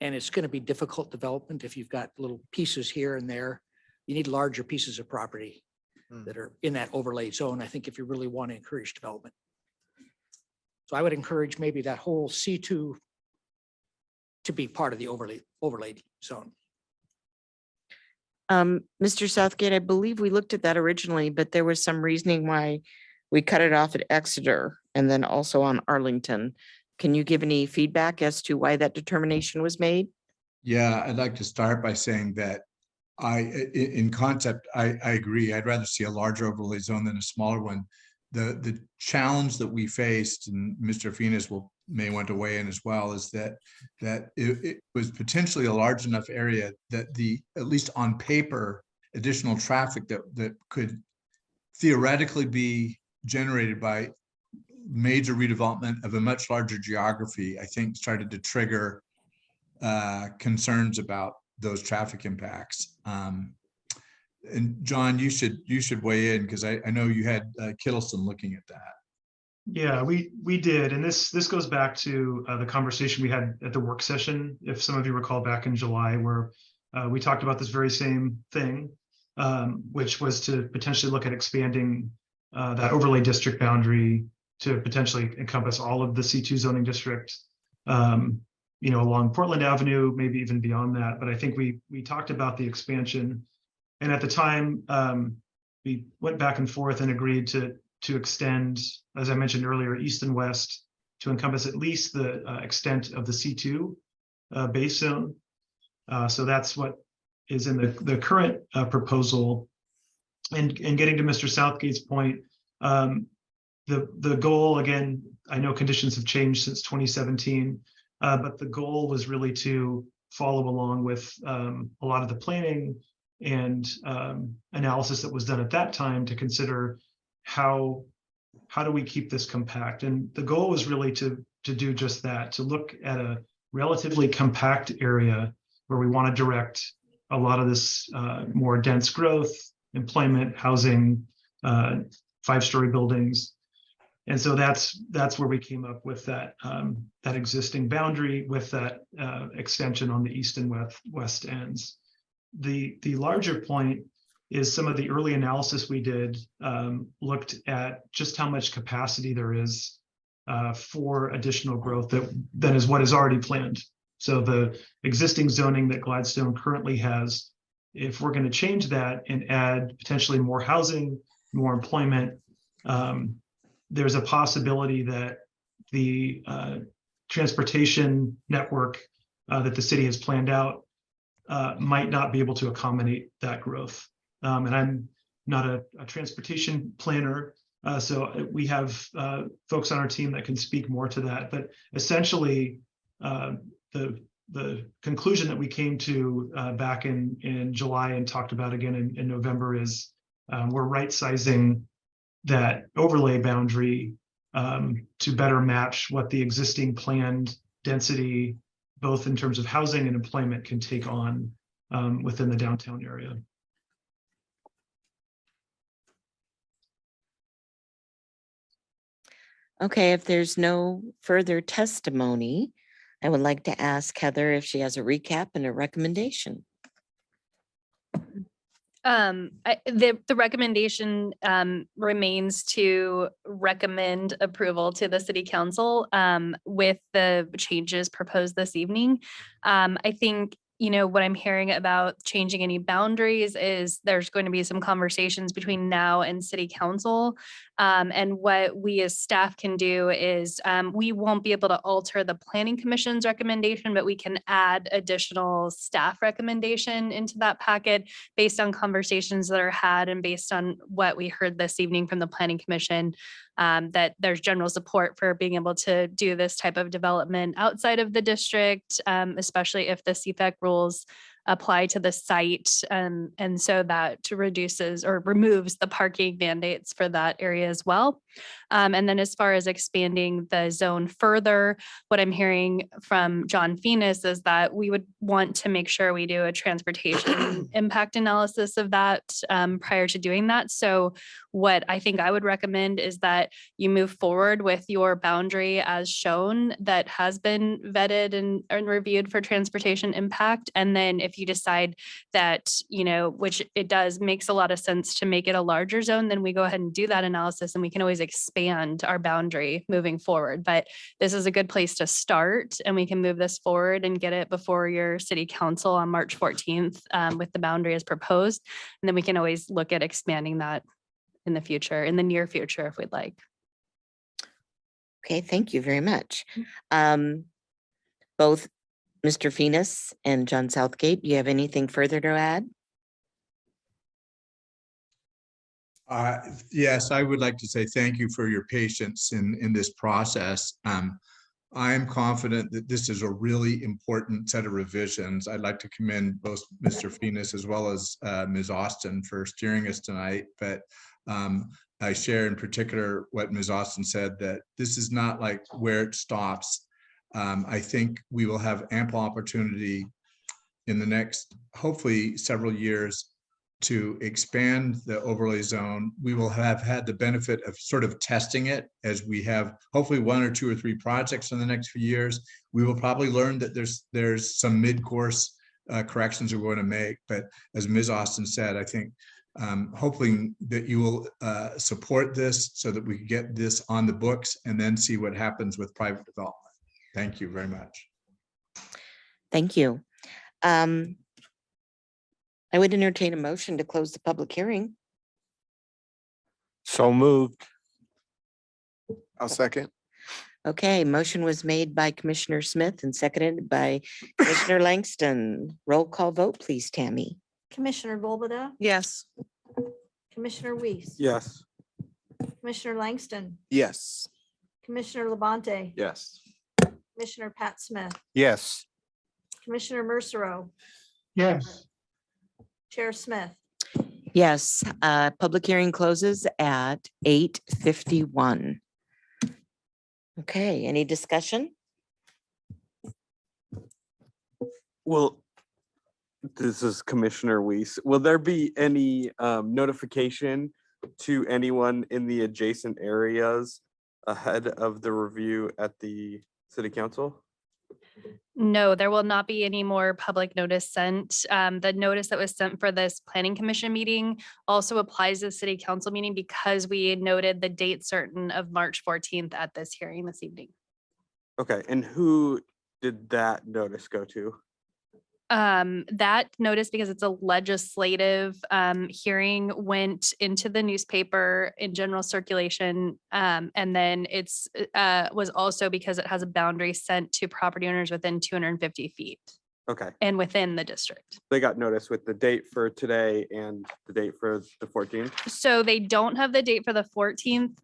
it's going to be difficult development if you've got little pieces here and there. You need larger pieces of property that are in that overlay zone, I think, if you really want to encourage development. So I would encourage maybe that whole C2 to be part of the overlay zone. Mr. Southgate, I believe we looked at that originally, but there was some reasoning why we cut it off at Exeter and then also on Arlington. Can you give any feedback as to why that determination was made? Yeah, I'd like to start by saying that in concept, I agree. I'd rather see a larger overlay zone than a smaller one. The challenge that we faced, and Mr. Finas may want to weigh in as well, is that it was potentially a large enough area that at least on paper, additional traffic that could theoretically be generated by major redevelopment of a much larger geography, I think started to trigger concerns about those traffic impacts. And John, you should weigh in, because I know you had Kittleson looking at that. Yeah, we did. And this goes back to the conversation we had at the work session, if some of you recall, back in July, where we talked about this very same thing, which was to potentially look at expanding that overlay district boundary to potentially encompass all of the C2 zoning district, you know, along Portland Avenue, maybe even beyond that. But I think we talked about the expansion. And at the time, we went back and forth and agreed to extend, as I mentioned earlier, east and west to encompass at least the extent of the C2 base zone. So that's what is in the current proposal. And getting to Mr. Southgate's point, the goal, again, I know conditions have changed since 2017, but the goal was really to follow along with a lot of the planning and analysis that was done at that time to consider how do we keep this compact. And the goal was really to do just that, to look at a relatively compact area where we want to direct a lot of this more dense growth, employment, housing, 5-story buildings. And so that's where we came up with that existing boundary with that extension on the east and west ends. The larger point is some of the early analysis we did looked at just how much capacity there is for additional growth that is what is already planned. So the existing zoning that Gladstone currently has, if we're going to change that and add potentially more housing, more employment, there's a possibility that the transportation network that the city has planned out might not be able to accommodate that growth. And I'm not a transportation planner, so we have folks on our team that can speak more to that. But essentially, the conclusion that we came to back in July and talked about again in November is we're right-sizing that overlay boundary to better match what the existing planned density, both in terms of housing and employment, can take on within the downtown area. Okay, if there's no further testimony, I would like to ask Heather if she has a recap and a recommendation. The recommendation remains to recommend approval to the city council with the changes proposed this evening. I think, what I'm hearing about changing any boundaries is there's going to be some conversations between now and city council. And what we as staff can do is we won't be able to alter the planning commission's recommendation, but we can add additional staff recommendation into that packet based on conversations that are had and based on what we heard this evening from the planning commission, that there's general support for being able to do this type of development outside of the district, especially if the CFAC rules apply to the site. And so that reduces or removes the parking mandates for that area as well. And then as far as expanding the zone further, what I'm hearing from John Phoenix is that we would want to make sure we do a transportation impact analysis of that prior to doing that. So what I think I would recommend is that you move forward with your boundary as shown that has been vetted and reviewed for transportation impact. And then if you decide that, which it does, makes a lot of sense to make it a larger zone, then we go ahead and do that analysis and we can always expand our boundary moving forward. But this is a good place to start and we can move this forward and get it before your city council on March 14th with the boundary as proposed. And then we can always look at expanding that in the future, in the near future, if we'd like. Okay, thank you very much. Both Mr. Phoenix and John Southgate, do you have anything further to add? Yes, I would like to say thank you for your patience in this process. I am confident that this is a really important set of revisions. I'd like to commend both Mr. Phoenix as well as Ms. Austin for steering us tonight. But I share in particular what Ms. Austin said, that this is not like where it stops. I think we will have ample opportunity in the next, hopefully, several years to expand the overlay zone. We will have had the benefit of sort of testing it as we have hopefully 1 or 2 or 3 projects in the next few years. We will probably learn that there's some mid-course corrections we're going to make. But as Ms. Austin said, I think hoping that you will support this so that we can get this on the books and then see what happens with private development. Thank you very much. Thank you. I would entertain a motion to close the public hearing. So moved. I'll second. Okay, motion was made by Commissioner Smith and seconded by Commissioner Langston. Roll call vote, please, Tammy. Commissioner Volbada, Yes. Commissioner Weiss. Yes. Commissioner Langston, Yes. Commissioner Labonte, Yes. Commissioner Pat Smith, Yes. Commissioner Mercero, yes, Chair Smith. Yes, public hearing closes at 8:51. Okay, any discussion? Well, this is Commissioner Weiss. Will there be any notification to anyone in the adjacent areas ahead of the review at the city council? No, there will not be any more public notice sent. The notice that was sent for this planning commission meeting also applies to the city council meeting because we noted the date certain of March 14th at this hearing this evening. Okay, and who did that notice go to? That notice, because it's a legislative hearing, went into the newspaper in general circulation. And then it's was also because it has a boundary sent to property owners within 250 feet Okay, and within the district. they got notice with the date for today and the date for the 14th. So they don't have the date for the 14th,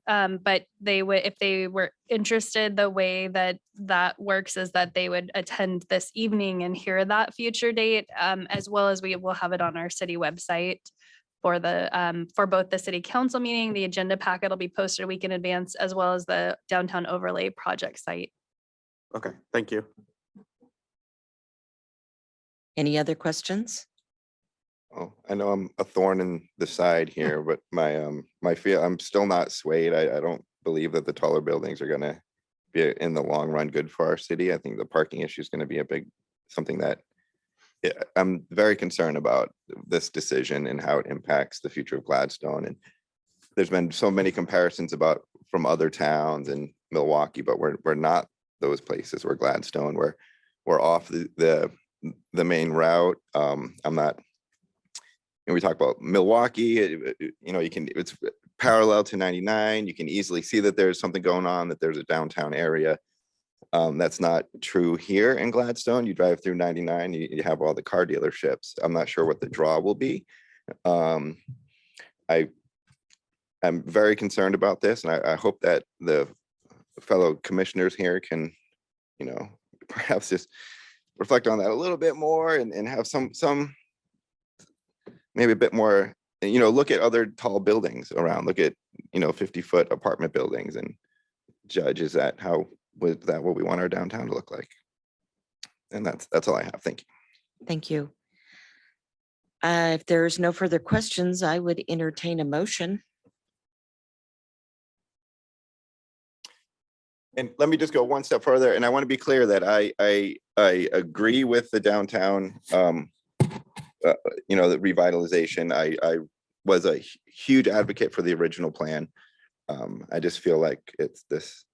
but they would, if they were interested, the way that that works is that they would attend this evening and hear that future date, as well as we will have it on our city website for the, for both the city council meeting. The agenda packet will be posted a week in advance, as well as the downtown overlay project site. Okay, thank you. Any other questions? Oh, I know I'm a thorn in the side here, but my fear, I'm still not swayed. I don't believe that the taller buildings are gonna be in the long run good for our city. I think the parking issue is gonna be something that I'm very concerned about this decision and how it impacts the future of Gladstone. And there's been so many comparisons from other towns in Milwaukee, but we're not those places. We're Gladstone. We're off the the main route. I'm not, and we talk about Milwaukee, you know, it's parallel to 99. You can easily see that there's something going on, that there's a downtown area. That's not true here in Gladstone. You drive through 99, you have all the car dealerships. I'm not sure what the draw will be. I'm very concerned about this, and I hope that the fellow commissioners here can, you know, perhaps just reflect on that a little bit more and have some maybe a bit more, you know, look at other tall buildings around, look at, you know, 50-foot apartment buildings and judge, is that what we want our downtown to look like? And that's all I have. Thank you. Thank you. If there's no further questions, I would entertain a motion. And let me just go one step further. And I want to be clear that I agree with the downtown, you know, the revitalization. I was a huge advocate for the original plan. I just feel like it's this,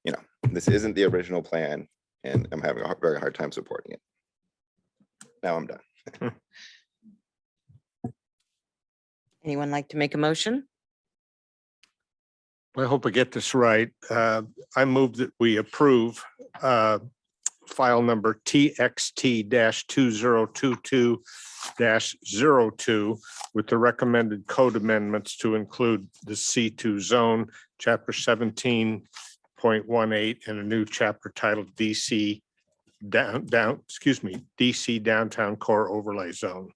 you know, this isn't the original plan, and I'm having a very hard time supporting it. Now I'm done. Anyone like to make a motion? I hope I get this right. I move that we approve file number TXT-2022-02 with the recommended code amendments to include the C2 zone, chapter 17.18, and a new chapter titled DC Downtown Core Overlay Zone.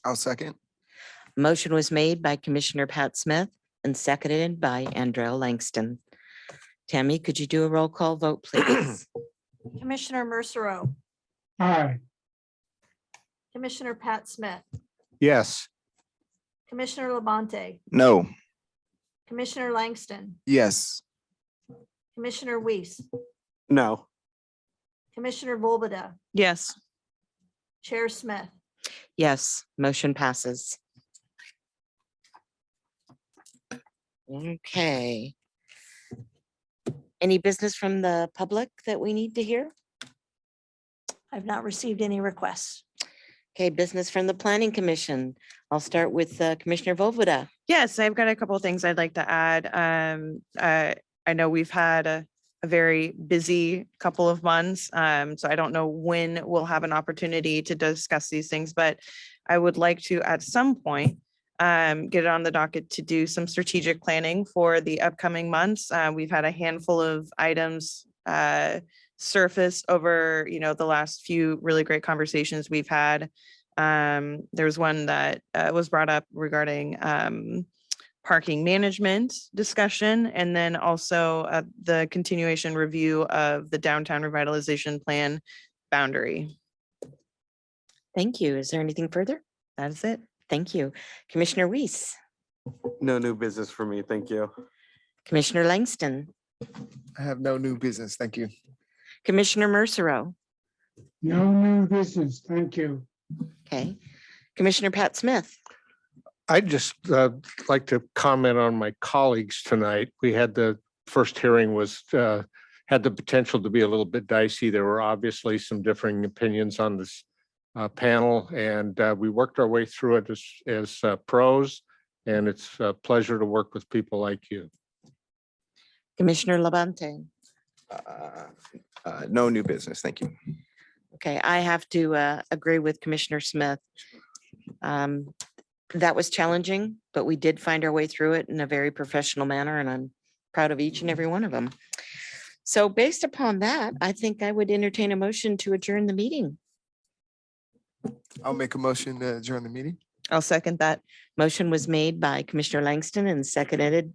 I'll second. Motion was made by Commissioner Pat Smith and seconded by Andrell Langston. Tammy, could you do a roll call vote, please? Commissioner Mercero, Aye. Commissioner Pat Smith, Yes. Commissioner Labonte, No. Commissioner Langston, Yes. Commissioner Weiss, No. Commissioner Volbada, Yes. Chair Smith. Yes, motion passes. Okay. Any business from the public that we need to hear? I've not received any requests. Okay, business from the Planning Commission. I'll start with Commissioner Volbada. Yes, I've got a couple of things I'd like to add. I know we've had a very busy couple of months, so I don't know when we'll have an opportunity to discuss these things, but I would like to, at some point, get it on the docket to do some strategic planning for the upcoming months. We've had a handful of items surface over, you know, the last few really great conversations we've had. There was one that was brought up regarding parking management discussion, and then also the continuation review of the downtown revitalization plan boundary. Thank you. Is there anything further? That is it. Thank you. Commissioner Weiss, No new business for me. Thank you. Commissioner Langston, I have no new business. Thank you. Commissioner Mercero. No new business. Thank you. Okay. Commissioner Pat Smith. I'd just like to comment on my colleagues tonight. We had the first hearing was had the potential to be a little bit dicey. There were obviously some differing opinions on this panel, and we worked our way through it as pros, and it's a pleasure to work with people like you. Commissioner Labonte. No new business. Thank you. Okay, I have to agree with Commissioner Smith. That was challenging, but we did find our way through it in a very professional manner, and I'm proud of each and every one of them. So based upon that, I think I would entertain a motion to adjourn the meeting. I'll make a motion to adjourn the meeting. I'll second that. Motion was made by Commissioner Langston and seconded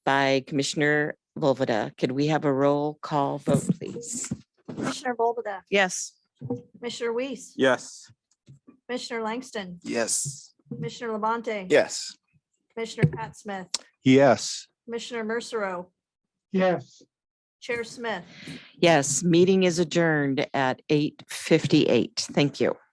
by Commissioner Volbada. Could we have a roll call vote, please? Commissioner Volbada, Yes. Commissioner Weiss, Yes. Commissioner Langston, Yes. Commissioner Labonte. Yes. Commissioner Pat Smith, Yes. Commissioner Mercero, Yes. Chair Smith. Yes, meeting is adjourned at 8:58. Thank you.